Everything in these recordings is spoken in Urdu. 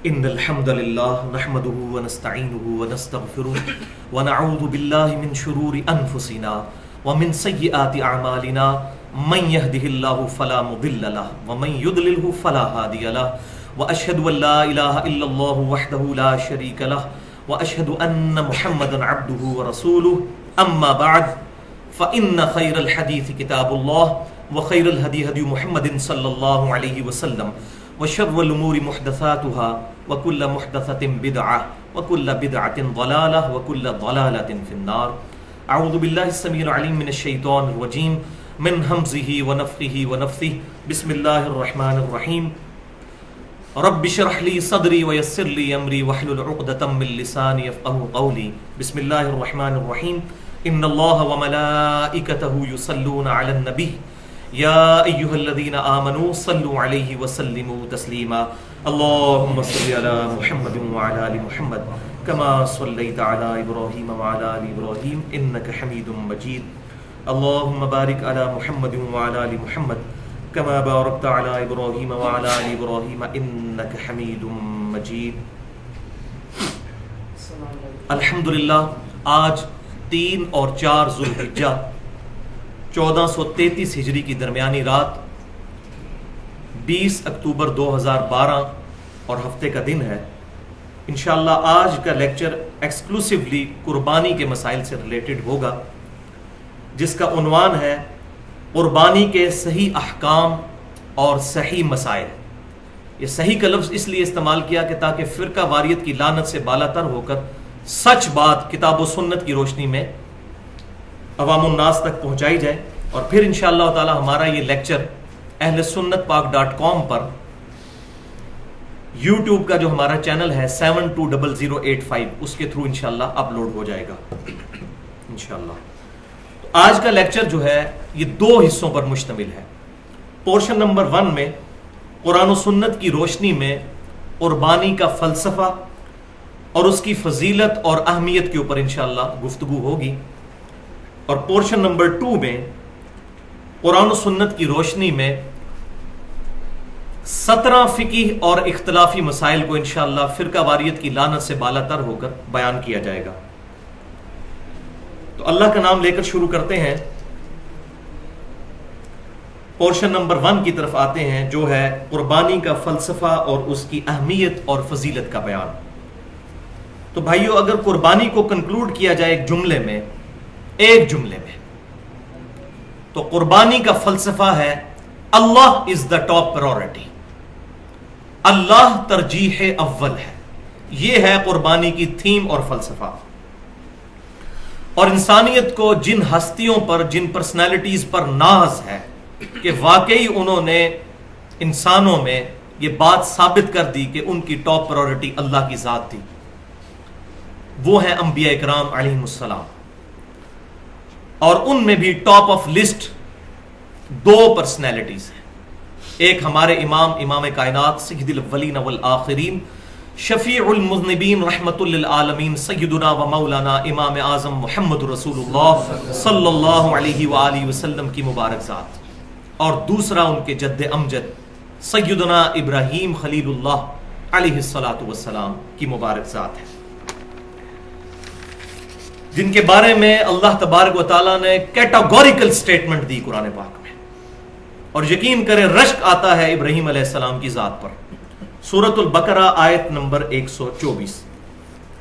إن الحمد لله نحمده ونستعينه ونستغفره ونعوذ بالله من شرور أنفسنا ومن سيئات أعمالنا من يهده الله فلا مضل له ومن يضلله فلا هادي له وأشهد أن لا إله إلا الله وحده لا شريك له وأشهد أن محمدا عبده ورسوله أما بعد فإن خير الحديث كتاب الله وخير الهدي هدي محمد صلى الله عليه وسلم وشر الأمور محدثاتها وكل محدثة بدعة وكل بدعة ضلالة وكل ضلالة في النار. أعوذ بالله السميع العليم من الشيطان الرجيم من همزه ونفخه ونفثه. بسم الله الرحمن الرحيم. رب اشرح لي صدري ويسر لي أمري واحلل عقدة من لساني يفقهوا قولي. بسم الله الرحمن الرحيم. إن الله وملائكته يصلون على النبي يا أيها الذين آمنوا صلوا عليه وسلموا تسليما. اللهم صل على محمد وعلى آل محمد كما صليت على إبراهيم وعلى آل إبراهيم إنك حميد مجيد. اللهم بارك على محمد وعلى آل محمد كما باركت على إبراهيم وعلى آل إبراهيم إنك حميد مجيد. الحمدللہ آج 3 اور 4 ذوالحجہ 1433 ہجری کی درمیانی رات 20 اکتوبر 2012 اور ہفتے کا دن ہے. انشاءاللہ آج کا لیکچر ایکسکلوسیولی قربانی کے مسائل سے ریلیٹڈ ہوگا، جس کا عنوان ہے قربانی کے صحیح احکام اور صحیح مسائل. یہ صحیح کا لفظ اس لیے استعمال کیا کہ تاکہ فرقہ واریت کی لعنت سے بالا تر ہو کر سچ بات کتاب و سنت کی روشنی میں عوام الناس تک پہنچائی جائے. اور پھر انشاءاللہ تعالی ہمارا یہ لیکچر اہل سنت پاک.com پر یوٹیوب کا جو ہمارا چینل ہے 720085 اس کے تھرو انشاءاللہ اپلوڈ ہو جائے گا انشاءاللہ. تو آج کا لیکچر جو ہے یہ 2 حصوں پر مشتمل ہے. پورشن نمبر 1 میں قرآن و سنت کی روشنی میں قربانی کا فلسفہ اور اس کی فضیلت اور اہمیت کے اوپر انشاءاللہ گفتگو ہوگی. اور پورشن نمبر 2 میں قرآن و سنت کی روشنی میں 17 فقہی اور اختلافی مسائل کو انشاءاللہ فرقہ واریت کی لعنت سے بالا تر ہو کر بیان کیا جائے گا. تو اللہ کا نام لے کر شروع کرتے ہیں. پورشن نمبر 1 کی طرف آتے ہیں جو ہے قربانی کا فلسفہ اور اس کی اہمیت اور فضیلت کا بیان. تو بھائیو، اگر قربانی کو کنکلوڈ کیا جائے ایک جملے میں تو قربانی کا فلسفہ ہے اللہ از دا ٹاپ پرائورٹی. اللہ ترجیح اول ہے. یہ ہے قربانی کی تھیم اور فلسفہ. اور انسانیت کو جن ہستیوں پر، جن پرسنالٹیز پر ناز ہے کہ واقعی انہوں نے انسانوں میں یہ بات ثابت کر دی کہ ان کی ٹاپ پرائورٹی اللہ کی ذات تھی، وہ ہیں انبیاء اکرام علیہم السلام. اور ان میں بھی ٹاپ آف لسٹ 2 پرسنالٹیز ہیں. ایک ہمارے امام کائنات سید الاولین والآخرین شفیع المذنبین رحمت للعالمین سیدنا و مولانا امام اعظم محمد رسول اللہ صلی اللہ علیہ وآلہ وسلم کی مبارک ذات. اور دوسرا ان کے جد امجد سیدنا ابراہیم خلیل اللہ علیہ الصلاۃ والسلام کی مبارک ذات ہے، جن کے بارے میں اللہ تبارک و تعالیٰ نے کیٹاگوریکل سٹیٹمنٹ دی قرآن پاک میں. اور یقین کریں رشک آتا ہے ابراہیم علیہ السلام کی ذات پر. سورۃ البقرہ آیت نمبر 124.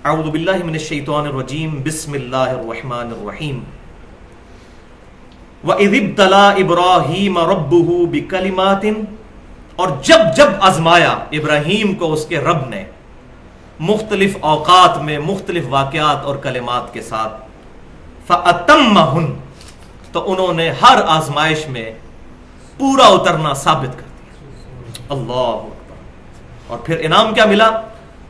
اعوذ باللہ من الشیطان الرجیم بسم اللہ الرحمن الرحیم. وَإِذِ ابْتَلَىٰ إِبْرَاهِيمَ رَبُّهُ بِكَلِمَاتٍ، اور جب آزمایا ابراہیم کو اس کے رب نے مختلف اوقات میں مختلف واقعات اور کلمات کے ساتھ، فَأَتَمَّهُنْ، تو انہوں نے ہر آزمائش میں پورا اترنا ثابت کر دیا. اللہ اکبر. اور پھر انعام کیا ملا؟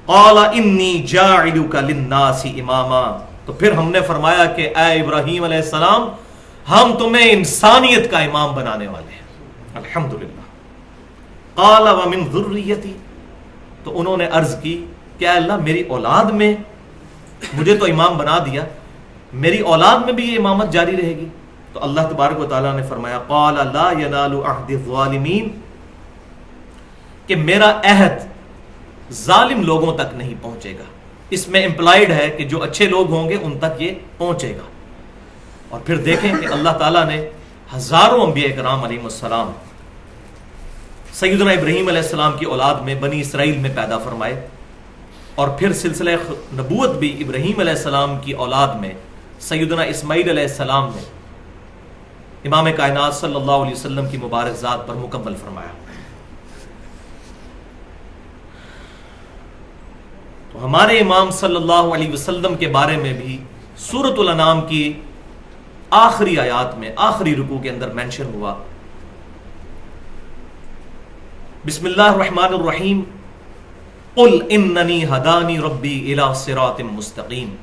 قَالَ إِنِّي جَاعِلُكَ لِلنَّاسِ إِمَامًا، تو پھر ہم نے فرمایا کہ اے ابراہیم علیہ السلام ہم تمہیں انسانیت کا امام بنانے والے ہیں. الحمدللہ. قَالَ وَمِن ذُرِّيَّتِي، تو انہوں نے عرض کی کہ اے اللہ میری اولاد میں، مجھے تو امام بنا دیا، میری اولاد میں بھی یہ امامت جاری رہے گی. تو اللہ تبارک و تعالیٰ نے فرمایا قال لا ینال عہد الظالمین، کہ میرا عہد ظالم لوگوں تک نہیں پہنچے گا. اس میں امپلائڈ ہے کہ جو اچھے لوگ ہوں گے ان تک یہ پہنچے گا. اور پھر دیکھیں کہ اللہ تعالیٰ نے ہزاروں انبیاء کرام علیہ السلام سیدنا ابراہیم علیہ السلام کی اولاد میں بنی اسرائیل میں پیدا فرمائے، اور پھر سلسلہ نبوت بھی ابراہیم علیہ السلام کی اولاد میں سیدنا اسماعیل علیہ السلام نے امام کائنات صلی اللہ علیہ وسلم کی مبارک ذات پر مکمل فرمایا. تو ہمارے امام صلی اللہ علیہ وسلم کے بارے میں بھی سورۃ الانعام کی آخری آیات میں آخری رکوع کے اندر مینشن ہوا. بسم اللہ الرحمن الرحیم قل اننی ہدانی ربی الی صراط مستقیم.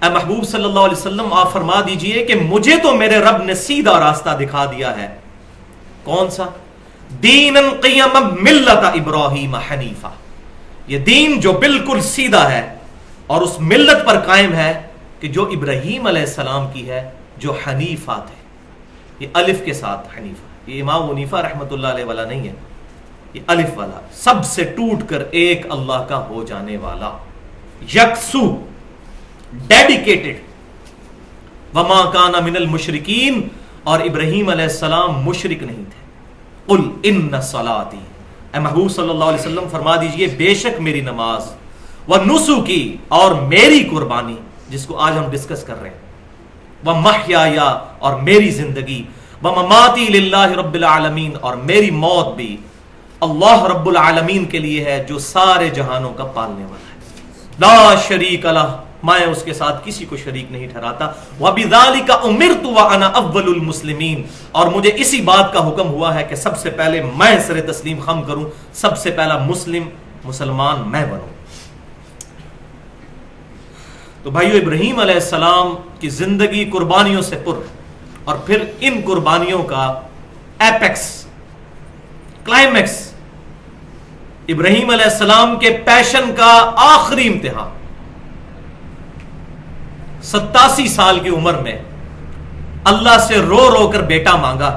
اے محبوب صلی اللہ علیہ وسلم آپ فرما دیجئے کہ مجھے تو میرے رب نے سیدھا راستہ دکھا دیا ہے. کون سا؟ دینا قیما ملت ابراہیم حنیفہ، یہ دین جو بالکل سیدھا ہے اور اس ملت پر قائم ہے کہ جو ابراہیم علیہ السلام کی ہے، جو حنیفہ تھے. یہ الف کے ساتھ حنیفہ، یہ امام حنیفہ رحمۃ اللہ علیہ والا نہیں ہے، یہ الف والا، سب سے ٹوٹ کر ایک اللہ کا ہو جانے والا، یکسو، ڈیڈیکیٹڈ. وما کان من المشرکین، اور ابراہیم علیہ السلام مشرک نہیں تھے. قل ان صلاتی، اے محبوب صلی اللہ علیہ وسلم فرما دیجئے بے شک میری نماز، ونسکی، اور میری قربانی جس کو آج ہم ڈسکس کر رہے ہیں، ومحیایا، اور میری زندگی، ومماتی للہ رب العالمین، اور میری موت بھی اللہ رب العالمین کے لیے ہے جو سارے جہانوں کا پالنے والا ہے. لا شریک لہ، میں اس کے ساتھ کسی کو شریک نہیں ٹھہراتا. وبذالک امرت وانا اول المسلمین، اور مجھے اسی بات کا حکم ہوا ہے کہ سب سے پہلے میں سر تسلیم خم کروں، سب سے پہلا مسلمان میں بنوں. تو بھائیو، ابراہیم علیہ السلام کی زندگی قربانیوں سے پر، اور پھر ان قربانیوں کا ایپیکس، کلائمیکس، ابراہیم علیہ السلام کے پیشن کا آخری امتحان. 87 سال کی عمر میں اللہ سے رو رو کر بیٹا مانگا،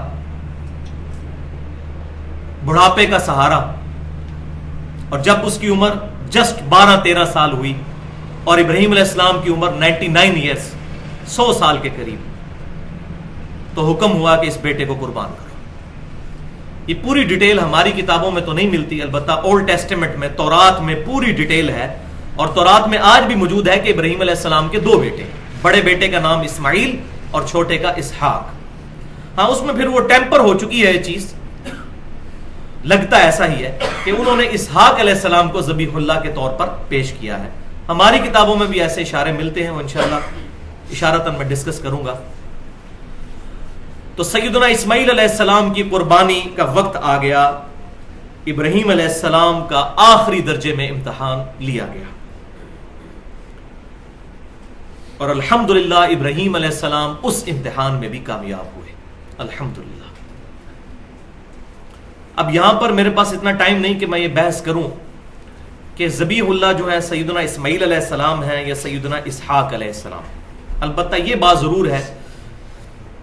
بڑھاپے کا سہارا، اور جب اس کی عمر جسٹ 12-13 سال ہوئی اور ابراہیم علیہ السلام کی عمر 99 ایئرس، 100 سال کے قریب، تو حکم ہوا کہ اس بیٹے کو قربان کرو. یہ پوری ڈیٹیل ہماری کتابوں میں تو نہیں ملتی، البتہ اولڈ ٹیسٹمنٹ میں، تورات میں پوری ڈیٹیل ہے، اور تورات میں آج بھی موجود ہے کہ ابراہیم علیہ السلام کے 2 بیٹے، بڑے بیٹے کا نام اسماعیل اور چھوٹے کا اسحاق. ہاں، اس میں پھر وہ ٹیمپر ہو چکی ہے یہ چیز، لگتا ایسا ہی ہے کہ انہوں نے اسحاق علیہ السلام کو ذبیح اللہ کے طور پر پیش کیا ہے. ہماری کتابوں میں بھی ایسے اشارے ملتے ہیں، وہ انشاءاللہ اشارتاً میں ڈسکس کروں گا. تو سیدنا اسماعیل علیہ السلام کی قربانی کا وقت آ گیا. ابراہیم علیہ السلام کا آخری درجے میں امتحان لیا گیا، اور الحمدللہ ابراہیم علیہ السلام اس امتحان میں بھی کامیاب ہوئے، الحمدللہ. اب یہاں پر میرے پاس اتنا ٹائم نہیں کہ میں یہ بحث کروں کہ ذبیح اللہ جو ہے سیدنا اسماعیل علیہ السلام ہے یا سیدنا اسحاق علیہ السلام. البتہ یہ بات ضرور ہے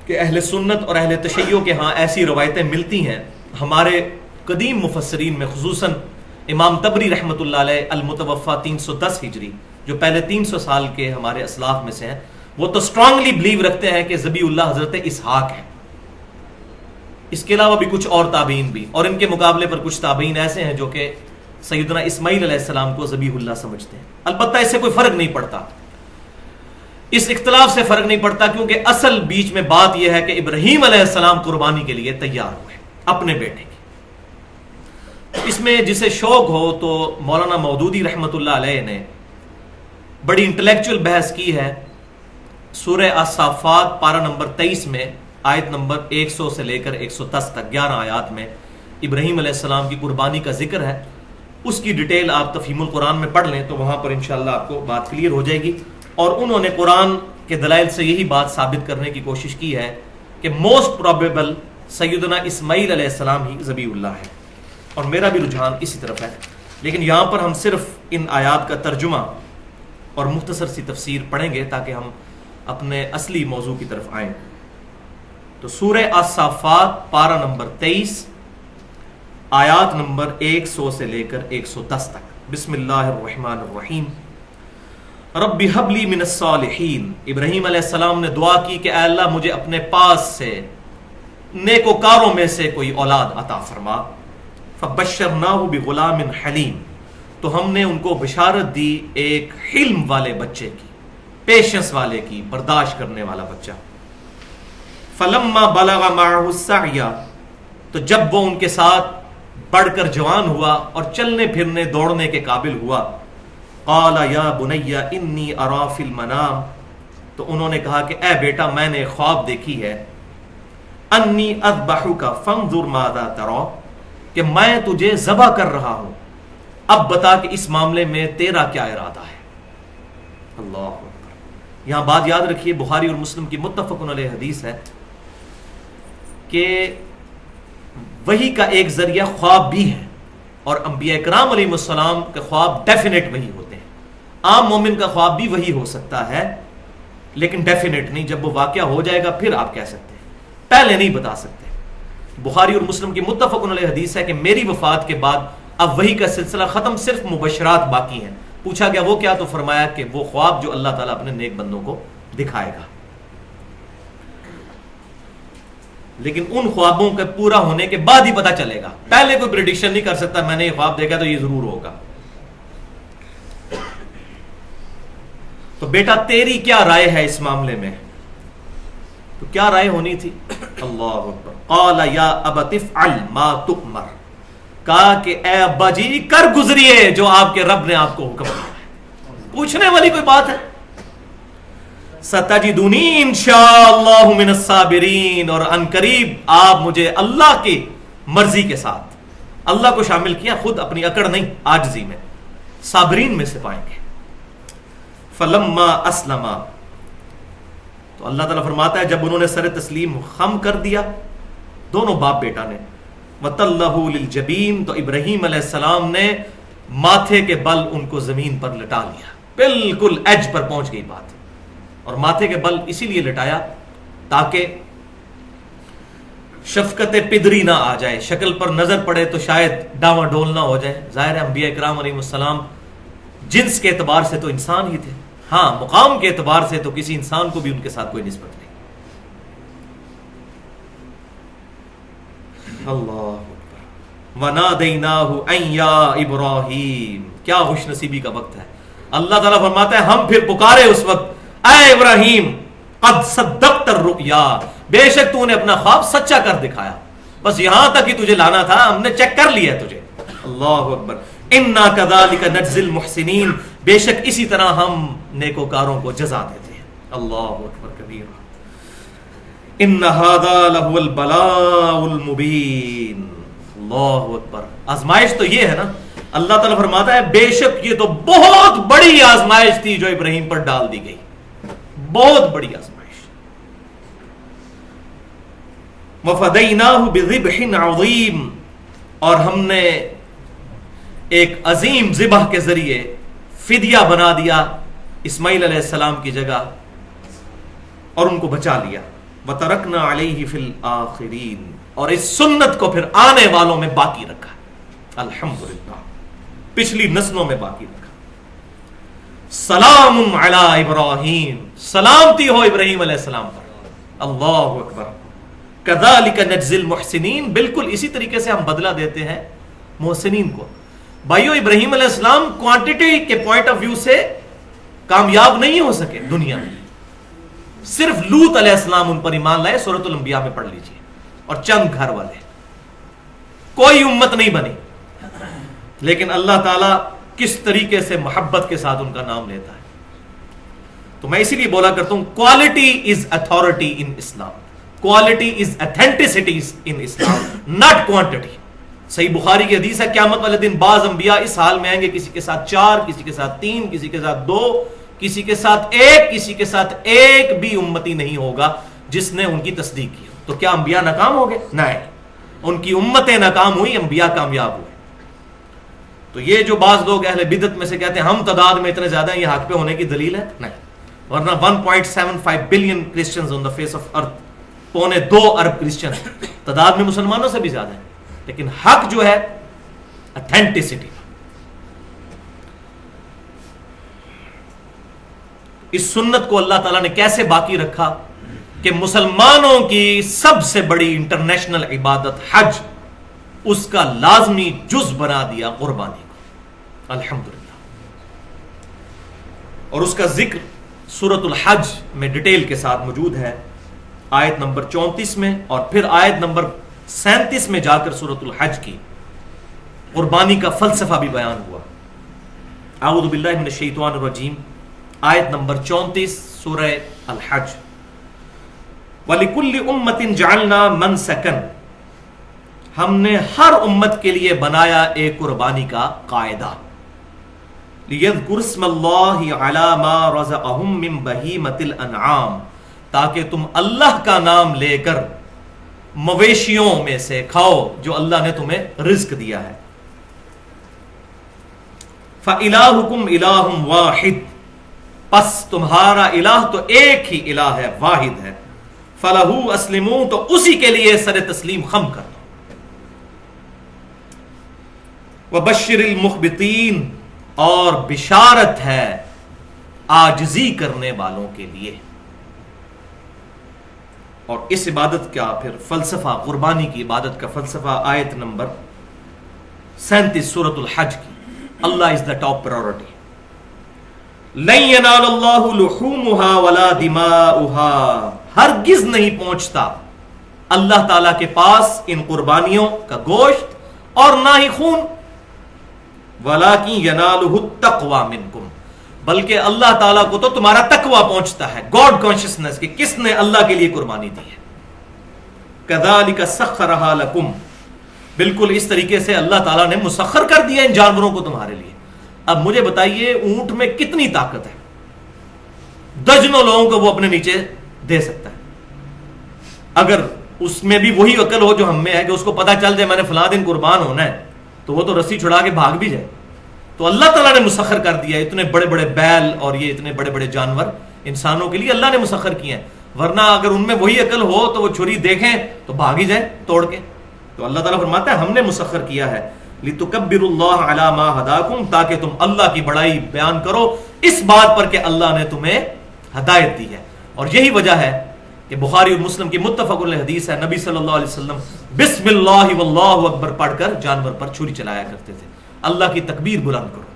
کہ اہل سنت اور اہل تشیع کے ہاں ایسی روایتیں ملتی ہیں. ہمارے قدیم مفسرین میں خصوصاً امام طبری رحمۃ اللہ علیہ المتوفا 310 ہجری، جو پہلے 300 سال کے ہمارے اسلاف میں سے ہیں، وہ تو اسٹرانگلی بلیو رکھتے ہیں کہ ذبیح اللہ حضرت اسحاق ہے. اس کے علاوہ بھی کچھ اور تابعین بھی، اور ان کے مقابلے پر کچھ تابعین ایسے ہیں جو کہ سیدنا اسماعیل علیہ السلام کو ذبیح اللہ سمجھتے ہیں. البتہ اس سے کوئی فرق نہیں پڑتا، اس اختلاف سے فرق نہیں پڑتا، کیونکہ اصل بیچ میں بات یہ ہے کہ ابراہیم علیہ السلام قربانی کے لیے تیار ہوئے اپنے بیٹے کی. اس میں جسے شوق ہو تو مولانا مودودی رحمۃ اللہ علیہ نے بڑی انٹلیکچوئل بحث کی ہے سورہ الصافات پارہ نمبر 23 میں، آیت نمبر 100 سے لے کر 110 تک 11 آیات میں ابراہیم علیہ السلام کی قربانی کا ذکر ہے. اس کی ڈیٹیل آپ تفہیم القرآن میں پڑھ لیں تو وہاں پر انشاءاللہ آپ کو بات کلیئر ہو جائے گی. اور انہوں نے قرآن کے دلائل سے یہی بات ثابت کرنے کی کوشش کی ہے کہ موسٹ پروبیبل سیدنا اسماعیل علیہ السلام ہی ذبیح اللہ ہے، اور میرا بھی رجحان اسی طرف ہے. لیکن یہاں پر ہم صرف ان آیات کا ترجمہ اور مختصر سی تفسیر پڑھیں گے تاکہ ہم اپنے اصلی موضوع کی طرف آئیں. تو سورہ الصافات پارہ نمبر 23 آیات نمبر 100 سے لے کر 110 تک. بسم اللہ الرحمن الرحیم رب هب لی من الصالحین. ابراہیم علیہ السلام نے دعا کی کہ اے اللہ مجھے اپنے پاس سے نیکوکاروں میں سے کوئی اولاد عطا فرما. فبشرناہ بغلام حلیم. تو ہم نے ان کو بشارت دی ایک حلم والے بچے کی، پیشنس والے کی، برداشت کرنے والا بچہ. فلما بلغ معه السعی. تو جب وہ ان کے ساتھ بڑھ کر جوان ہوا اور چلنے پھرنے دوڑنے کے قابل ہوا، قال یا بنی انی ارا فی المنام. تو انہوں نے کہا کہ اے بیٹا میں نے خواب دیکھی ہے، انی اذبحک فانظر ماذا ترى، کہ میں تجھے ذبح کر رہا ہوں، اب بتا کہ اس معاملے میں تیرا کیا ارادہ ہے. اللہ اکبر. یہاں بات یاد رکھیے، بخاری اور مسلم کی متفق علیہ حدیث ہے کہ وحی کا ایک ذریعہ خواب بھی ہے، اور انبیاء کرام علیہ السلام کے خواب ڈیفینیٹ وحی ہوتے ہیں. عام مومن کا خواب بھی وحی ہو سکتا ہے لیکن ڈیفینیٹ نہیں. جب وہ واقعہ ہو جائے گا پھر آپ کہہ سکتے ہیں، پہلے نہیں بتا سکتے. بخاری اور مسلم کی متفق علیہ حدیث ہے کہ میری وفات کے بعد اب وحی کا سلسلہ ختم، صرف مبشرات باقی ہیں. پوچھا گیا وہ کیا؟ تو فرمایا کہ وہ خواب جو اللہ تعالیٰ اپنے نیک بندوں کو دکھائے گا. لیکن ان خوابوں کے پورا ہونے کے بعد ہی پتا چلے گا. پہلے کوئی پریڈکشن نہیں کر سکتا میں نے یہ خواب دیکھا تو یہ ضرور ہوگا. تو بیٹا تیری کیا رائے ہے اس معاملے میں؟ تو کیا رائے ہونی تھی؟ اللہ اکبر. قال یا ابت افعل ما تؤمر. کہا کہ اے ابا جی کر گزریے جو آپ کے رب نے آپ کو حکم دیا ہے. پوچھنے والی کوئی بات ہے؟ ستجدونی انشاءاللہ من الصابرین. اور ان قریب آپ مجھے اللہ کی مرضی کے ساتھ، اللہ کو شامل کیا، خود اپنی اکڑ نہیں عاجزی میں، صابرین میں سے پائیں گے. فلما اسلما. تو اللہ تعالیٰ فرماتا ہے جب انہوں نے سر تسلیم خم کر دیا دونوں باپ بیٹا نے، وَتَلَّهُ لِلْجَبِينِ. تو ابراہیم علیہ السلام نے ماتھے کے بل ان کو زمین پر لٹا لیا. بالکل ایج پر پہنچ گئی بات. اور ماتھے کے بل اسی لیے لٹایا تاکہ شفقت پدری نہ آ جائے، شکل پر نظر پڑے تو شاید ڈاواں ڈول نہ ہو جائے. ظاہر ہے انبیاء کرام علیہ السلام جنس کے اعتبار سے تو انسان ہی تھے، ہاں مقام کے اعتبار سے تو کسی انسان کو بھی ان کے ساتھ کوئی نسبت نہیں. اللہ اکبر. وَنَادَيْنَاهُ أَن يَا إِبْرَاهِيمُ. کیا خوش نصیبی کا وقت ہے. اللہ تعالیٰ فرماتا ہے ہم پھر پکارے اس وقت، اے ابراہیم قد صدقت الرؤیا، بے شک تو نے اپنا خواب سچا کر دکھایا، بس یہاں تک ہی تجھے لانا تھا، ہم نے چیک کر لیا تجھے. اللہ اکبر. انا کذالک نجزی المحسنین. بے شک اسی طرح ہم نیکوکاروں کو جزا دیتے ہیں. اللہ اکبر کبیرہ. ان ھذا لہو البلاء المبین. اللہ اکبر. آزمائش تو یہ ہے نا، اللہ تعالیٰ فرماتا ہے بے شک یہ تو بہت بڑی آزمائش تھی جو ابراہیم پر ڈال دی گئی، بہت بڑی آزمائش. وفدیناہ بذبح عظیم. اور ہم نے ایک عظیم ذبح کے ذریعے فدیہ بنا دیا اسماعیل علیہ السلام کی جگہ اور ان کو بچا لیا. وَتَرَكْنَا عَلَيْهِ فِي الْآخِرِينَ. اور اس سنت کو پھر آنے والوں میں باقی رکھا، الحمدللہ پچھلی نسلوں میں باقی رکھا. سلام علی ابراہیم. سلامتی ہو ابراہیم علیہ السلام پر. اللہ اکبر. کذالک نجزی المحسنین. بالکل اسی طریقے سے ہم بدلہ دیتے ہیں محسنین کو. بھائیو ابراہیم علیہ السلام کوانٹٹی کے پوائنٹ آف ویو سے کامیاب نہیں ہو سکے دنیا میں، صرف لوط علیہ السلام ان پر ایمان لائے، سورۃ الانبیاء میں پڑھ لیجئے، اور چند گھر والے، کوئی امت نہیں بنی. لیکن اللہ تعالیٰ کس طریقے سے محبت کے ساتھ ان کا نام لیتا ہے. تو میں اسی لیے بولا کرتا ہوں quality is authority in Islam, quality is authenticity in Islam, not quantity. صحیح بخاری کی حدیث ہے قیامت والے دن بعض انبیاء اس حال میں آئیں گے، کسی کے ساتھ 4، کسی کے ساتھ 3، کسی کے ساتھ 2، کسی کے ساتھ 1، کسی کے ساتھ ایک بھی امتی نہیں ہوگا جس نے ان کی تصدیق کی. تو کیا انبیاء ناکام ہو گئے؟ نہیں، ان کی امتیں ناکام ہوئی، انبیاء کامیاب ہوئے. تو یہ جو بعض لوگ اہل بدعت میں سے کہتے ہیں ہم تعداد میں اتنے زیادہ ہیں، یہ حق پہ ہونے کی دلیل ہے؟ نہیں. ورنہ 1.75 billion Christians on the face of earth, 1.25 ارب کرسچن تعداد میں مسلمانوں سے بھی زیادہ ہیں. لیکن حق جو ہے اتھینٹسٹی. اس سنت کو اللہ تعالیٰ نے کیسے باقی رکھا کہ مسلمانوں کی سب سے بڑی انٹرنیشنل عبادت حج، اس کا لازمی جز بنا دیا قربانی کو، الحمدللہ۔ اور اس کا ذکر سورۃ الحج میں ڈیٹیل کے ساتھ موجود ہے، آیت نمبر 34 میں، اور پھر آیت نمبر 37 میں جا کر سورۃ الحج کی قربانی کا فلسفہ بھی بیان ہوا۔ اعوذ باللہ من الشیطان الرجیم، آیت نمبر 34 سورہ الحج۔ وَلِكُلِّ أُمَّةٍ جَعَلْنَا مَنْسَكًا، ہم نے ہر امت کے لیے بنایا ایک قربانی کا قاعدہ، لِيَذْكُرُ اسْمَ اللَّهِ عَلَى مَا رَزَقَهُم مِّن بَهِيمَةِ الْأَنْعَامِ، تاکہ تم اللہ کا نام لے کر مویشیوں میں سے کھاؤ جو اللہ نے تمہیں رزق دیا ہے۔ فَإِلَٰهُكُمْ إِلَٰهٌ وَاحِدٌ، پس تمہارا الہ تو ایک ہی الہ ہے، واحد ہے۔ فَلَهُ أَسْلِمُوا، تو اسی کے لیے سر تسلیم خم کر دو۔ وَبَشِّرِ الْمُخْبِتِينَ، اور بشارت ہے عاجزی کرنے والوں کے لیے۔ اور اس عبادت کا پھر فلسفہ، قربانی کی عبادت کا فلسفہ آیت نمبر 37 سورۃ الحج کی، اللہ از دا ٹاپ پرائورٹی۔ لَن يَنَالَ اللَّهُ لُحُومُهَا وَلَا دِمَاؤُهَا، ہرگز نہیں پہنچتا اللہ تعالیٰ کے پاس ان قربانیوں کا گوشت اور نہ ہی خون، وَلَٰكِن يَنَالُهُ التَّقْوَىٰ مِنْكُمْ، بلکہ اللہ تعالیٰ کو تو تمہارا تقویٰ پہنچتا ہے، گاڈ کانشسنس، کہ کس نے اللہ کے لیے قربانی دی ہے۔ كَذَلِكَ سَخَّرَهَا لَكُمْ، بالکل اس طریقے سے اللہ تعالیٰ نے مسخر کر دیا ان جانوروں کو تمہارے لیے۔ اب مجھے بتائیے اونٹ میں کتنی طاقت ہے، درجنوں لوگوں کو وہ اپنے نیچے دے سکتا ہے۔ اگر اس میں بھی وہی عقل ہو جو ہم میں ہے کہ اس کو پتا چل جائے میں نے فلاں دن قربان ہونا ہے، تو وہ تو رسی چھڑا کے بھاگ بھی جائے۔ تو اللہ تعالیٰ نے مسخر کر دیا، اتنے بڑے بڑے بیل اور یہ اتنے بڑے بڑے جانور انسانوں کے لیے اللہ نے مسخر کیے ہیں، ورنہ اگر ان میں وہی عقل ہو تو وہ چھری دیکھیں تو بھاگ ہی جائے توڑ کے۔ تو اللہ تعالیٰ فرماتا ہے ہم نے مسخر کیا ہے، لِتُكَبِّرُوا اللَّهَ عَلَى مَا هَدَاكُمْ، تاکہ تم اللہ کی بڑائی بیان کرو اس بات پر کہ اللہ نے تمہیں ہدایت دی ہے۔ اور یہی وجہ ہے کہ بخاری اور مسلم کی متفق علیہ حدیث ہے، نبی صلی اللہ علیہ وسلم بسم اللہ واللہ اکبر پڑھ کر جانور پر چھری چلایا کرتے تھے، اللہ کی تکبیر بلند کرو۔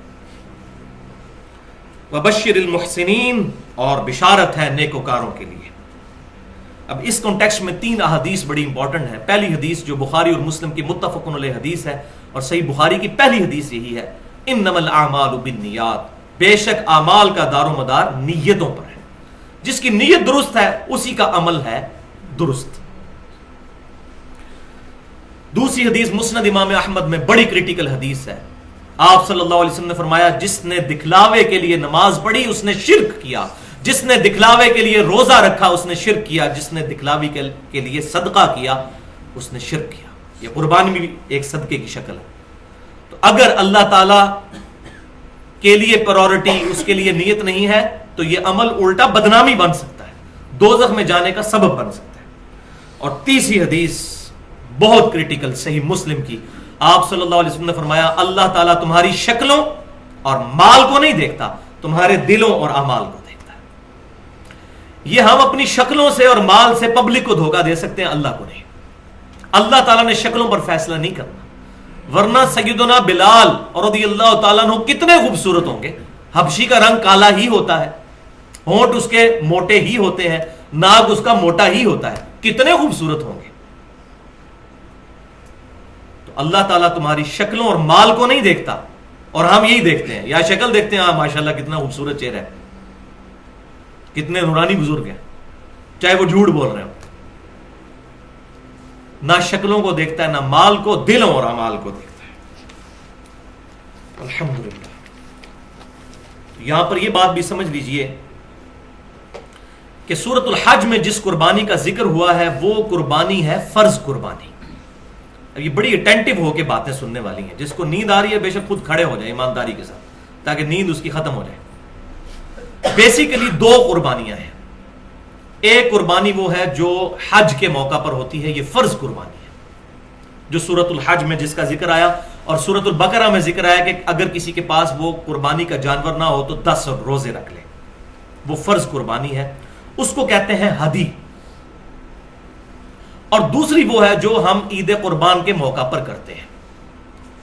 وَبَشِّرِ الْمُحْسِنِينَ، اور بشارت ہے نیکوکاروں کے لیے۔ اب اس کانٹیکسٹ میں 3 احادیث بڑی امپورٹنٹ ہیں۔ پہلی حدیث جو بخاری اور مسلم کی متفق علیہ حدیث ہے، اور صحیح بخاری کی پہلی حدیث یہی ہے، انما الاعمال بالنیات، بے شک اعمال کا دار و مدار نیتوں پر ہے، جس کی نیت درست ہے اسی کا عمل ہے درست۔ دوسری حدیث مسند امام احمد میں بڑی کریٹیکل حدیث ہے، آپ صلی اللہ علیہ وسلم نے فرمایا جس نے دکھلاوے کے لیے نماز پڑھی اس نے شرک کیا، جس نے دکھلاوے کے لیے روزہ رکھا اس نے شرک کیا، جس نے دکھلاوے کے لیے صدقہ کیا اس نے شرک کیا۔ یہ قربانی بھی ایک صدقے کی شکل ہے۔ تو اگر اللہ تعالی کے لیے پرائورٹی، اس کے لیے نیت نہیں ہے، تو یہ عمل الٹا بدنامی بن سکتا ہے، دوزخ میں جانے کا سبب بن سکتا ہے۔ اور تیسری حدیث بہت کریٹیکل، صحیح مسلم کی، آپ صلی اللہ علیہ وسلم نے فرمایا اللہ تعالیٰ تمہاری شکلوں اور مال کو نہیں دیکھتا، تمہارے دلوں اور اعمال کو دیکھتا ہے۔ یہ ہم اپنی شکلوں سے اور مال سے پبلک کو دھوکہ دے سکتے ہیں، اللہ کو نہیں۔ اللہ تعالیٰ نے شکلوں پر فیصلہ نہیں کرنا، ورنہ سیدنا بلال رضی اللہ تعالیٰ عنہ کتنے خوبصورت ہوں گے، حبشی کا رنگ کالا ہی ہوتا ہے، ہونٹ اس کے موٹے ہی ہوتے ہیں، ناک اس کا موٹا ہی ہوتا ہے، کتنے خوبصورت ہوں گے۔ تو اللہ تعالیٰ تمہاری شکلوں اور مال کو نہیں دیکھتا، اور ہم یہی دیکھتے ہیں، یا شکل دیکھتے ہیں، ماشاءاللہ کتنا خوبصورت چہرہ ہے، کتنے نورانی بزرگ ہیں، چاہے وہ جھوٹ بول رہے ہوں۔ نہ شکلوں کو دیکھتا ہے، نہ مال کو، دلوں اور اعمال کو دیکھتا ہے۔ الحمدللہ۔ یہاں پر یہ بات بھی سمجھ لیجئے کہ سورۃ الحج میں جس قربانی کا ذکر ہوا ہے وہ قربانی ہے فرض قربانی۔ اب یہ بڑی اٹینٹو ہو کے باتیں سننے والی ہیں، جس کو نیند آ رہی ہے بے شک خود کھڑے ہو جائے ایمانداری کے ساتھ تاکہ نیند اس کی ختم ہو جائے۔ بیسیکلی 2 قربانیاں ہیں، ایک قربانی وہ ہے جو حج کے موقع پر ہوتی ہے، یہ فرض قربانی ہے جو سورۃ الحج میں جس کا ذکر آیا، اور سورۃ البقرہ میں ذکر آیا کہ اگر کسی کے پاس وہ قربانی کا جانور نہ ہو تو 10 روزے رکھ لے۔ وہ فرض قربانی ہے، اس کو کہتے ہیں ہدی، اور دوسری وہ ہے جو ہم عید قربان کے موقع پر کرتے ہیں،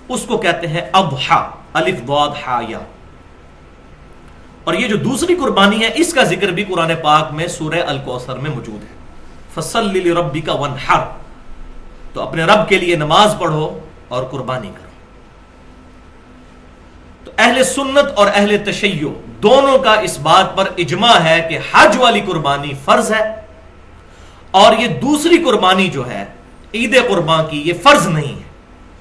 اس کو کہتے ہیں اضحیٰ، الف ضاد حا یا۔ اور یہ جو دوسری قربانی ہے اس کا ذکر بھی قرآن پاک میں سورہ الکوثر میں موجود ہے، فصلی لربک وانحر، تو اپنے رب کے لیے نماز پڑھو اور قربانی کرو۔ تو اہل سنت اور اہل تشیع دونوں کا اس بات پر اجماع ہے کہ حج والی قربانی فرض ہے، اور یہ دوسری قربانی جو ہے عید قربان کی یہ فرض نہیں ہے۔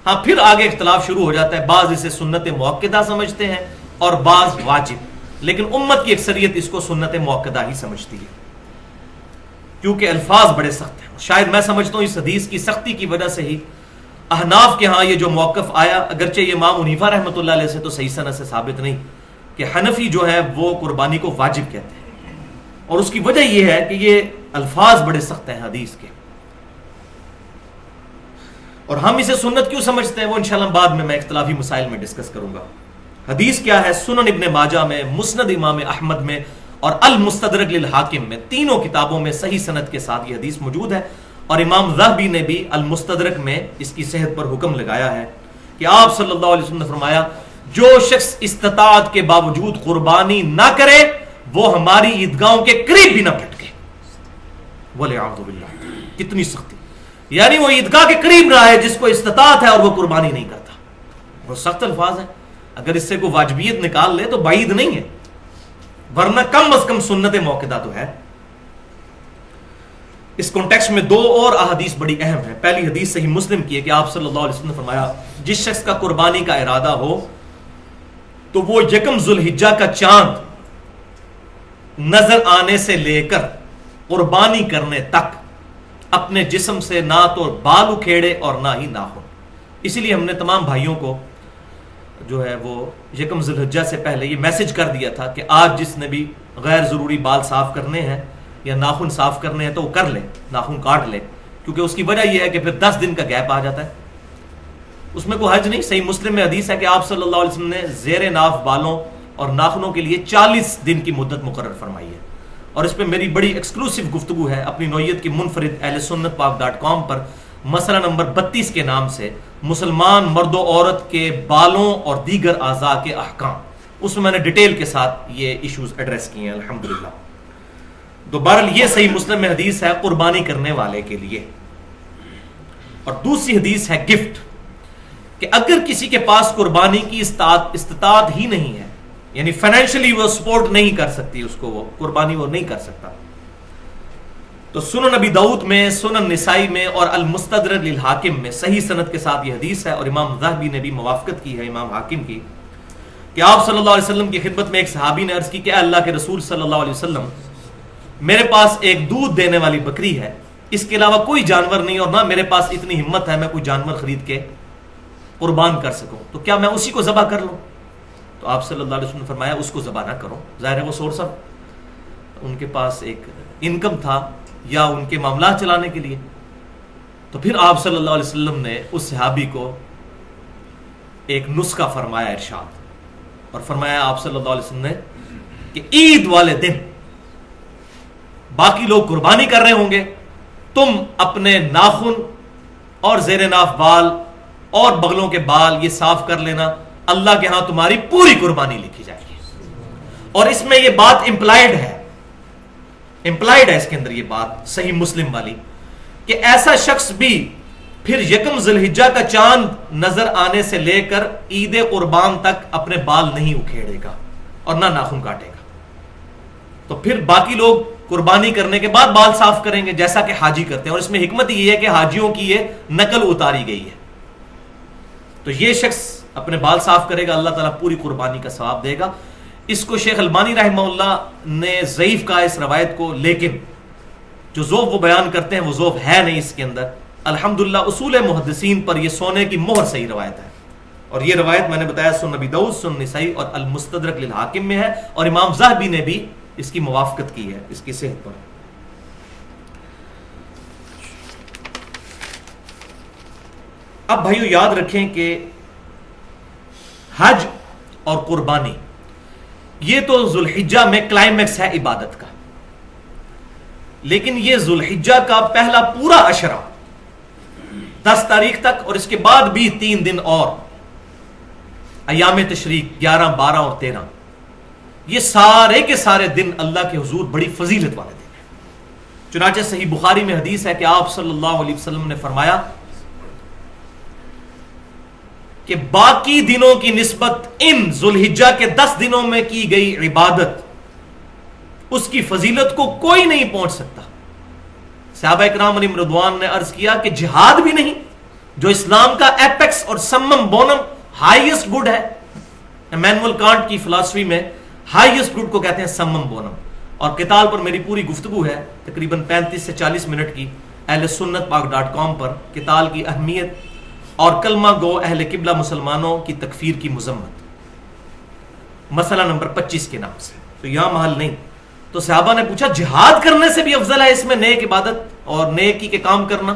ہاں پھر آگے اختلاف شروع ہو جاتا ہے، بعض اسے سنت مؤکدہ سمجھتے ہیں اور بعض واجب، لیکن امت کی اکثریت اس کو سنت مؤکدہ ہی سمجھتی ہے، کیونکہ الفاظ بڑے سخت ہیں۔ شاید میں سمجھتا ہوں اس حدیث کی سختی کی وجہ سے ہی احناف کے ہاں یہ جو موقف آیا، اگرچہ یہ امام حنیفہ رحمۃ اللہ علیہ سے تو صحیح سند سے ثابت نہیں، کہ حنفی جو ہے وہ قربانی کو واجب کہتے ہیں، اور اس کی وجہ یہ ہے کہ یہ الفاظ بڑے سخت ہیں حدیث کے، اور ہم اسے سنت کیوں سمجھتے ہیں وہ انشاءاللہ بعد میں اختلافی مسائل میں ڈسکس کروں گا۔ حدیث کیا ہے؟ سنن ابن ماجہ میں، مسند امام احمد میں اور المستدرک للحاکم میں، تینوں کتابوں میں صحیح سند کے ساتھ یہ حدیث موجود ہے، اور امام ذہبی نے بھی المستدرک میں اس کی صحت پر حکم لگایا ہے کہ آپ صلی اللہ علیہ وسلم نے فرمایا جو شخص استطاعت کے باوجود قربانی نہ کرے وہ ہماری عیدگاہوں کے قریب بھی نہ پھٹکے، وَلِعَوْذُ بِاللَّهِ، کتنی سختی، یعنی وہ عیدگاہ کے قریب نہ آئے جس کو استطاعت ہے اور وہ قربانی نہیں کرتا۔ وہ سخت الفاظ ہیں، اگر اس سے کوئی واجبیت نکال لے تو بعید نہیں ہے، ورنہ کم از کم سنت موقدہ تو ہے۔ اس کانٹیکسٹ میں دو اور احادیث بڑی اہم ہیں۔ پہلی حدیث صحیح مسلم کی ہے کہ آپ صلی اللہ علیہ وسلم نے فرمایا جس شخص کا قربانی کا ارادہ ہو تو وہ یکم ذوالحجہ کا چاند نظر آنے سے لے کر قربانی کرنے تک اپنے جسم سے نہ تو بال اکھیڑے اور نہ ہی ناخن۔ اسی لیے ہم نے تمام بھائیوں کو جو ہے وہ یکم ذوالحجہ سے پہلے یہ میسج کر دیا تھا کہ آج جس نے بھی غیر ضروری بال صاف کرنے ہیں یا ناخن صاف کرنے ہیں تو وہ کر لے، ناخن کاٹ لے، کیونکہ اس کی وجہ یہ ہے کہ پھر 10 دن کا گیپ آ جاتا ہے، اس میں کوئی حرج نہیں۔ صحیح مسلم میں حدیث ہے کہ آپ صلی اللہ علیہ وسلم نے زیر ناف بالوں اور ناخنوں کے لیے 40 دن کی مدت مقرر فرمائی ہے، اور اس پہ میری بڑی ایکسکلوسیو گفتگو ہے اپنی نوعیت کی منفرد اہل سنت پاک.com پر، مسئلہ نمبر 32 کے نام سے مسلمان مرد و عورت کے بالوں اور دیگر اعضاء کے احکام، اس میں میں نے ڈیٹیل کے ساتھ یہ ایشوز ایڈریس کیے ہیں الحمدللہ۔ تو بہرحال یہ صحیح مسلم میں حدیث ہے قربانی کرنے والے کے لیے۔ اور دوسری حدیث ہے گفٹ، کہ اگر کسی کے پاس قربانی کی استطاعت ہی نہیں ہے، یعنی فائنینشلی وہ سپورٹ نہیں کر سکتی اس کو، وہ قربانی وہ نہیں کر سکتا، تو سنن نبی داؤد میں، سنن نسائی میں اور المستدرک للحاکم میں صحیح سند کے ساتھ یہ حدیث ہے، اور امام ذہبی نے بھی موافقت کی ہے امام حاکم کی، کہ آپ صلی اللہ علیہ وسلم کی خدمت میں ایک صحابی نے عرض کی کہ اے اللہ کے رسول صلی اللہ علیہ وسلم، میرے پاس ایک دودھ دینے والی بکری ہے، اس کے علاوہ کوئی جانور نہیں، اور نہ میرے پاس اتنی ہمت ہے میں کوئی جانور خرید کے قربان کر سکوں، تو کیا میں اسی کو ذبح کر لوں؟ تو آپ صلی اللہ علیہ وسلم نے فرمایا اس کو ذبح نہ کرو، ظاہر ہے وہ سورس آف ان کے پاس ایک انکم تھا یا ان کے معاملات چلانے کے لیے۔ تو پھر آپ صلی اللہ علیہ وسلم نے اس صحابی کو ایک نسخہ فرمایا ارشاد، اور فرمایا آپ صلی اللہ علیہ وسلم نے کہ عید والے دن باقی لوگ قربانی کر رہے ہوں گے، تم اپنے ناخن اور زیر ناف بال اور بغلوں کے بال یہ صاف کر لینا، اللہ کے ہاں تمہاری پوری قربانی لکھی جائے گی۔ اور اس میں یہ بات امپلائڈ ہے اس کے اندر یہ بات صحیح مسلم والی، کہ ایسا شخص بھی پھر یکم ذوالحجہ کا چاند نظر آنے سے لے کر عید قربان تک اپنے بال نہیں اکھیڑے گا اور نہ ناخن کاٹے گا، تو پھر باقی لوگ قربانی کرنے کے بعد بال صاف کریں گے جیسا کہ حاجی کرتے ہیں، اور اس میں حکمت یہ ہے کہ حاجیوں کی یہ نقل اتاری گئی ہے۔ تو یہ شخص اپنے بال صاف کرے گا، اللہ تعالیٰ پوری قربانی کا ثواب دے گا۔ اس کو شیخ البانی رحمہ اللہ نے ضعیف کہا اس روایت کو، لیکن جو ذوق وہ بیان کرتے ہیں وہ ذوق ہے نہیں اس کے اندر۔ الحمدللہ اصول محدثین پر یہ سونے کی مہر صحیح روایت ہے، اور یہ روایت میں نے بتایا سنن نبی داؤد، سنن نسائی اور المستدرک للحاکم میں ہے، اور امام ذہبی نے بھی اس کی موافقت کی ہے اس کی صحت پر۔ اب بھائیو یاد رکھیں کہ حج اور قربانی یہ تو ذوالحجہ میں کلائمیکس ہے عبادت کا، لیکن یہ ذوالحجہ کا پہلا پورا عشرہ 10 تاریخ تک، اور اس کے بعد بھی 3 دن اور ایام تشریق 11 12 اور 13، یہ سارے کے سارے دن اللہ کے حضور بڑی فضیلت والے دن ہیں۔ چنانچہ صحیح بخاری میں حدیث ہے کہ آپ صلی اللہ علیہ وسلم نے فرمایا کہ باقی دنوں کی نسبت ان ذوالحجہ کے 10 دنوں میں کی گئی عبادت، اس کی فضیلت کو کوئی نہیں پہنچ سکتا۔ صحابہ اکرام علیہم رضوان نے عرض کیا کہ جہاد بھی نہیں، جو اسلام کا ایپیکس اور سمم بونم ہائیسٹ گڈ ہے۔ ایمینول کانٹ کی فلسفی میں ہائیسٹ گڈ کو کہتے ہیں سمم بونم، اور قتال پر میری پوری گفتگو ہے تقریباً 35 سے 40 منٹ کی اہل سنت پاک.com پر، قتال کی اہمیت اور کلمہ گو اہل قبلہ مسلمانوں کی تکفیر کی مذمت، مسئلہ نمبر 25 کے نام سے، تو یہاں محل نہیں۔ تو صحابہ نے پوچھا جہاد کرنے سے بھی افضل ہے اس میں نیک عبادت اور نیکی کے کام کرنا؟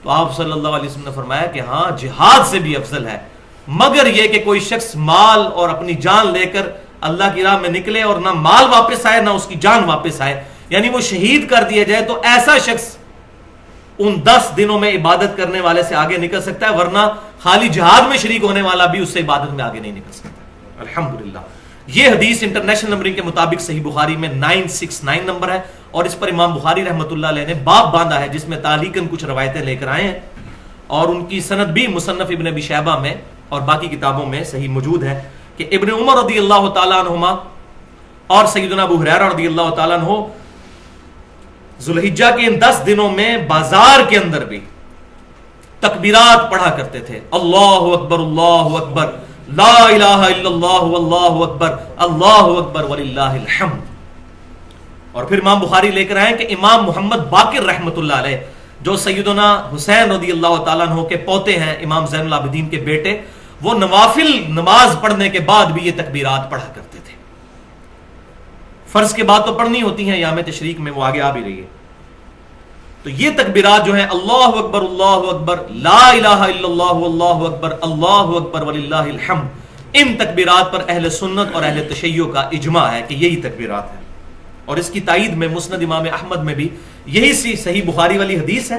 تو آپ صلی اللہ علیہ وسلم نے فرمایا کہ ہاں جہاد سے بھی افضل ہے، مگر یہ کہ کوئی شخص مال اور اپنی جان لے کر اللہ کی راہ میں نکلے اور نہ مال واپس آئے نہ اس کی جان واپس آئے، یعنی وہ شہید کر دیا جائے، تو ایسا شخص ان 10 دنوں میں عبادت کرنے والے سے آگے نکل سکتا ہے، ورنہ خالی جہاد میں شریک ہونے والا بھی اس سے عبادت میں آگے نہیں نکل سکتا۔ الحمدللہ یہ حدیث انٹرنیشنل نمبرنگ کے مطابق صحیح بخاری میں 969 نمبر ہے، اور اس پر امام بخاری رحمۃ اللہ علیہ نے باب باندھا ہے جس میں تعلیقاً کچھ روایتیں لے کر آئے ہیں، اور ان کی سند بھی مصنف ابن ابی شیبہ میں اور باقی کتابوں میں صحیح موجود ہے کہ ابن عمر رضی اللہ تعالیٰ عنہما اور سیدنا ابو ہریرہ رضی اللہ تعالیٰ عنہ ذوالحجہ کے ان 10 دنوں میں بازار کے اندر بھی تکبیرات پڑھا کرتے تھے، اللہ اکبر اللہ اکبر، لا الہ الا اللہ واللہ اکبر، اللہ اکبر وللہ الحمد۔ اور پھر امام بخاری لے کر آئے کہ امام محمد باقر رحمت اللہ علیہ، جو سیدنا حسین رضی اللہ تعالیٰ عنہ کے پوتے ہیں، امام زین العابدین کے بیٹے، وہ نوافل نماز پڑھنے کے بعد بھی یہ تکبیرات پڑھا کرتے تھے۔ فرض کے بعد تو پڑھنی ہوتی ہیں، ایام تشریق میں وہ آگے آ بھی رہی ہے۔ تو یہ تکبیرات جو ہیں اللہ اکبر اللہ اکبر، لا الہ الا اللہ واللہ اکبر، اللہ اکبر وللہ الحمد، ان تکبیرات پر اہل سنت اور اہل تشیع کا اجماع ہے کہ یہی تکبیرات ہیں، اور اس کی تائید میں مسند امام احمد میں بھی یہی سی صحیح بخاری والی حدیث ہے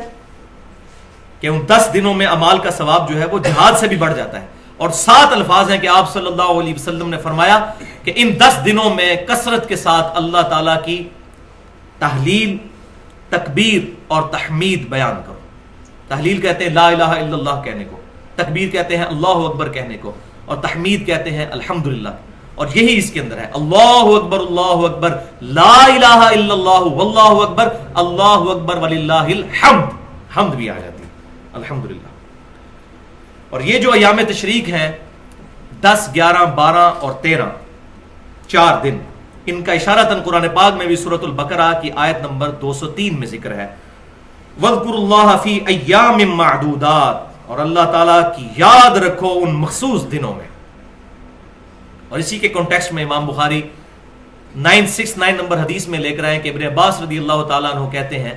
کہ ان 10 دنوں میں اعمال کا ثواب جو ہے وہ جہاد سے بھی بڑھ جاتا ہے، اور 7 الفاظ ہیں کہ آپ صلی اللہ علیہ وسلم نے فرمایا کہ ان 10 دنوں میں کثرت کے ساتھ اللہ تعالیٰ کی تحلیل، تکبیر اور تحمید بیان کرو۔ تحلیل کہتے ہیں لا الہ الا اللہ کہنے کو، تکبیر کہتے ہیں اللہ اکبر کہنے کو، اور تحمید کہتے ہیں الحمدللہ، اور یہی اس کے اندر ہے، اللہ اکبر لا الہ الا اللہ واللہ اکبر، اللہ اکبر وللہ الحمد، حمد بھی آ جاتی ہے الحمدللہ۔ اور یہ جو ایام تشریق ہیں 10 11 12 اور 13 4 دن، ان کا اشارتاً قرآن پاک میں بھی سورۃ البقرہ کی آیت نمبر 203 میں ذکر ہے، وَاذْكُرُوا اللَّهَ فِي أَيَّامٍ مَّعْدُودَاتٍ، اور اللہ تعالیٰ کی یاد رکھو ان مخصوص دنوں میں۔ اور اسی کے کانٹیکسٹ میں امام بخاری 969 نمبر حدیث میں لے کر آئے کہ ابن عباس رضی اللہ تعالیٰ عنہ کہتے ہیں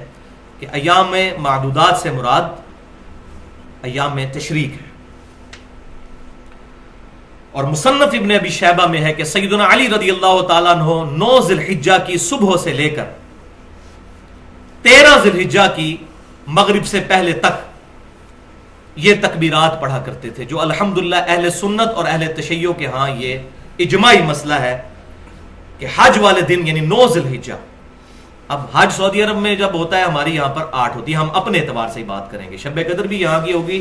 کہ ایام معدودات سے مراد ایام تشریق ہے۔ اور مصنف ابن ابی شیبہ میں ہے کہ سیدنا علی رضی اللہ تعالیٰ عنہ 9 ذی الحجہ کی صبح سے لے کر 13 ذی الحجہ کی مغرب سے پہلے تک یہ تکبیرات پڑھا کرتے تھے، جو الحمدللہ اہل سنت اور اہل تشیع کے ہاں یہ اجماعی مسئلہ ہے کہ حج والے دن یعنی 9 ذی الحجہ، اب حج سعودی عرب میں جب ہوتا ہے ہماری یہاں پر 8 ہوتی ہے، ہم اپنے اعتبار سے ہی بات کریں گے، شب قدر بھی یہاں کی ہوگی،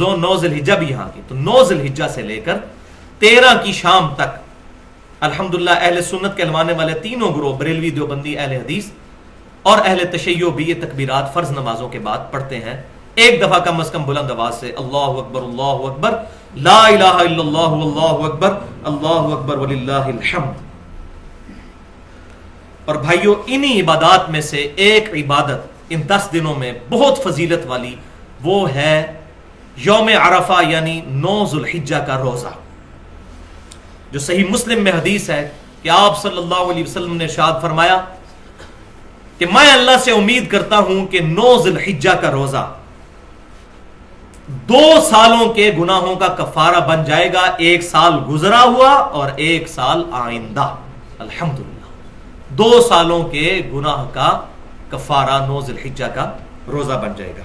9 ذی الحجہ بھی یہاں کی، تو 9 ذی الحجہ سے لے کر 13 کی شام تک الحمدللہ اہل سنت کے ماننے والے تینوں گروہ، بریلوی، دیوبندی، اہل حدیث اور اہل تشیع بھی یہ تکبیرات فرض نمازوں کے بعد پڑھتے ہیں، ایک دفعہ کم از کم بلند آواز سے، اللہ اکبر لا الہ الا اللہ واللہ اکبر، اللہ اکبر وللہ الحمد۔ اور بھائیو انہی عبادات میں سے ایک عبادت ان 10 دنوں میں بہت فضیلت والی، وہ ہے یوم عرفہ یعنی 9 ذی الحجہ کا روزہ، جو صحیح مسلم میں حدیث ہے کہ آپ صلی اللہ علیہ وسلم نے ارشاد فرمایا کہ میں اللہ سے امید کرتا ہوں کہ 9 ذی الحجہ کا روزہ 2 سالوں کے گناہوں کا کفارہ بن جائے گا، 1 سال گزرا ہوا اور 1 سال آئندہ۔ الحمدللہ 2 سالوں کے گناہ کا کفارہ 9 ذی الحجہ کا روزہ بن جائے گا.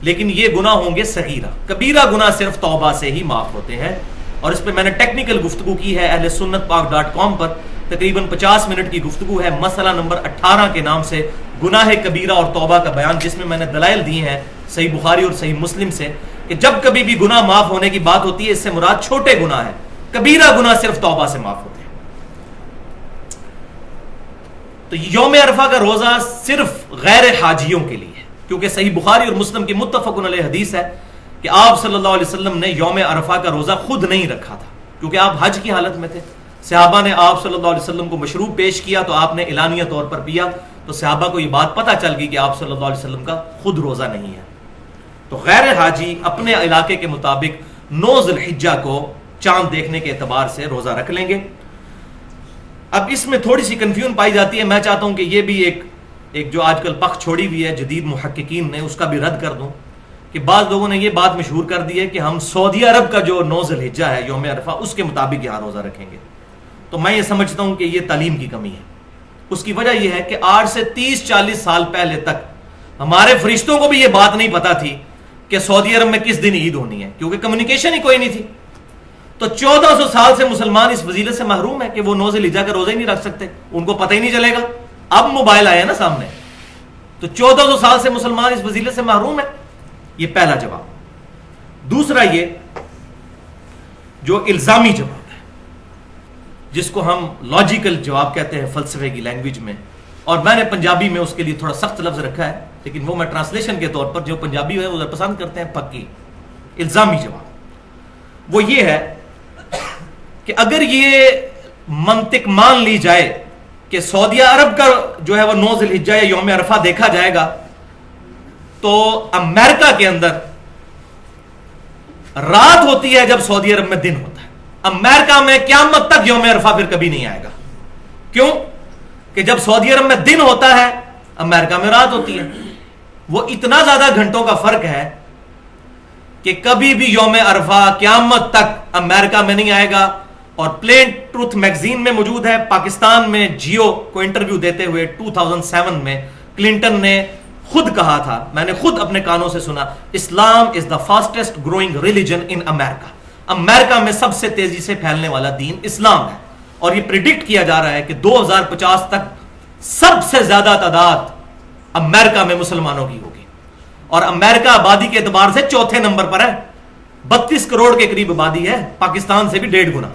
لیکن یہ گناہ ہوں گے صغیرہ. کبیرہ گناہ صرف توبہ سے ہی معاف ہوتے ہیں, اور اس پہ میں نے ٹیکنیکل گفتگو کی ہے اہل سنت پاک.com پر, تقریباً 50 منٹ کی گفتگو ہے مسئلہ نمبر 18 کے نام سے, گناہ کبیرہ اور توبہ کا بیان, جس میں نے دلائل دی ہیں صحیح بخاری اور صحیح مسلم سے کہ جب کبھی بھی گناہ معاف ہونے کی بات ہوتی ہے اس سے مراد چھوٹے گناہ ہیں, کبیرہ گناہ صرف توبہ سے معاف ہوتے ہیں. تو یوم عرفہ کا روزہ صرف غیر حاجیوں کے لیے ہے, کیونکہ صحیح بخاری اور مسلم کی متفق علیہ حدیث ہے کہ آپ صلی اللہ علیہ وسلم نے یوم عرفہ کا روزہ خود نہیں رکھا تھا, کیونکہ آپ حج کی حالت میں تھے. صحابہ نے آپ صلی اللہ علیہ وسلم کو مشروب پیش کیا تو آپ نے اعلانیہ طور پر پیا, تو صحابہ کو یہ بات پتہ چل گئی کہ آپ صلی اللہ علیہ وسلم کا خود روزہ نہیں ہے. تو غیر حاجی اپنے علاقے کے مطابق 9 ذی الحجہ کو چاند دیکھنے کے اعتبار سے روزہ رکھ لیں گے. اب اس میں تھوڑی سی کنفیوژن پائی جاتی ہے, میں چاہتا ہوں کہ یہ بھی ایک جو آج کل پخ چھوڑی ہوئی ہے جدید محققین نے, اس کا بھی رد کر دوں کہ بعض لوگوں نے یہ بات مشہور کر دی ہے کہ ہم سعودی عرب کا جو 9 ذی الحجہ ہے یوم عرفہ اس کے مطابق یہاں روزہ رکھیں گے. تو میں یہ سمجھتا ہوں کہ یہ تعلیم کی کمی ہے. اس کی وجہ یہ ہے کہ 8 سے 30-40 سال پہلے تک ہمارے فرشتوں کو بھی یہ بات نہیں پتا تھی کہ سعودی عرب میں کس دن عید ہونی ہے, کیونکہ کمیونیکیشن ہی کوئی نہیں تھی. تو 1400 سال سے مسلمان اس فضیلت سے محروم ہے کہ وہ 9 ذی الحجہ کا روزہ ہی نہیں رکھ سکتے, ان کو پتہ ہی نہیں چلے گا. اب موبائل آیا نا سامنے, تو 1400 سال سے مسلمان اس فضیلت سے محروم ہے. یہ پہلا جواب. دوسرا یہ جو الزامی جواب ہے, جس کو ہم لاجیکل جواب کہتے ہیں فلسفے کی لینگویج میں, اور میں نے پنجابی میں اس کے لیے تھوڑا سخت لفظ رکھا ہے, لیکن وہ میں ٹرانسلیشن کے طور پر جو پنجابی ہے وہ پسند کرتے ہیں پکی الزامی جواب. وہ یہ ہے کہ اگر یہ منطق مان لی جائے کہ سعودی عرب کا جو ہے وہ 9 ذی الحجہ یا یوم عرفہ دیکھا جائے گا, تو امریکہ کے اندر رات ہوتی ہے جب سعودی عرب میں دن ہوتا ہے. امریکہ میں قیامت تک یوم عرفہ پھر کبھی نہیں آئے گا. کیوں؟ کہ جب سعودی عرب میں دن ہوتا ہے امریکہ میں رات ہوتی ہے. وہ اتنا زیادہ گھنٹوں کا فرق ہے کہ کبھی بھی یوم عرفہ قیامت تک امریکہ میں نہیں آئے گا. اور پلین ٹروتھ میگزین میں موجود ہے, پاکستان میں جیو کو انٹرویو دیتے ہوئے 2007 میں کلنٹن نے خود کہا تھا, میں نے خود اپنے کانوں سے سنا, اسلام از دا فاسٹسٹ گروئنگ ریلیجن ان امریکہ. امریکہ میں سب سے تیزی سے پھیلنے والا دین اسلام ہے, اور یہ پریڈکٹ کیا جا رہا ہے کہ 2050 تک سب سے زیادہ تعداد امریکہ میں مسلمانوں کی ہوگی. اور امریکہ آبادی کے اعتبار سے چوتھے نمبر پر ہے, 32 کروڑ کے قریب آبادی ہے, پاکستان سے بھی 1.5 گنا.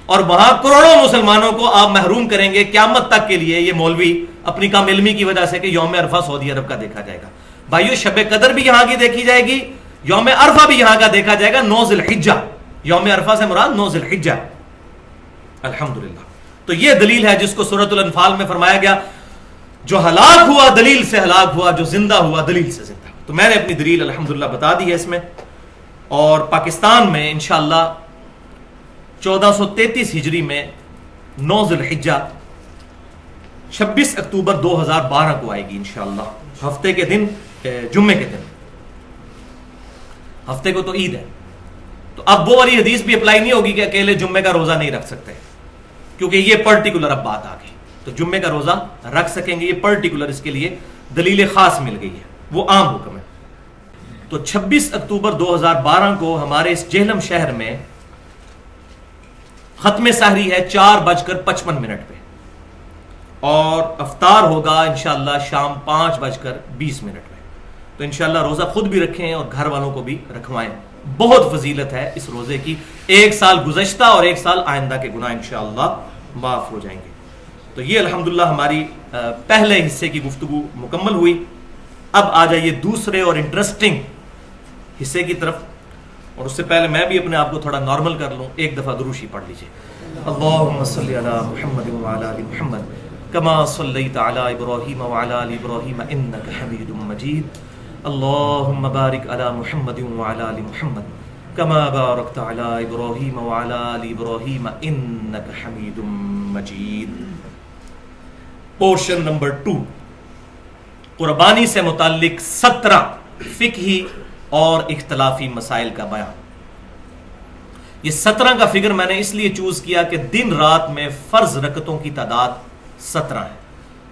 اور وہاں کروڑوں مسلمانوں کو آپ محروم کریں گے قیامت تک کے لیے, یہ مولوی اپنی کم علمی کی وجہ سے کہ یوم عرفہ سعودی عرب کا دیکھا جائے گا. بھائیو شب قدر بھی یہاں کی دیکھی جائے گی, یوم عرفہ بھی یہاں کا دیکھا جائے گا. 9 ذی الحجہ, یوم عرفہ سے مراد 9 ذی الحجہ. الحمدللہ. تو یہ دلیل ہے جس کو سورۃ الانفال میں فرمایا گیا, جو ہلاک ہوا دلیل سے ہلاک ہوا, جو زندہ ہوا دلیل سے زندہ. تو میں نے اپنی دلیل الحمدللہ بتا دی ہے اس میں. اور پاکستان میں انشاءاللہ 1433 ہجری میں 9 ذی الحجہ 26 اکتوبر 2012 کو آئے گی انشاءاللہ, ہفتے کے دن, جمعے کے دن. ہفتے کو تو عید ہے, تو اب وہ والی حدیث بھی اپلائی نہیں ہوگی کہ اکیلے جمعے کا روزہ نہیں رکھ سکتے, کیونکہ یہ پرٹیکولر اب بات آ گئی. تو جمعے کا روزہ رکھ سکیں گے, یہ پرٹیکولر اس کے لیے دلیل خاص مل گئی ہے, وہ عام حکم ہے. تو 26 اکتوبر 2012 کو ہمارے اس جہلم شہر میں ختم سحری ہے 4:55 پہ, اور افطار ہوگا انشاءاللہ شام 5:20 میں. تو انشاءاللہ روزہ خود بھی رکھیں اور گھر والوں کو بھی رکھوائیں. بہت فضیلت ہے اس روزے کی. 1 سال گزشتہ اور 1 سال آئندہ کے گناہ انشاءاللہ معاف ہو جائیں گے. تو یہ الحمدللہ ہماری پہلے حصے کی گفتگو مکمل ہوئی. اب آ جائیے دوسرے اور انٹرسٹنگ حصے کی طرف, اور اس سے پہلے میں بھی اپنے آپ کو تھوڑا نارمل کر لوں. ایک دفعہ دروشی پڑھ لیجئے. اللہم صلی علی محمد وعلی آل محمد کما صلیت علی ابراہیم وعلی آل ابراہیم انک حمید مجید. اللہم بارک علی محمد وعلی آل محمد کما بارکت علی ابراہیم وعلی آل ابراہیم انک حمید مجید. پورشن نمبر 2, قربانی سے متعلق 17 فقہی اور اختلافی مسائل کا بیان. یہ 17 کا فگر میں نے اس لیے چوز کیا کہ دن رات میں فرض رکعتوں کی تعداد 17 ہے،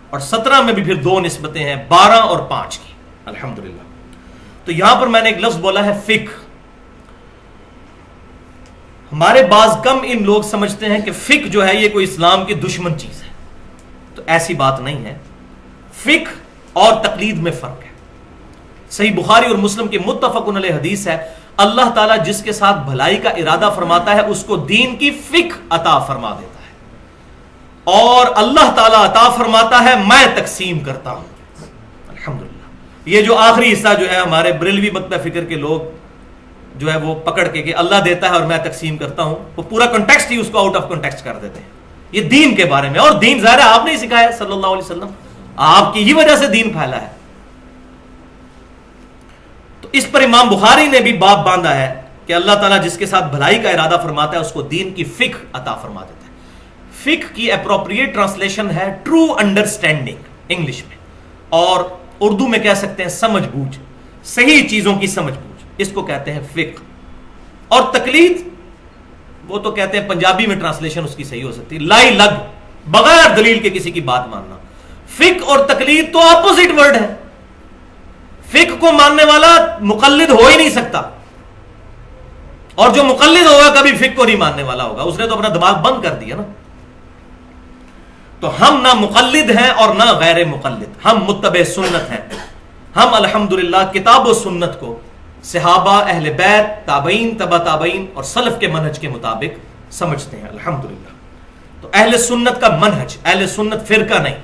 اور 17 میں بھی پھر 2 نسبتیں ہیں، 12 اور 5 کی الحمدللہ۔ تو یہاں پر میں نے ایک لفظ بولا ہے فقہ۔ ہمارے بعض کم علم لوگ سمجھتے ہیں کہ فقہ جو ہے یہ کوئی اسلام کی دشمن چیز ہے، تو ایسی بات نہیں ہے۔ فقہ اور تقلید میں فرق ہے۔ صحیح بخاری اور مسلم کی متفق علیہ حدیث ہے، اللہ تعالیٰ جس کے ساتھ بھلائی کا ارادہ فرماتا ہے اس کو دین کی فقہ عطا فرما دیتا ہے، اور اللہ تعالیٰ عطا فرماتا ہے میں تقسیم کرتا ہوں الحمدللہ۔ یہ جو آخری حصہ جو ہے ہمارے بریلوی مکتب فکر کے لوگ جو ہے وہ پکڑ کے کہ اللہ دیتا ہے اور میں تقسیم کرتا ہوں، وہ پورا کنٹیکسٹ ہی اس کو آؤٹ آف کنٹیکسٹ کر دیتے ہیں۔ یہ دین کے بارے میں، اور دین ظاہر ہے آپ نے ہی سکھایا صلی اللہ علیہ وسلم، آپ کی ہی وجہ سے دین پھیلا ہے۔ تو اس پر امام بخاری نے بھی باب باندھا ہے کہ اللہ تعالیٰ جس کے ساتھ بھلائی کا ارادہ فرماتا ہے اس کو دین کی فقہ عطا فرما دیتا ہے۔ فقہ کی اپروپریٹ ٹرانسلیشن ہے ٹرو انڈرسٹینڈنگ انگلش میں، اور اردو میں کہہ سکتے ہیں سمجھ بوجھ، صحیح چیزوں کی سمجھ بوجھ، اس کو کہتے ہیں فقہ۔ اور تقلید وہ تو کہتے ہیں پنجابی میں ٹرانسلیشن اس کی صحیح ہو سکتی ہے لائی لگ، بغیر دلیل کے کسی کی بات ماننا۔ فقہ اور تقلید تو اپوزٹ ورڈ ہے۔ فقہ کو ماننے والا مقلد ہو ہی نہیں سکتا، اور جو مقلد ہوگا کبھی فقہ کو نہیں ماننے والا ہوگا، اس نے تو اپنا دماغ بند کر دیا نا۔ تو ہم نہ مقلد ہیں اور نہ غیر مقلد، ہم متبع سنت ہیں۔ ہم الحمدللہ کتاب و سنت کو صحابہ، اہل بیت، تابعین، تبع تابعین اور سلف کے منہج کے مطابق سمجھتے ہیں الحمدللہ۔ تو اہل سنت کا منہج، اہل سنت فرقہ نہیں،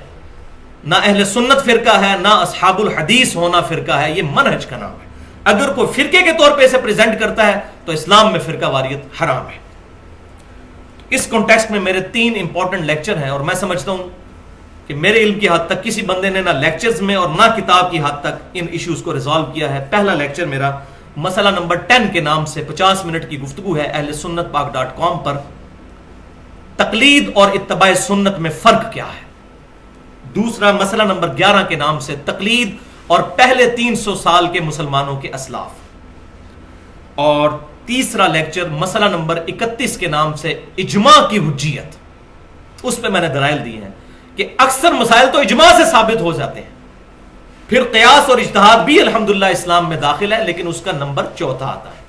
نہ اہل سنت فرقہ ہے، نہ اصحاب الحدیث ہونا فرقہ ہے، یہ منہج کا نام ہے۔ اگر کوئی فرقے کے طور پہ اسے پریزنٹ کرتا ہے تو اسلام میں فرقہ واریت حرام ہے۔ اس کانٹیکسٹ میں میرے 3 امپورٹنٹ لیکچر ہیں، اور میں سمجھتا ہوں کہ میرے علم کی حد تک کسی بندے نے نہ لیکچرز میں اور نہ کتاب کی حد تک ان ایشوز کو ریزالو کیا ہے۔ پہلا لیکچر میرا مسئلہ نمبر 10 کے نام سے 50 منٹ کی گفتگو ہے اہل سنت پاک.com پر، تقلید اور اتباع سنت میں فرق کیا ہے۔ دوسرا مسئلہ نمبر 11 کے نام سے تقلید اور پہلے 300 سال کے مسلمانوں کے اسلاف، اور تیسرا لیکچر مسئلہ نمبر 31 کے نام سے اجماع کی حجیت۔ اس پہ میں نے دلائل دی ہیں کہ اکثر مسائل تو اجماع سے ثابت ہو جاتے ہیں، پھر قیاس اور اجتہاد بھی الحمدللہ اسلام میں داخل ہے، لیکن اس کا نمبر 4 آتا ہے۔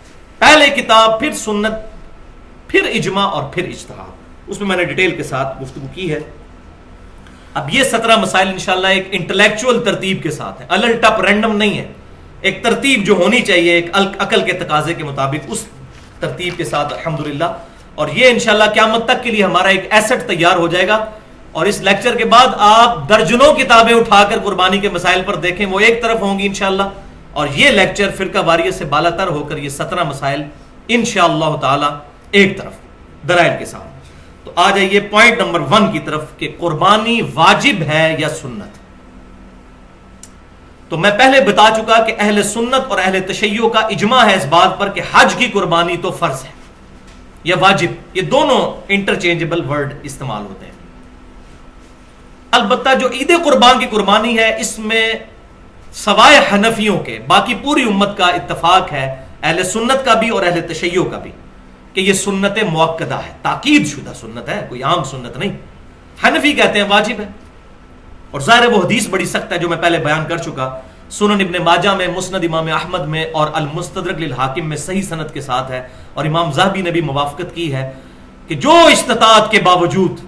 پہلے کتاب، پھر سنت، پھر اجماع اور پھر اجتہاد۔ اس میں میں نے ڈیٹیل کے ساتھ گفتگو کی ہے۔ اب یہ 17 مسائل انشاءاللہ ایک انٹلیکچوئل ترتیب کے ساتھ ہیں، الل ٹپ رینڈم نہیں ہے، ایک ترتیب جو ہونی چاہیے ایک عقل کے تقاضے کے مطابق، اس ترتیب کے ساتھ الحمدللہ۔ اور یہ انشاءاللہ قیامت تک کے لیے ہمارا ایک ایسٹ تیار ہو جائے گا، اور اس لیکچر کے بعد آپ درجنوں کتابیں اٹھا کر قربانی کے مسائل پر دیکھیں، وہ ایک طرف ہوں گی انشاءاللہ، اور یہ لیکچر فرقہ واریت سے بالا تر ہو کر یہ 17 مسائل انشاءاللہ تعالی ایک طرف دلائل کے ساتھ۔ تو آ جائیے پوائنٹ نمبر 1 کی طرف کہ قربانی واجب ہے یا سنت۔ تو میں پہلے بتا چکا کہ اہل سنت اور اہل تشیع کا اجماع ہے اس بات پر کہ حج کی قربانی تو فرض ہے یا واجب، یہ دونوں انٹرچینجبل ورڈ استعمال ہوتے ہیں۔ البتہ جو عید قربان کی قربانی ہے اس میں سوائے حنفیوں کے باقی پوری امت کا اتفاق ہے، اہل سنت کا بھی اور اہل تشیع کا بھی، کہ یہ سنت مؤکدہ ہے، تاکید شدہ سنت ہے، کوئی عام سنت نہیں۔ حنفی کہتے ہیں واجب ہے، اور ظاہر وہ حدیث بڑی سخت ہے جو میں پہلے بیان کر چکا، سنن ابن ماجہ میں، مسند امام احمد میں اور المستدرک للحاکم میں صحیح سند کے ساتھ ہے، اور امام ذہبی نے بھی موافقت کی ہے کہ جو استطاعت کے باوجود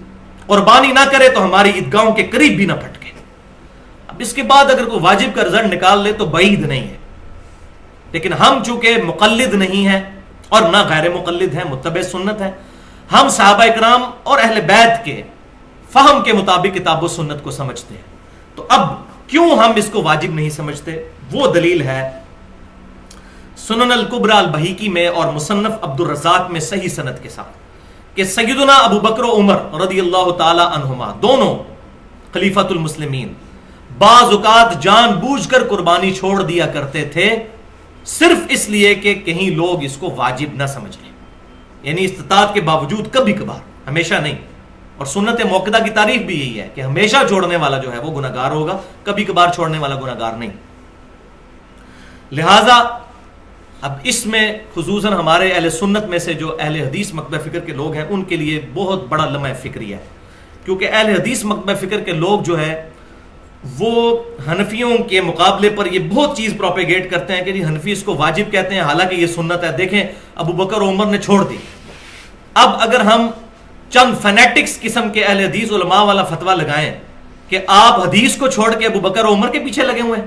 قربانی نہ کرے تو ہماری عیدگاہوں کے قریب بھی نہ پھٹکے۔ اب اس کے بعد اگر کوئی واجب کا رزلٹ نکال لے تو بعید نہیں ہے، لیکن ہم چونکہ مقلد نہیں ہیں اور نہ غیر مقلد ہیں، متبع سنت ہیں، ہم صحابہ اکرام اور اہل بیت کے فہم کے مطابق کتاب و سنت کو سمجھتے ہیں۔ تو اب کیوں ہم اس کو واجب نہیں سمجھتے؟ وہ دلیل ہے سنن الکبریٰ البہیقی میں اور مصنف عبد الرزاق میں صحیح سند کے ساتھ کہ سیدنا ابو بکر و عمر رضی اللہ تعالی عنہما دونوں خلیفۃ المسلمین بعض اوقات جان بوجھ کر قربانی چھوڑ دیا کرتے تھے، صرف اس لیے کہ کہیں لوگ اس کو واجب نہ سمجھ لیں، یعنی استطاعت کے باوجود کبھی کبھار، ہمیشہ نہیں۔ اور سنت موقدہ کی تعریف بھی یہی ہے کہ ہمیشہ چھوڑنے والا جو ہے وہ گناہگار ہوگا، کبھی کبھار چھوڑنے والا گناہگار نہیں۔ لہذا اب اس میں خصوصاً ہمارے اہل سنت میں سے جو اہل حدیث مکتبہ فکر کے لوگ ہیں ان کے لیے بہت بڑا لمحہ فکری ہے، کیونکہ اہل حدیث مکتبہ فکر کے لوگ جو ہے وہ حنفیوں کے مقابلے پر یہ بہت چیز پروپیگیٹ کرتے ہیں کہ جی حنفی اس کو واجب کہتے ہیں، حالانکہ یہ سنت ہے۔ دیکھیں ابو بکر و عمر نے چھوڑ دی۔ اب اگر ہم چند فینیٹکس قسم کے اہل حدیث علماء والا فتویٰ لگائیں کہ آپ حدیث کو چھوڑ کے ابو بکر و عمر کے پیچھے لگے ہوئے ہیں،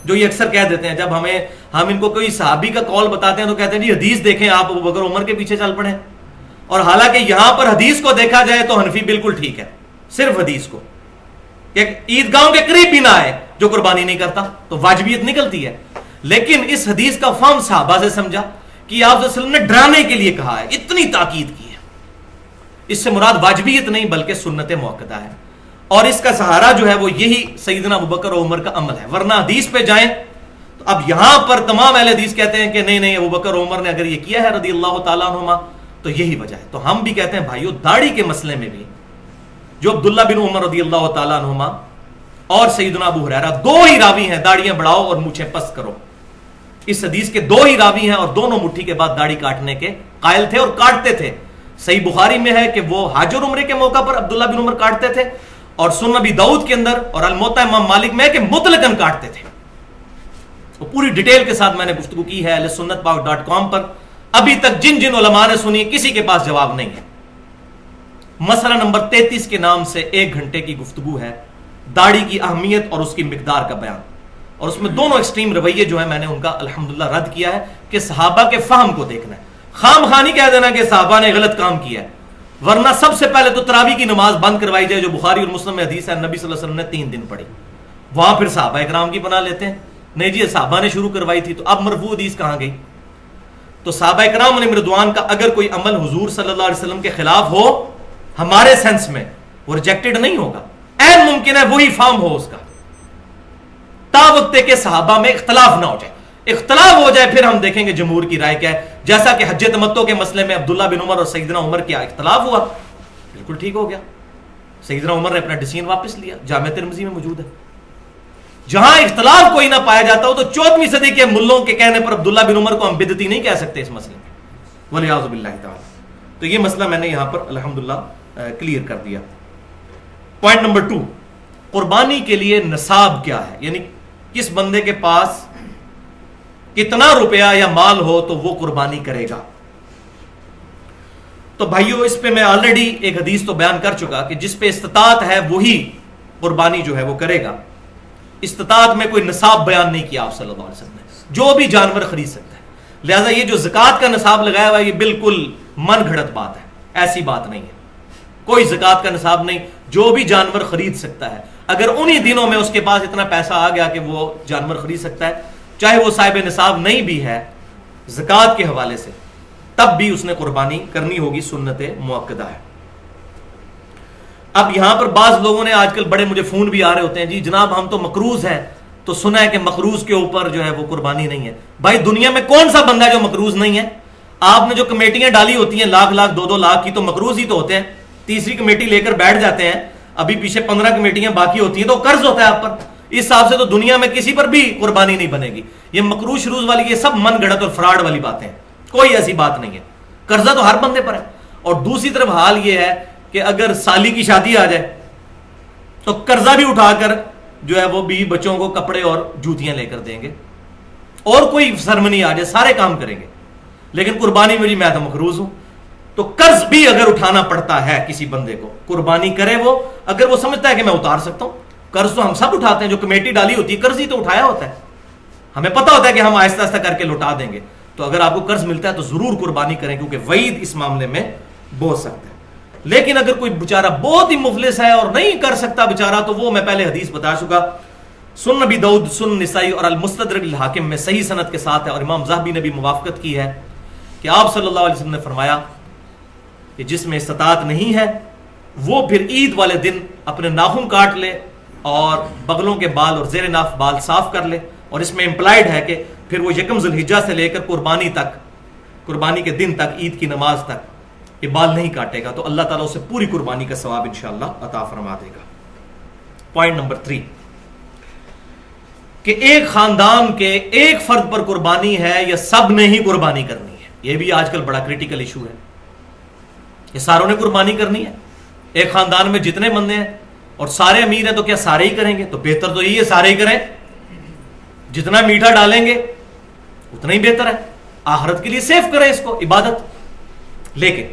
جو یہ اکثر کہہ دیتے ہیں جب ہم ان کو کوئی صحابی کا قول بتاتے ہیں تو کہتے ہیں جی حدیث دیکھیں آپ ابو بکر و عمر کے پیچھے چل پڑیں، اور حالانکہ یہاں پر حدیث کو دیکھا جائے تو حنفی بالکل ٹھیک ہے، صرف حدیث کو کہ عیدگاہوں کے قریب بھی نہ آئے جو قربانی نہیں کرتا تو واجبیت نکلتی ہے۔ لیکن اس حدیث کا فہم صحابہ سے سمجھا کہ آپ صلی اللہ علیہ وسلم نے ڈرانے کے لیے کہا ہے، اتنی تاکید کی ہے، اس سے مراد واجبیت نہیں بلکہ سنت موقدہ ہے، اور اس کا سہارا جو ہے وہ یہی سیدنا ابوبکر و عمر کا عمل ہے۔ ورنہ حدیث پہ جائیں تو اب یہاں پر تمام اہل حدیث کہتے ہیں کہ نہیں ابوبکر و عمر نے اگر یہ کیا ہے رضی اللہ تعالیٰ عنہما تو یہی وجہ ہے۔ تو ہم بھی کہتے ہیں بھائیو داڑھی کے مسئلے میں بھی جو عبداللہ بن عمر رضی اللہ تعالیٰ عنہما اور سیدنا ابو ہریرہ دو ہی راوی ہیں، داڑیاں بڑھاؤ اور مونچھیں پست کرو، اس حدیث کے دو ہی راوی ہیں اور دونوں مٹھی کے بعد داڑھی کاٹنے کے قائل تھے اور کاٹتے تھے۔ صحیح بخاری میں ہے کہ وہ حج اور عمرے کے موقع پر عبداللہ بن عمر کاٹتے تھے، اور سنن ابی داؤد کے اندر اور الموطا امام مالک میں ہے کہ مطلقاً کاٹتے تھے۔ وہ پوری ڈیٹیل کے ساتھ میں نے گفتگو کی ہے ahlusunnatpak.com پر، ابھی تک جن علماء نے سنی کسی کے پاس جواب نہیں ہے۔ مسئلہ نمبر 33 کے نام سے 1 گھنٹے کی گفتگو ہے، داڑھی کی اہمیت اور اس کی مقدار کا بیان، اور اس میں دونوں ایکسٹریم رویے جو ہیں میں نے ان کا الحمدللہ رد کیا ہے کہ صحابہ کے فہم کو دیکھنا ہے، خام خانی کہہ دینا کہ صحابہ نے غلط کام کیا ہے، ورنہ سب سے پہلے تو تراویح کی نماز بند کروائی جائے جو بخاری اور مسلم میں حدیث ہے، نبی صلی اللہ علیہ وسلم نے 3 دن پڑھی، وہاں پھر صحابہ اکرام کی بنا لیتے ہیں، نہیں جی صحابہ نے شروع کروائی تھی، تو اب مرفوع حدیث کہاں گئی؟ تو صحابہ اکرام علیہم رضوان کا اگر کوئی عمل حضور صلی اللہ علیہ وسلم کے خلاف ہو ہمارے سینس میں وہ ریجیکٹڈ نہیں ہوگا، این ممکن ہے وہی فارم ہو اس کا، تا وقت کہ صحابہ میں اختلاف نہ ہو جائے۔ اختلاف ہو جائے پھر ہم دیکھیں گے جمہور کی رائے کیا ہے، جیسا کہ حج تمتع کے مسئلے میں عبداللہ بن عمر اور سیدنا عمر کیا اختلاف ہوا، بالکل ٹھیک ہو گیا، سیدنا عمر نے اپنا ڈیسیژن واپس لیا، جامع ترمذی میں موجود ہے۔ جہاں اختلاف کوئی نہ پایا جاتا ہو تو 14ویں صدی کے ملوں کے کہنے پر عبداللہ بن عمر کو ہم بدعتی نہیں کہہ سکتے اس مسئلے میں، والعیاذ باللہ تعالی۔ تو یہ مسئلہ میں نے یہاں پر الحمدللہ کلیئر کر دیا۔ پوائنٹ نمبر 2، قربانی کے لیے نصاب کیا ہے، یعنی کس بندے کے پاس کتنا روپیہ یا مال ہو تو وہ قربانی کرے گا۔ تو بھائیو اس پہ میں آلریڈی ایک حدیث تو بیان کر چکا کہ جس پہ استطاعت ہے وہی قربانی جو ہے وہ کرے گا۔ استطاعت میں کوئی نصاب بیان نہیں کیا آپ صلی اللہ علیہ وسلم نے، جو بھی جانور خرید سکتا ہے، لہذا یہ جو زکوٰۃ کا نصاب لگایا ہوا ہے یہ بالکل من گھڑت بات ہے، ایسی بات نہیں ہے، کوئی زکوٰۃ کا نصاب نہیں، جو بھی جانور خرید سکتا ہے، اگر انہی دنوں میں اس کے پاس اتنا پیسہ آ گیا کہ وہ جانور خرید سکتا ہے، چاہے وہ صاحب نصاب نہیں بھی ہے زکوٰۃ کے حوالے سے، تب بھی اس نے قربانی کرنی ہوگی، سنت موقدہ ہے۔ اب یہاں پر بعض لوگوں نے آج کل بڑے مجھے فون بھی آ رہے ہوتے ہیں، جی جناب ہم تو مقروض ہیں، تو سنا ہے کہ مقروض کے اوپر جو ہے وہ قربانی نہیں ہے۔ بھائی دنیا میں کون سا بندہ ہے جو مقروض نہیں ہے؟ آپ نے جو کمیٹیاں ڈالی ہوتی ہیں لاکھ 2 لاکھ کی، تو مقروض ہی تو ہوتے ہیں، تیسری کمیٹی لے کر بیٹھ جاتے ہیں، ابھی پیچھے 15 کمیٹیاں باقی ہوتی ہیں تو قرض ہوتا ہے آپ پر، اس حساب سے تو دنیا میں کسی پر بھی قربانی نہیں بنے گی۔ یہ مقروض شروع والی یہ سب من گھڑت اور فراڈ والی باتیں ہیں، کوئی ایسی بات نہیں ہے، قرضہ تو ہر بندے پر ہے۔ اور دوسری طرف حال یہ ہے کہ اگر سالی کی شادی آ جائے تو قرضہ بھی اٹھا کر جو ہے وہ بیوی بچوں کو کپڑے اور جوتیاں لے کر دیں گے، اور کوئی سرمنی آ جائے سارے کام کریں گے، لیکن قربانی میں جی میں تو مقروض ہوں۔ تو قرض بھی اگر اٹھانا پڑتا ہے کسی بندے کو، قربانی کرے وہ، اگر وہ سمجھتا ہے کہ میں اتار سکتا ہوں، قرض تو ہم سب اٹھاتے ہیں، جو کمیٹی ڈالی ہوتی ہے قرض ہی تو اٹھایا ہوتا ہے، ہمیں پتہ ہوتا ہے کہ ہم آہستہ آہستہ کر کے لوٹا دیں گے۔ تو اگر آپ کو قرض ملتا ہے تو ضرور قربانی کریں، کیونکہ وعید اس معاملے میں بہت سخت ہے۔ لیکن اگر کوئی بیچارہ بہت ہی مفلس ہے اور نہیں کر سکتا بیچارہ، تو وہ میں پہلے حدیث بتا چکا، سنن ابی داؤد، سنن نسائی اور المستدرک الحاکم میں صحیح سند کے ساتھ ہے، اور امام ذہبی نے بھی موافقت کی ہے کہ آپ صلی اللہ علیہ وسلم نے فرمایا کہ جس میں استطاعت نہیں ہے وہ پھر عید والے دن اپنے ناخن کاٹ لے اور بغلوں کے بال اور زیر ناف بال صاف کر لے، اور اس میں امپلائڈ ہے کہ پھر وہ یکم ذی الحجہ سے لے کر قربانی تک، قربانی کے دن تک، عید کی نماز تک یہ بال نہیں کاٹے گا، تو اللہ تعالیٰ اسے پوری قربانی کا ثواب انشاءاللہ عطا فرما دے گا۔ پوائنٹ نمبر 3، کہ ایک خاندان کے ایک فرد پر قربانی ہے یا سب نے ہی قربانی کرنی ہے؟ یہ بھی آج کل بڑا کریٹیکل ایشو ہے. یہ ساروں نے قربانی کرنی ہے؟ ایک خاندان میں جتنے بندے ہیں اور سارے امیر ہیں تو کیا سارے ہی کریں گے؟ تو بہتر تو یہی ہے سارے ہی کریں. جتنا میٹھا ڈالیں گے اتنا ہی بہتر ہے. آخرت کے لیے سیف کریں اس کو، عبادت. لیکن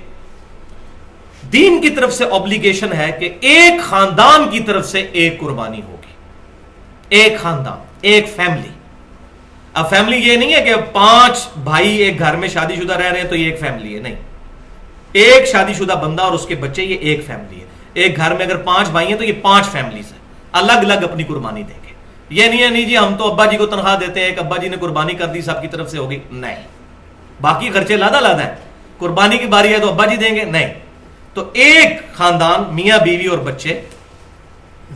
دین کی طرف سے اوبلیگیشن ہے کہ ایک خاندان کی طرف سے ایک قربانی ہوگی. ایک خاندان، ایک فیملی. اب فیملی یہ نہیں ہے کہ 5 بھائی ایک گھر میں شادی شدہ رہ رہے ہیں تو یہ ایک فیملی ہے. نہیں، ایک شادی شدہ بندہ اور اس کے بچے، یہ ایک فیملی ہے. ایک گھر میں اگر 5 بھائی ہیں تو یہ 5 فیملیز ہیں، الگ الگ اپنی قربانی دیں گے. یہ نہیں ہے نہیں جی ہم تو ابا جی کو تنخواہ دیتے ہیں، ایک ابا جی نے قربانی کر دی سب کی طرف سے ہوگی. نہیں، باقی خرچے لادہ لادہ ہیں، قربانی کی باری ہے تو ابا جی دیں گے. نہیں، تو ایک خاندان، میاں بیوی اور بچے،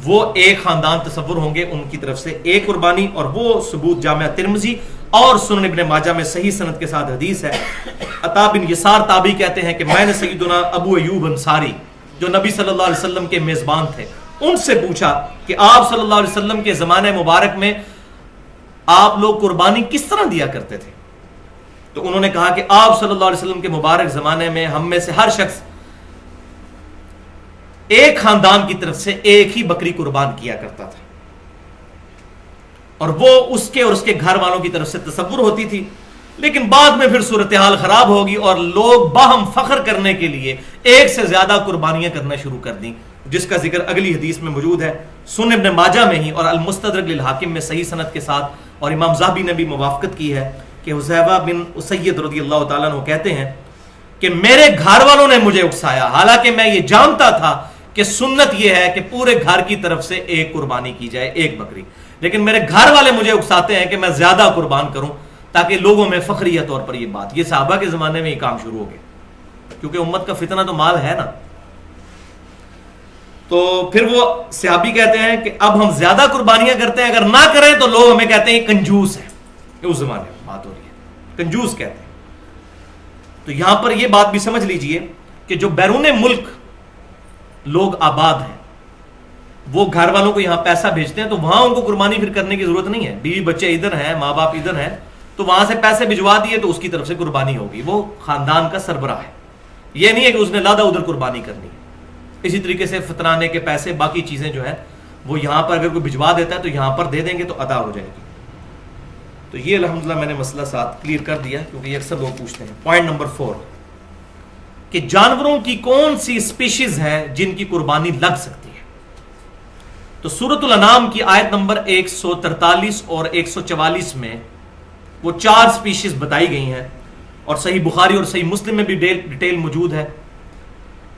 وہ ایک خاندان تصور ہوں گے، ان کی طرف سے ایک قربانی. اور وہ ثبوت جامعہ ترمذی اور سنن ابن ماجہ میں صحیح سند کے ساتھ حدیث ہے. عطا بن یسار تابعی کہتے ہیں کہ میں نے سیدنا ابو ایوب انصاری جو نبی صلی اللہ علیہ وسلم کے میزبان تھے ان سے پوچھا کہ آپ صلی اللہ علیہ وسلم کے زمانے مبارک میں آپ لوگ قربانی کس طرح دیا کرتے تھے؟ تو انہوں نے کہا کہ آپ صلی اللہ علیہ وسلم کے مبارک زمانے میں ہم میں سے ہر شخص ایک خاندان کی طرف سے ایک ہی بکری قربان کیا کرتا تھا، اور وہ اس کے اور اس کے گھر والوں کی طرف سے تصور ہوتی تھی. لیکن بعد میں پھر صورتحال خراب ہوگی اور لوگ باہم فخر کرنے کے لیے ایک سے زیادہ قربانیاں کرنا شروع کر دیں، جس کا ذکر اگلی حدیث میں موجود ہے سنن ابن ماجہ میں ہی اور المستدرک للحاکم میں صحیح سند کے ساتھ. اور امام ذہبی نے بھی موافقت کی ہے کہ حذیفہ بن اسید رضی اللہ تعالیٰ عنہ کہتے ہیں کہ میرے گھر والوں نے مجھے اکسایا، حالانکہ میں یہ جانتا تھا کہ سنت یہ ہے کہ پورے گھر کی طرف سے ایک قربانی کی جائے، ایک بکری. لیکن میرے گھر والے مجھے اکساتے ہیں کہ میں زیادہ قربان کروں تاکہ لوگوں میں فخریہ طور پر یہ بات. یہ صحابہ کے زمانے میں یہ کام شروع ہو گیا، کیونکہ امت کا فتنہ تو مال ہے نا. تو پھر وہ صحابی کہتے ہیں کہ اب ہم زیادہ قربانیاں کرتے ہیں، اگر نہ کریں تو لوگ ہمیں کہتے ہیں یہ کنجوس ہے. اس زمانے میں بات ہو رہی ہے، کنجوس کہتے ہیں. تو یہاں پر یہ بات بھی سمجھ لیجئے کہ جو بیرون ملک لوگ آباد ہیں وہ گھر والوں کو یہاں پیسہ بھیجتے ہیں تو وہاں ان کو قربانی پھر کرنے کی ضرورت نہیں ہے. بیوی بچے ادھر ہیں، ماں باپ ادھر ہیں، تو وہاں سے پیسے بھجوا دیے تو اس کی طرف سے قربانی ہوگی. وہ خاندان کا سربراہ ہے، یہ نہیں ہے کہ اس نے لادہ ادھر قربانی کرنی ہے. اسی طریقے سے فطرانے کے پیسے، باقی چیزیں جو ہیں وہ یہاں پر اگر کوئی بھجوا دیتا ہے تو یہاں پر دے دیں گے تو ادا ہو جائے گی. تو یہ الحمدللہ میں نے مسئلہ ساتھ کلیئر کر دیا کیونکہ یہ اکثر لوگ پوچھتے ہیں. پوائنٹ نمبر 4 کہ جانوروں کی کون سی اسپیشیز ہیں جن کی قربانی لگ سکتی ہے. تو سورۃ الانعام کی آیت نمبر 143 اور 144 میں وہ 4 اسپیشیز بتائی گئی ہیں، اور صحیح بخاری اور صحیح مسلم میں بھی ڈیٹیل موجود ہے.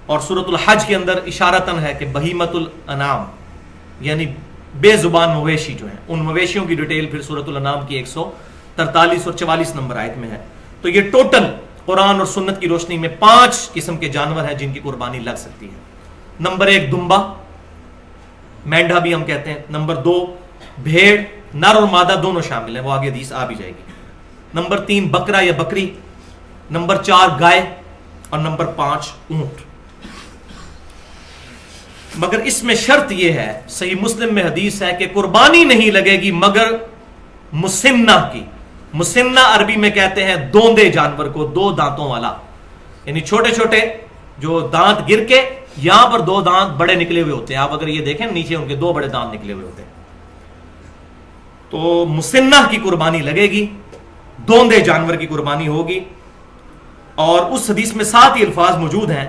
اور سورۃ الحج کے اندر اشارتاً ہے کہ بہیمۃ الانعام یعنی بے زبان مویشی جو ہیں، ان مویشیوں کی ڈیٹیل پھر سورۃ الانعام کی 143 اور 44 نمبر آیت میں ہے. تو یہ ٹوٹل قرآن اور سنت کی روشنی میں 5 قسم کے جانور ہیں جن کی قربانی لگ سکتی ہے. نمبر 1 دمبا، مینڈا بھی ہم کہتے ہیں. نمبر 2 بھیڑ، نر اور مادہ دونوں شامل ہیں، وہ آگے حدیث آ بھی جائے گی. نمبر 3 بکرا یا بکری. نمبر 4 گائے، اور نمبر 5 اونٹ. مگر اس میں شرط یہ ہے، صحیح مسلم میں حدیث ہے کہ قربانی نہیں لگے گی مگر مسنہ کی. مسنہ عربی میں کہتے ہیں دوندے جانور کو، 2 دانتوں والا، یعنی چھوٹے چھوٹے جو دانت گر کے یہاں پر 2 دانت بڑے نکلے ہوئے ہوتے ہیں. آپ اگر یہ دیکھیں نیچے ان کے 2 بڑے دانت نکلے ہوئے ہوتے ہیں. تو مسنہ کی قربانی لگے گی، دوندے جانور کی قربانی ہوگی. اور اس حدیث میں 7 ہی الفاظ موجود ہیں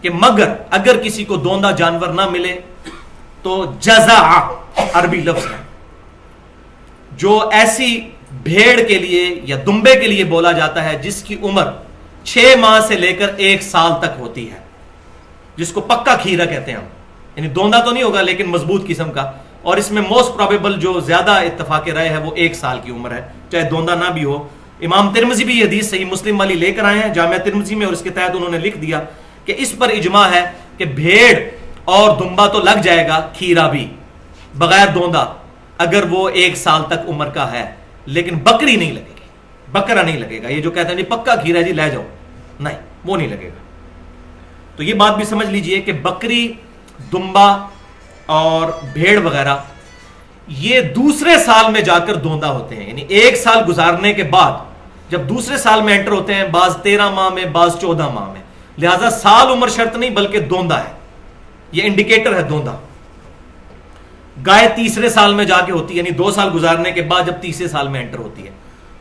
کہ مگر اگر کسی کو دوندا جانور نہ ملے تو جزع عربی لفظ ہے جو ایسی بھیڑ کے لیے یا دمبے کے لیے بولا جاتا ہے جس کی عمر 6 ماہ سے لے کر 1 سال تک ہوتی ہے، جس کو پکا کھیرا کہتے ہیں ہم. یعنی دوندا تو نہیں ہوگا لیکن مضبوط قسم کا. اور اس میں موسٹ پروبیبل جو زیادہ اتفاق رائے ہے وہ 1 سال کی عمر ہے، چاہے دوندا نہ بھی ہو. امام ترمذی بھی یہ حدیث صحیح مسلم والی لے کر آئے ہیں جامعہ ترمذی میں، اور اس کے تحت انہوں نے لکھ دیا کہ اس پر اجماع ہے کہ بھیڑ اور دمبا تو لگ جائے گا، کھیرا بھی بغیر دوندا اگر وہ 1 سال تک عمر کا ہے، لیکن بکری نہیں لگے گی، بکرا نہیں لگے گا. یہ جو کہتے ہیں جی پکا کھیرا جی لے جاؤ، نہیں وہ نہیں لگے گا. تو یہ بات بھی سمجھ لیجئے کہ بکری، دمبا اور بھیڑ وغیرہ یہ دوسرے سال میں جا کر دوندا ہوتے ہیں. یعنی ایک سال گزارنے کے بعد جب دوسرے سال میں انٹر ہوتے ہیں, بعض 13 ماہ میں, بعض 14 ماہ میں. لہذا سال عمر شرط نہیں بلکہ دوندا ہے, یہ انڈیکیٹر ہے دوندا. گائے تیسرے سال میں جا کے ہوتی ہے, یعنی 2 سال گزارنے کے بعد جب تیسرے سال میں انٹر ہوتی ہے,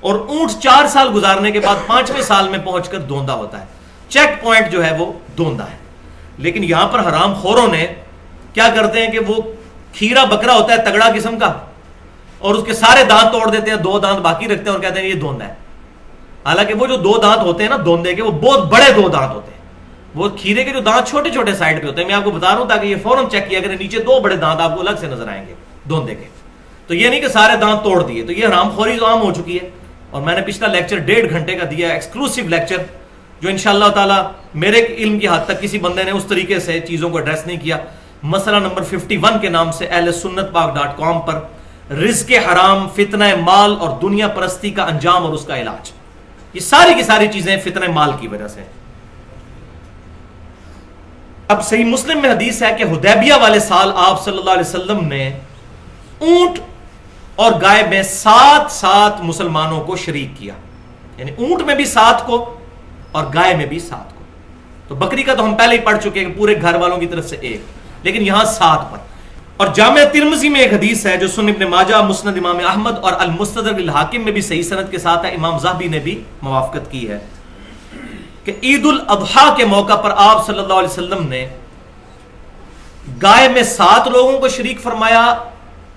اور اونٹ 4 سال گزارنے کے بعد 5ویں سال میں پہنچ کر دوندا ہوتا ہے. چیک پوائنٹ جو ہے وہ دوندا ہے. لیکن یہاں پر حرام خوروں نے کیا کرتے ہیں کہ وہ کھیرا بکرا ہوتا ہے تگڑا قسم کا, اور اس کے سارے دانت توڑ دیتے ہیں, 2 دانت باقی رکھتے ہیں اور کہتے ہیں یہ دوندا ہے. حالانکہ وہ جو 2 دانت ہوتے ہیں نا دوندے کے, وہ بہت بڑے 2 دانت ہوتے ہیں. وہ کھیرے کے جو دانت چھوٹے چھوٹے سائڈ پہ ہوتے ہیں, میں آپ کو بتا رہا ہوں تاکہ یہ فوراً چیک کیا کریں, نیچے 2 بڑے دانت آپ کو الگ سے نظر آئیں گے دوندے کے. تو یہ نہیں کہ سارے دانت توڑ دیے. تو یہ حرام خوری تو عام ہو چکی ہے, اور میں نے پچھلا لیکچر 1.5 گھنٹے کا دیا, ایکسکلوسیو لیکچر, جو انشاءاللہ تعالی میرے علم کی حد تک کسی بندے نے اس طریقے سے چیزوں کو ایڈریس نہیں کیا. مسئلہ نمبر 51 کے نام سے ahlsunnatpak.com پر رزق حرام, فتنہ مال اور دنیا پرستی کا انجام اور اس کا علاج. یہ ساری کی ساری چیزیں فتنہ مال کی وجہ سے. اب صحیح مسلم میں حدیث ہے کہ حدیبیہ والے سال آپ صلی اللہ علیہ وسلم نے اونٹ اور گائے میں 7 مسلمانوں کو شریک کیا. یعنی اونٹ میں بھی 7 کو اور گائے میں بھی 7 کو. تو بکری کا تو ہم پہلے ہی پڑھ چکے ہیں کہ پورے گھر والوں کی طرف سے 1, لیکن یہاں 7 پر. اور جامع ترمذی میں ایک حدیث ہے جو سنن ابن ماجہ, مسند امام احمد اور المستدرک الحاکم میں بھی صحیح سند کے ساتھ ہے, امام ذہبی نے بھی موافقت کی ہے, کہ عید الاضحیٰ کے موقع پر آپ صلی اللہ علیہ وسلم نے گائے میں 7 لوگوں کو شریک فرمایا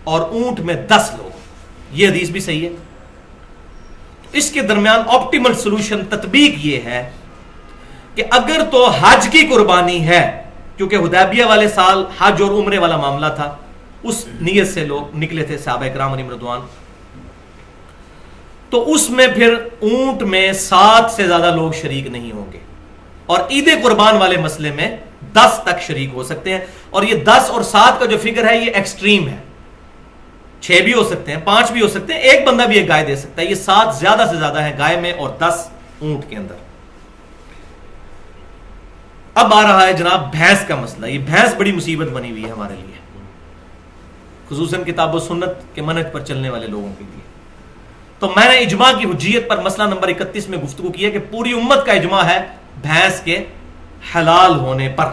اور اونٹ میں 10 لوگ. یہ حدیث بھی صحیح ہے. اس کے درمیان آپٹیمل سولوشن تطبیق یہ ہے کہ اگر تو حج کی قربانی ہے, کیونکہ حدیبیہ والے سال حج اور عمرے والا معاملہ تھا, اس نیت سے لوگ نکلے تھے صحابہ کرام علیہم رضوان, تو اس میں پھر اونٹ میں 7 سے زیادہ لوگ شریک نہیں ہوں گے, اور عید قربان والے مسئلے میں 10 تک شریک ہو سکتے ہیں. اور یہ 10 اور 7 کا جو فگر ہے یہ ایکسٹریم ہے, 6 بھی ہو سکتے ہیں, 5 بھی ہو سکتے ہیں, ایک بندہ بھی ایک گائے دے سکتا ہے. یہ 7 زیادہ سے زیادہ ہے گائے میں اور 10 اونٹ کے اندر. اب آ رہا ہے جناب بھینس کا مسئلہ. یہ بھینس بڑی مصیبت بنی ہوئی ہے ہمارے لیے, خصوصاً کتاب و سنت کے منہج پر چلنے والے لوگوں کے لیے. تو میں نے اجماع کی حجیت پر مسئلہ نمبر 31 میں گفتگو کی ہے کہ پوری امت کا اجماع ہے بھینس کے حلال ہونے پر.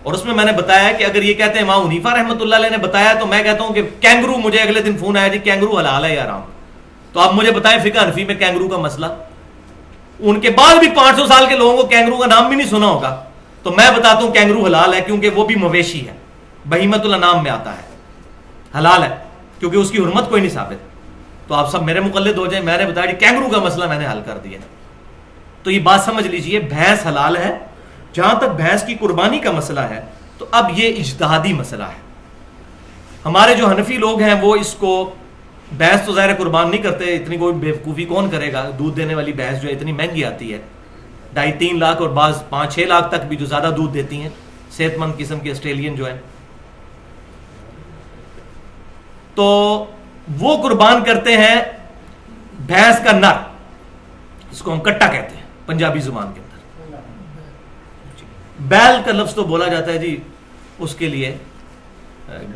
اور اس میں نے بتایا کہ اگر یہ کہتے ہیں امام حنیفہ رحمۃ اللہ علیہ نے بتایا, تو میں کہتا ہوں کہ کینگرو, مجھے اگلے دن فون آیا جی کینگرو حلال ہے یا حرام. تو آپ مجھے بتائیں فقہ حنفی میں کینگرو کا مسئلہ. ان کے بعد بھی 500 سال کے لوگوں کو کینگرو کا نام بھی نہیں سنا ہوگا. تو میں بتاتا ہوں کینگرو حلال ہے, کیونکہ وہ بھی مویشی ہے, بہیمۃ الانعام میں آتا ہے, حلال ہے کیونکہ اس کی حرمت کوئی نہیں ثابت. تو آپ سب میرے مقلد ہو جائیں, میں نے بتایا کینگرو کا مسئلہ میں نے حل کر دیا. تو یہ بات سمجھ لیجئے, بھینس حلال ہے. جہاں تک بھینس کی قربانی کا مسئلہ ہے تو اب یہ اجتہادی مسئلہ ہے. ہمارے جو حنفی لوگ ہیں وہ اس کو, بھینس تو ظاہر قربان نہیں کرتے, اتنی کوئی بیوقوفی کون کرے گا. دودھ دینے والی بھینس جو ہے اتنی مہنگی آتی ہے, 2.5-3 لاکھ اور بعض 5-6 لاکھ تک بھی جو زیادہ دودھ دیتی ہیں, صحت مند قسم کی آسٹریلین جو ہے. تو وہ قربان کرتے ہیں بھینس کا نر, اس کو ہم کٹا کہتے ہیں پنجابی زبان کے اندر. بیل کا لفظ تو بولا جاتا ہے جی اس کے لیے,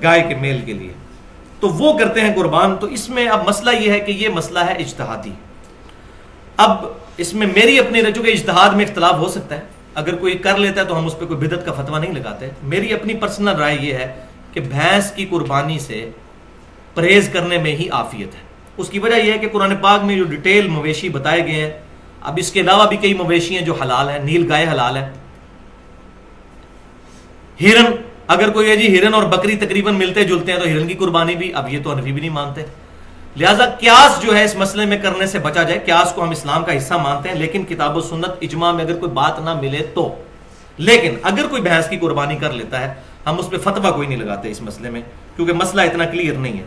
گائے کے میل کے لیے. تو وہ کرتے ہیں قربان. تو اس میں اب مسئلہ یہ ہے کہ یہ مسئلہ ہے اجتہادی. اب اس میں میری اپنی رجوع کے اجتہاد میں اختلاف ہو سکتا ہے, اگر کوئی کر لیتا ہے تو ہم اس پہ کوئی بدعت کا فتویٰ نہیں لگاتے. میری اپنی پرسنل رائے یہ ہے کہ بھینس کی قربانی سے پرہیز کرنے میں ہی عافیت ہے. اس کی وجہ یہ ہے کہ قرآن پاک میں جو ڈیٹیل مویشی بتائے گئے ہیں, اب اس کے علاوہ بھی کئی مویشی ہیں جو حلال ہیں. نیل گائے حلال ہے, ہرن, اگر کوئی ہے جی ہرن اور بکری تقریباً ملتے جلتے ہیں تو ہرن کی قربانی بھی, اب یہ تو حنفی بھی نہیں مانتے. لہٰذا قیاس جو ہے اس مسئلے میں کرنے سے بچا جائے. قیاس کو ہم اسلام کا حصہ مانتے ہیں, لیکن کتاب و سنت اجماع میں اگر کوئی بات نہ ملے تو. لیکن اگر کوئی بھینس کی قربانی کر لیتا ہے, ہم اس پہ فتویٰ کوئی نہیں لگاتے اس مسئلے میں, کیونکہ مسئلہ اتنا کلیئر نہیں ہے.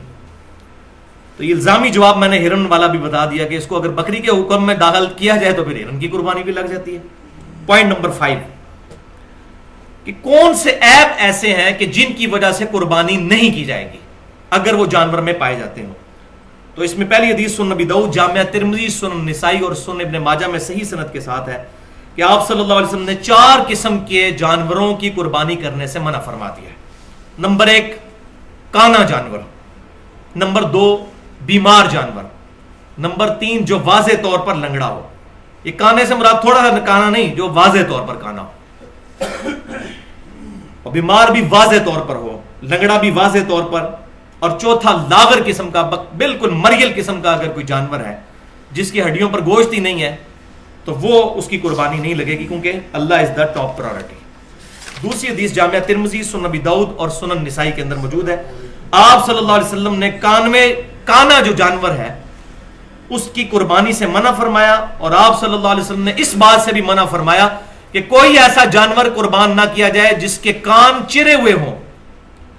تو یہ الزامی جواب میں نے ہرن والا بھی بتا دیا کہ اس کو اگر بکری کے حکم میں داخل کیا جائے تو پھر ہرن کی قربانی بھی لگ جاتی ہے. پوائنٹ نمبر 5, کہ کون سے عیب ایسے ہیں کہ جن کی وجہ سے قربانی نہیں کی جائے گی اگر وہ جانور میں پائے جاتے ہوں. تو اس میں پہلی حدیث سنن نبی داؤد, جامع ترمذی, سنن نسائی اور سنن ابن ماجہ میں صحیح سند کے ساتھ ہے کہ آپ صلی اللہ علیہ وسلم نے 4 قسم کے جانوروں کی قربانی کرنے سے منع فرما دیا ہے. نمبر 1, کانا جانور. نمبر 2 بیمار جانور، نمبر 3 جو واضح طور پر لنگڑا ہو. یہ کانے سے مراد تھوڑا سا کانا نہیں، جو واضح طور پر کانا ہو، اور بیمار بھی واضح طور پر ہو، لنگڑا بھی واضح طور پر. اور چوتھا لاغر قسم کا، بالکل مریل قسم کا اگر کوئی جانور ہے جس کی ہڈیوں پر گوشت ہی نہیں ہے تو وہ اس کی قربانی نہیں لگے گی، کیونکہ اللہ از دا ٹاپ پرائورٹی. دوسری حدیث جامعہ ترمذی، سنن ابی داؤد اور سنن نسائی کے اندر موجود ہے. آپ صلی اللہ علیہ وسلم نے کانا جو جانور ہے اس کی قربانی سے منع فرمایا، اور آپ صلی اللہ علیہ وسلم نے اس بات سے بھی منع فرمایا کہ کوئی ایسا جانور قربان نہ کیا جائے جس کے کان چرے ہوئے ہوں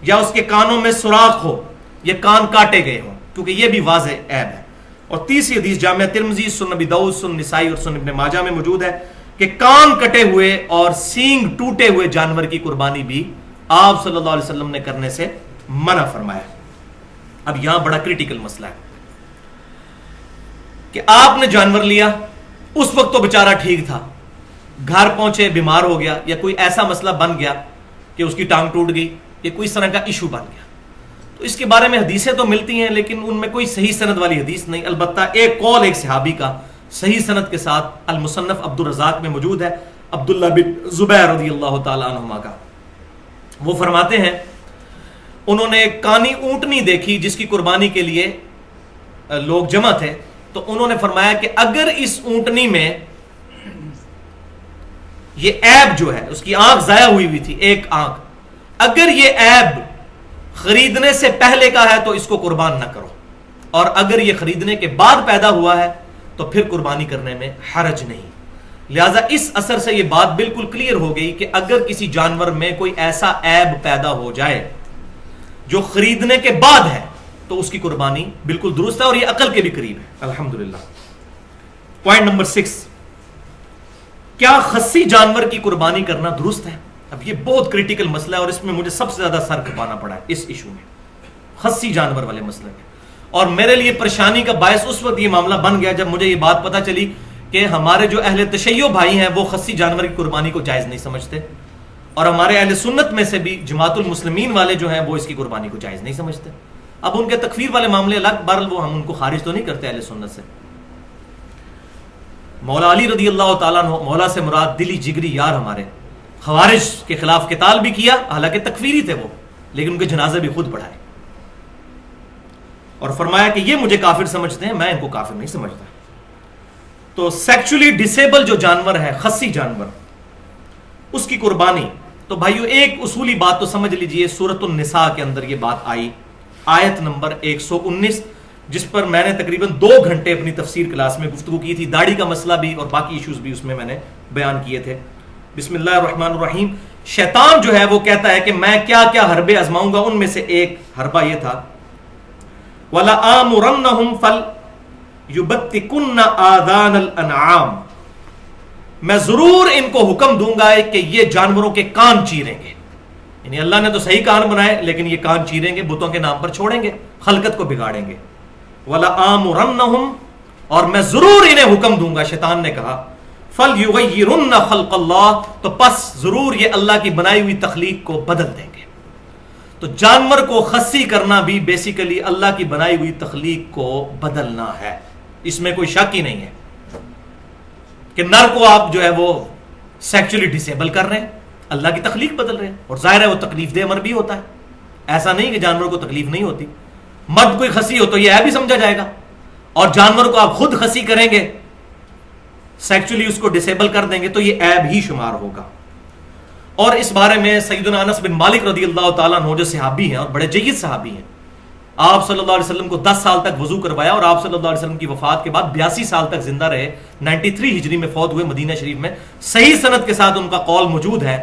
یا اس کے کانوں میں سوراخ ہو یا کان کاٹے گئے ہوں، کیونکہ یہ بھی واضح عیب ہے. اور تیسری حدیث جامعہ ترمذی، سنن ابی داؤد، سنن نسائی اور سنن ابن ماجہ میں موجود ہے کہ کان کٹے ہوئے اور سینگ ٹوٹے ہوئے جانور کی قربانی بھی آپ صلی اللہ علیہ وسلم نے کرنے سے منع فرمایا. اب یہاں بڑا کریٹیکل مسئلہ ہے کہ آپ نے جانور لیا، اس وقت تو بیچارہ ٹھیک تھا، گھر پہنچے بیمار ہو گیا یا کوئی ایسا مسئلہ بن گیا کہ اس کی ٹانگ ٹوٹ گئی یا کوئی اس طرح کا ایشو بن گیا، تو اس کے بارے میں حدیثیں تو ملتی ہیں لیکن ان میں کوئی صحیح سند والی حدیث نہیں. البتہ ایک قول ایک صحابی کا صحیح سند کے ساتھ المصنف عبد الرزاق میں موجود ہے، عبداللہ بن زبیر رضی اللہ تعالی عنہما کا. وہ فرماتے ہیں انہوں نے ایک کانی اونٹنی دیکھی جس کی قربانی کے لیے لوگ جمع تھے، تو انہوں نے فرمایا کہ اگر اس اونٹنی میں یہ عیب جو ہے، اس کی آنکھ ضائع ہوئی تھی، ایک آنکھ، اگر یہ عیب خریدنے سے پہلے کا ہے تو اس کو قربان نہ کرو، اور اگر یہ خریدنے کے بعد پیدا ہوا ہے تو پھر قربانی کرنے میں حرج نہیں. لہذا اس اثر سے یہ بات بالکل کلیئر ہو گئی کہ اگر کسی جانور میں کوئی ایسا عیب پیدا ہو جائے جو خریدنے کے بعد ہے تو اس کی قربانی بالکل درست ہے، اور یہ عقل کے بھی قریب ہے الحمدللہ. پوائنٹ نمبر 6، کیا خصی جانور کی قربانی کرنا درست ہے؟ اب یہ بہت کریٹیکل مسئلہ ہے اور اس میں مجھے سب سے زیادہ سر کھپانا پڑا ہے اس ایشو میں، خصی جانور والے مسئلے میں. اور میرے لیے پریشانی کا باعث اس وقت یہ معاملہ بن گیا جب مجھے یہ بات پتہ چلی کہ ہمارے جو اہل تشیع بھائی ہیں وہ خصی جانور کی قربانی کو جائز نہیں سمجھتے، اور ہمارے اہل سنت میں سے بھی جماعت المسلمین والے جو ہیں وہ اس کی قربانی کو جائز نہیں سمجھتے. اب ان کے تکفیر والے معاملے الگ، بہرحال وہ ہم ان کو خارج تو نہیں کرتے اہل سنت سے. مولا علی رضی اللہ تعالیٰ عنہ، مولا سے مراد دلی جگری یار ہمارے، خوارج کے خلاف قتال بھی کیا، حالانکہ تکفیری تھے وہ، لیکن ان کے جنازے بھی خود پڑھائے، اور فرمایا کہ یہ مجھے کافر سمجھتے ہیں، میں ان کو کافر نہیں سمجھتا. تو سیکچولی ڈسیبل جو جانور ہے، خصی جانور، اس کی قربانی، تو بھائیو ایک اصولی بات تو سمجھ لیجئے، سورۃ النساء کے اندر یہ بات آئی، آیت نمبر 119، جس پر میں نے تقریباً 2 گھنٹے اپنی تفسیر کلاس میں گفتگو کی تھی. داڑھی کا مسئلہ بھی اور باقی ایشوز بھی اس میں نے بیان کیے تھے. بسم اللہ الرحمن الرحیم. شیطان جو ہے وہ کہتا ہے کہ میں کیا کیا حربے آزماؤں گا، ان میں سے ایک حربہ یہ تھا وَلَآمُرَنَّهُمْ فَلْيُبَتِّكُنَّ آذَانَ الْأَنْعَامِ، میں ضرور ان کو حکم دوں گا کہ یہ جانوروں کے کان چیریں گے. یعنی اللہ نے تو صحیح کان بنائے لیکن یہ کان چیریں گے، بتوں کے نام پر چھوڑیں گے، خلقت کو بگاڑیں گے. وَلَآمُرَنَّهُمْ، اور میں ضرور انہیں حکم دوں گا، شیطان نے کہا، فَلْيُغَيِّرُنَّ خَلْقَ اللَّهِ، تو پس ضرور یہ اللہ کی بنائی ہوئی تخلیق کو بدل دیں گے. تو جانور کو خصی کرنا بھی بیسیکلی اللہ کی بنائی ہوئی تخلیق کو بدلنا ہے، اس میں کوئی شک ہی نہیں ہے کہ نر کو آپ جو ہے وہ سیکچولی ڈسیبل کر رہے ہیں، اللہ کی تخلیق بدل رہے ہیں، اور ظاہر ہے وہ تکلیف دہ امر بھی ہوتا ہے. ایسا نہیں کہ جانور کو تکلیف نہیں ہوتی. مرد کوئی خصی ہو تو یہ ہے بھی سمجھا جائے گا، اور جانور کو آپ خود خصی کریں گے، سیکچولی اس کو ڈسیبل کر دیں گے تو یہ عیب ہی شمار ہوگا. اور اس بارے میں سیدنا انس بن مالک رضی اللہ تعالیٰ عنہ جو صحابی ہیں اور بڑے جید صحابی ہیں، آپ صلی اللہ علیہ وسلم کو 10 سال تک وضو کروایا، اور آپ صلی اللہ علیہ وسلم کی وفات کے بعد 82 سال تک زندہ رہے، 93 ہجری میں فوت ہوئے مدینہ شریف میں. صحیح سند کے ساتھ ان کا قول موجود ہے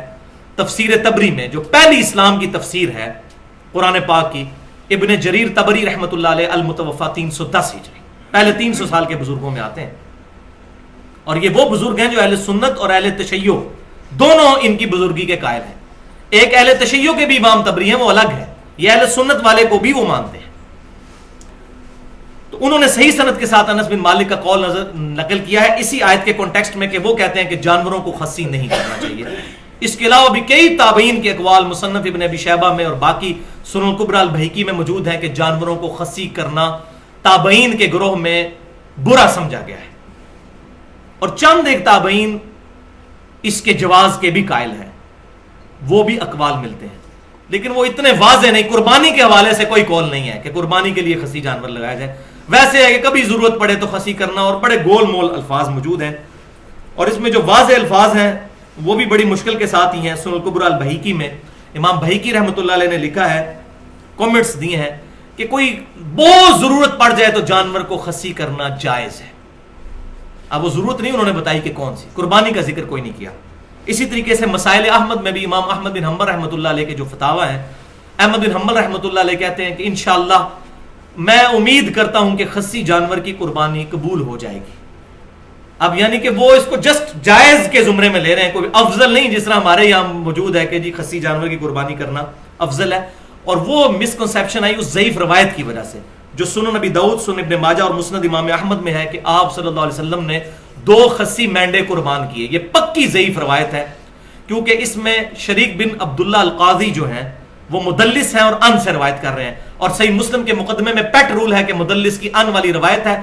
تفسیر تبری میں، جو پہلی اسلام کی تفسیر ہے قرآن پاک کی. ابن جریر تبری رحمۃ اللہ علیہ، المتوفا 310 ہجری، پہلے 300 سال کے بزرگوں میں آتے ہیں. اور یہ وہ بزرگ ہیں جو اہل سنت اور اہل تشیع دونوں ان کی بزرگی کے قائل ہیں. ایک اہل تشیع کے بھی امام تبری ہیں، وہ الگ ہے، یہ اہل سنت والے کو بھی وہ مانتے ہیں. تو انہوں نے صحیح سند کے ساتھ انس بن مالک کا قول نقل کیا ہے اسی آیت کے کانٹیکسٹ میں کہ وہ کہتے ہیں کہ جانوروں کو خصی نہیں کرنا چاہیے. اس کے علاوہ بھی کئی تابعین کے اقوال مصنف ابن ابی شیبہ میں اور باقی سنن الکبری البیہقی میں موجود ہے کہ جانوروں کو خصی کرنا تابعین کے گروہ میں برا سمجھا گیا ہے، اور چند ایک تابعین اس کے جواز کے بھی قائل ہیں، وہ بھی اقوال ملتے ہیں، لیکن وہ اتنے واضح نہیں، قربانی کے حوالے سے کوئی قول نہیں ہے کہ قربانی کے لیے خصی جانور لگایا جائے، ویسے ہے کہ کبھی ضرورت پڑے تو خصی کرنا، اور بڑے گول مول الفاظ موجود ہیں، اور اس میں جو واضح الفاظ ہیں وہ بھی بڑی مشکل کے ساتھ ہی ہیں۔ سنن الکبری البیہقی میں امام بہقی رحمۃ اللہ علیہ نے لکھا ہے، کامنٹس دیے ہیں کہ کوئی بہت ضرورت پڑ جائے تو جانور کو خصی کرنا جائز ہے۔ اب وہ ضرورت نہیں انہوں نے بتائی کہ کون سی، قربانی کا ذکر کوئی نہیں کیا۔ اسی طریقے سے مسائل احمد میں بھی امام احمد بن حنبل رحمۃ اللہ علیہ کے جو فتاوی ہیں، احمد بن حنبل رحمۃ اللہ علیہ کہتے ہیں کہ انشاءاللہ میں امید کرتا ہوں کہ خصی جانور کی قربانی قبول ہو جائے گی۔ اب یعنی کہ وہ اس کو جسٹ جائز کے زمرے میں لے رہے ہیں، کوئی افضل نہیں جس طرح ہمارے یہاں موجود ہے کہ جی خصی جانور کی قربانی کرنا افضل ہے۔ اور وہ مسکنسیپشن آئی اس ضعیف روایت کی وجہ سے جو سنن نبی داؤد، سنن ابن ماجہ اور مسند امام احمد میں ہے کہ آپ صلی اللہ علیہ وسلم نے 2 خصی مینڈے قربان کیے۔ یہ پکی ضعیف روایت ہے کیونکہ اس میں شریک بن عبداللہ القاضی جو ہیں وہ مدلس ہیں اور ان سے روایت کر رہے ہیں، اور صحیح مسلم کے مقدمے میں پیٹ رول ہے کہ مدلس کی ان والی روایت ہے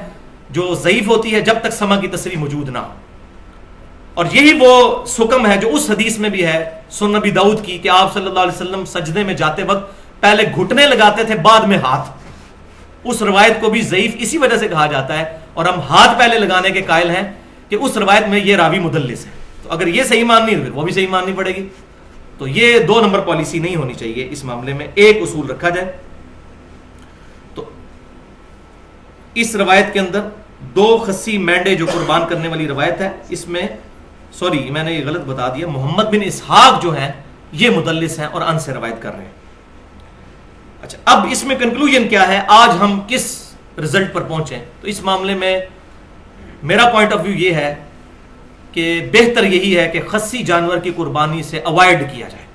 جو ضعیف ہوتی ہے جب تک سما کی تصریح موجود نہ ہو، اور یہی وہ سکم ہے جو اس حدیث میں بھی ہے سنن نبی داؤد کی کہ آپ صلی اللہ علیہ وسلم سجدے میں جاتے وقت پہلے گھٹنے لگاتے تھے بعد میں ہاتھ۔ اس روایت کو بھی ضعیف اسی وجہ سے کہا جاتا ہے، اور ہم ہاتھ پہلے لگانے کے قائل ہیں کہ اس روایت میں یہ راوی مدلس ہے، تو اگر یہ صحیح ماننی ہے وہ بھی صحیح ماننی پڑے گی۔ تو یہ 2 نمبر پالیسی نہیں ہونی چاہیے اس معاملے میں، ایک اصول رکھا جائے۔ تو اس روایت کے اندر 2 خصی مینڈے جو قربان کرنے والی روایت ہے، اس میں سوری میں نے یہ غلط بتا دیا، محمد بن اسحاق جو ہیں یہ مدلس ہیں اور ان سے روایت کر رہے ہیں۔ اچھا، اب اس میں کنکلوژن کیا ہے، آج ہم کس رزلٹ پر پہنچے؟ تو اس معاملے میں میرا پوائنٹ آف ویو یہ ہے کہ بہتر یہی ہے کہ خصی جانور کی قربانی سے اوائڈ کیا جائے۔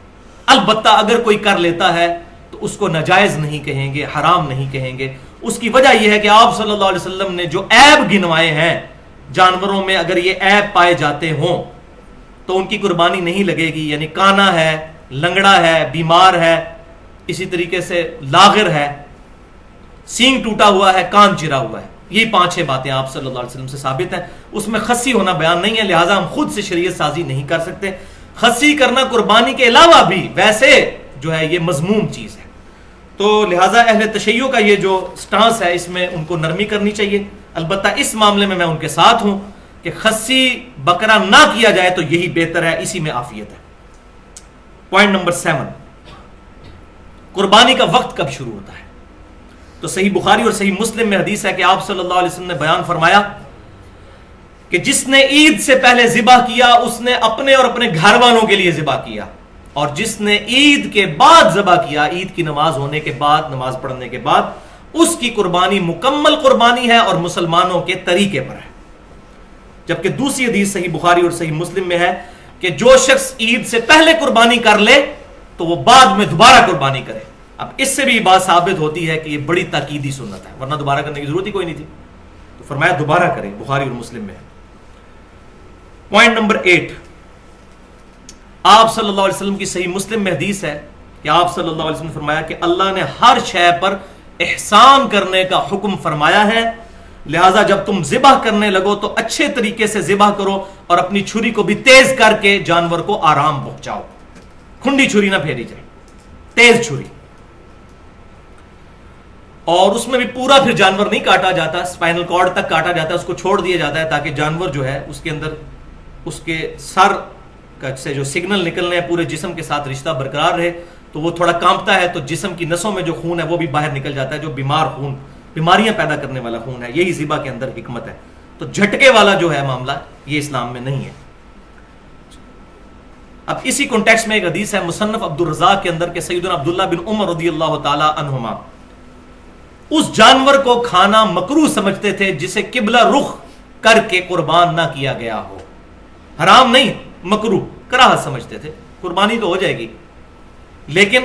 البتہ اگر کوئی کر لیتا ہے تو اس کو ناجائز نہیں کہیں گے، حرام نہیں کہیں گے۔ اس کی وجہ یہ ہے کہ آپ صلی اللہ علیہ وسلم نے جو عیب گنوائے ہیں جانوروں میں، اگر یہ عیب پائے جاتے ہوں تو ان کی قربانی نہیں لگے گی، یعنی کانا ہے، لنگڑا ہے، بیمار ہے، اسی طریقے سے لاغر ہے، سینگ ٹوٹا ہوا ہے، کان چرا ہوا ہے، یہ 5-6 باتیں آپ صلی اللہ علیہ وسلم سے ثابت ہیں، اس میں خصی ہونا بیان نہیں ہے، لہٰذا ہم خود سے شریعت سازی نہیں کر سکتے۔ خصی کرنا قربانی کے علاوہ بھی ویسے جو ہے یہ مذموم چیز ہے، تو لہٰذا اہل تشیع کا یہ جو سٹانس ہے اس میں ان کو نرمی کرنی چاہیے۔ البتہ اس معاملے میں ان کے ساتھ ہوں کہ خصی بکرا نہ کیا جائے تو یہی بہتر ہے، اسی میں عافیت ہے۔ پوائنٹ نمبر 7، قربانی کا وقت کب شروع ہوتا ہے؟ تو صحیح بخاری اور صحیح مسلم میں حدیث ہے کہ آپ صلی اللہ علیہ وسلم نے بیان فرمایا کہ جس نے عید سے پہلے ذبح کیا اس نے اپنے اور اپنے گھر والوں کے لیے ذبح کیا، اور جس نے عید کے بعد ذبح کیا، عید کی نماز ہونے کے بعد، نماز پڑھنے کے بعد، اس کی قربانی مکمل قربانی ہے اور مسلمانوں کے طریقے پر ہے۔ جبکہ دوسری حدیث صحیح بخاری اور صحیح مسلم میں ہے کہ جو شخص عید سے پہلے قربانی کر لے تو وہ بعد میں دوبارہ قربانی کرے۔ اب اس سے بھی بات ثابت ہوتی ہے کہ یہ بڑی تاکیدی سنت ہے، ورنہ دوبارہ کرنے کی ضرورت ہی کوئی نہیں تھی، تو فرمایا دوبارہ کریں، بخاری اور مسلم میں ہے۔ پوائنٹ نمبر 8، آپ صلی اللہ علیہ وسلم کی صحیح مسلم میں حدیث ہے کہ آپ صلی اللہ علیہ وسلم نے فرمایا کہ اللہ نے ہر شے پر احسان کرنے کا حکم فرمایا ہے، لہٰذا جب تم ذبح کرنے لگو تو اچھے طریقے سے ذبح کرو اور اپنی چھری کو بھی تیز کر کے جانور کو آرام پہنچاؤ، کھنڈی چھری نہ پھیری جائے، تیز چھری، اور اس میں بھی پورا پھر جانور نہیں کاٹا جاتا، اسپائنل کارڈ تک کاٹا جاتا ہے، اس کو چھوڑ دیا جاتا ہے تاکہ جانور جو ہے اس کے اندر اس کے سر سے جو سگنل نکلنے ہیں پورے جسم کے ساتھ رشتہ برقرار رہے، تو وہ تھوڑا کانپتا ہے تو جسم کی نسوں میں جو خون ہے وہ بھی باہر نکل جاتا ہے، جو بیمار خون، بیماریاں پیدا کرنے والا خون ہے، یہی ذبح کے اندر حکمت ہے۔ تو جھٹکے والا جو ہے معاملہ یہ اسلام میں نہیں ہے۔ اب اسی کانٹیکسٹ میں ایک حدیث ہے مصنف عبد الرزاق کے اندر کہ سیدنا عبداللہ بن عمر رضی اللہ تعالی عنہما اس جانور کو کھانا مکروہ سمجھتے تھے جسے قبلہ رخ کر کے قربان نہ کیا گیا ہو، حرام نہیں، مکروہ، کراہت سمجھتے تھے، قربانی تو ہو جائے گی لیکن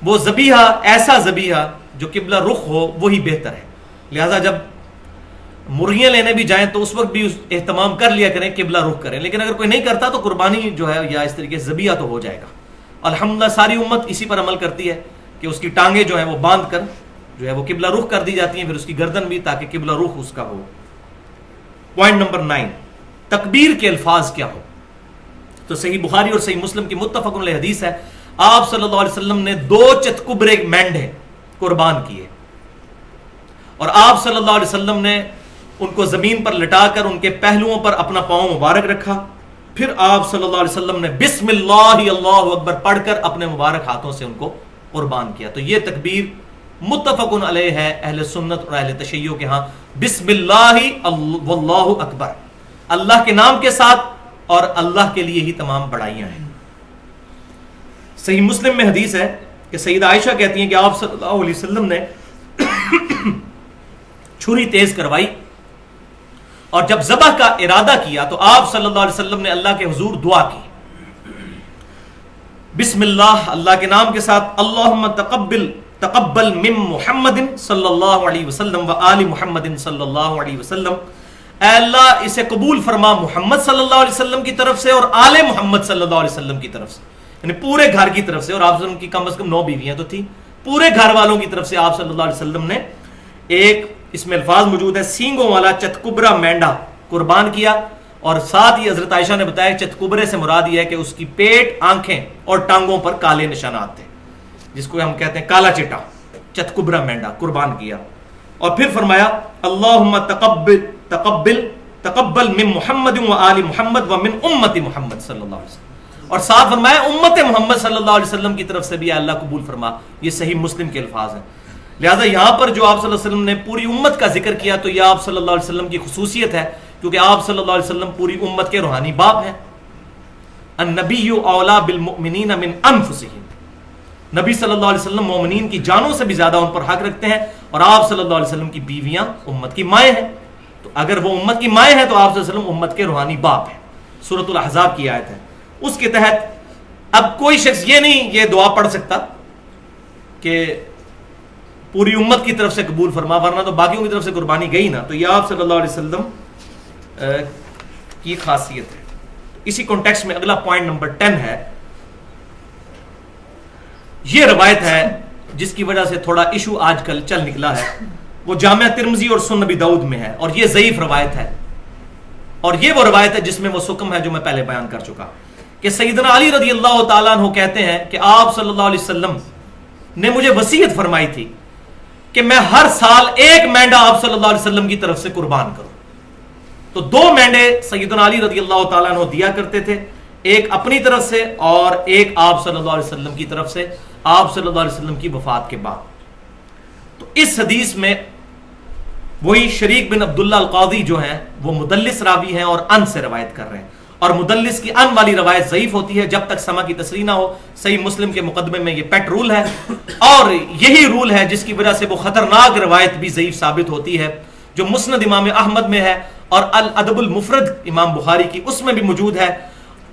وہ ذبیحہ، ایسا ذبیحہ جو قبلہ رخ ہو وہی بہتر ہے۔ لہٰذا جب مرغیاں لینے بھی جائیں تو اس وقت بھی اہتمام کر لیا کریں، قبلہ رخ کریں، لیکن اگر کوئی نہیں کرتا تو قربانی جو ہے یا اس طریقے سے ذبیحہ تو ہو جائے گا۔ الحمدللہ ساری امت اسی پر عمل کرتی ہے، کہ اس کی ٹانگیں جو ہیں وہ باندھ کر جو ہے وہ قبلہ رخ کر دی جاتی ہیں، پھر اس کی گردن بھی، تاکہ قبلہ رخ اس کا ہو۔ پوائنٹ نمبر 9، تکبیر کے الفاظ کیا ہو؟ تو صحیح بخاری اور صحیح مسلم کی متفق علیہ حدیث ہے، آپ صلی اللہ علیہ وسلم نے 2 چتکبرے مینڈھے قربان کیے، اور آپ صلی اللہ علیہ وسلم نے ان کو زمین پر لٹا کر ان کے پہلوؤں پر اپنا پاؤں مبارک رکھا، پھر آپ صلی اللہ علیہ وسلم نے بسم اللہ اللہ اکبر پڑھ کر اپنے مبارک ہاتھوں سے ان کو قربان کیا۔ تو یہ تکبیر متفق علیہ ہے اہل سنت اور اہل تشیع کے ہاں، بسم اللہ واللہ اکبر، اللہ کے نام کے ساتھ، اور اللہ کے لیے ہی تمام بڑائیاں ہیں۔ صحیح مسلم میں حدیث ہے کہ سیدہ عائشہ کہتی ہیں کہ آپ صلی اللہ علیہ وسلم نے چھری تیز کروائی اور جب ذبح کا ارادہ کیا تو آپ صلی اللہ علیہ وسلم نے اللہ کے حضور دعا کی، بسم اللہ، اللہ کے نام کے ساتھ، اللہم تقبل من محمد صلی اللہ علیہ وسلم و آل محمد صلی اللہ علیہ وسلم، اے اللہ اسے قبول فرما محمد صلی اللہ علیہ وسلم کی طرف سے اور آل محمد صلی اللہ علیہ وسلم کی طرف سے، یعنی پورے گھر کی طرف سے، اور آپ صلی اللہ علیہ وسلم کی کم از کم 9 بیویاں تو تھی، پورے گھر والوں کی طرف سے آپ صلی اللہ علیہ وسلم نے ایک، اس میں الفاظ موجود ہے، سینگوں والا چتکبرا مینڈا قربان کیا، اور ساتھ ہی حضرت عائشہ نے بتایا چتکبرے سے مراد یہ ہے کہ اس کی پیٹ، آنکھیں اور ٹانگوں پر کالے نشانات تھے، جس کو ہم کہتے ہیں کالا چٹا، چتکبرا مینڈا قربان کیا، اور پھر فرمایا اللہم تقبل من محمد و آل محمد و من امت محمد صلی اللہ علیہ وسلم، اور ساتھ فرمایا امت محمد صلی اللہ علیہ وسلم کی طرف سے بھی اللہ قبول فرما۔ یہ صحیح مسلم کے الفاظ ہیں۔ لہذا یہاں پر جو آپ صلی اللہ علیہ وسلم نے پوری امت کا ذکر کیا تو یہ آپ صلی اللہ علیہ وسلم کی خصوصیت ہے، کیونکہ آپ صلی اللہ علیہ وسلم پوری امت کے روحانی باپ ہیں۔ النبی اولا بالمؤمنین من انفسہم، نبی صلی اللہ علیہ وسلم مومنین کی جانوں سے بھی زیادہ ان پر حق رکھتے ہیں، اور آپ صلی اللہ علیہ وسلم کی بیویاں امت کی مائیں ہیں، تو اگر وہ امت کی مائیں ہیں تو آپ صلی اللہ علیہ وسلم امت کے روحانی باپ ہیں۔ سورۃ الاحزاب کی آیت ہے، اس کے تحت اب کوئی شخص یہ دعا پڑھ سکتا کہ پوری امت کی طرف سے قبول فرما، ورنہ تو باقیوں کی طرف سے قربانی گئی نا، تو یہ آپ صلی اللہ علیہ وسلم کی خاصیت ہے۔ اسی کانٹیکسٹ میں اگلا پوائنٹ نمبر 10 ہے، یہ روایت ہے جس کی وجہ سے تھوڑا ایشو آج کل چل نکلا ہے، وہ جامعہ ترمذی اور سنن نبی داؤد میں ہے، اور یہ ضعیف روایت ہے، اور یہ وہ روایت ہے جس میں وہ سکم ہے جو میں پہلے بیان کر چکا کہ سیدنا علی رضی اللہ تعالیٰ عنہ کہتے ہیں کہ آپ صلی اللہ علیہ وسلم نے مجھے وصیت فرمائی تھی کہ میں ہر سال ایک مینڈا آپ صلی اللہ علیہ وسلم کی طرف سے قربان کروں، تو 2 مینڈے سیدنا علی رضی اللہ تعالیٰ عنہ دیا کرتے تھے، ایک اپنی طرف سے اور ایک آپ صلی اللہ علیہ وسلم کی طرف سے، آپ صلی اللہ علیہ وسلم کی وفات کے بعد۔ تو اس حدیث میں وہی شریک بن عبداللہ القاضی جو ہیں وہ مدلس راوی ہیں اور ان سے روایت کر رہے ہیں، اور مدلس کی ان والی روایت ضعیف ہوتی ہے جب تک سما کی تصریح نہ ہو۔ صحیح مسلم کے مقدمے میں یہ پیٹ رول ہے، اور یہی رول ہے جس کی وجہ سے وہ خطرناک روایت بھی ضعیف ثابت ہوتی ہے جو مسند امام احمد میں ہے، اور الادب المفرد امام بخاری کی اس میں بھی موجود ہے،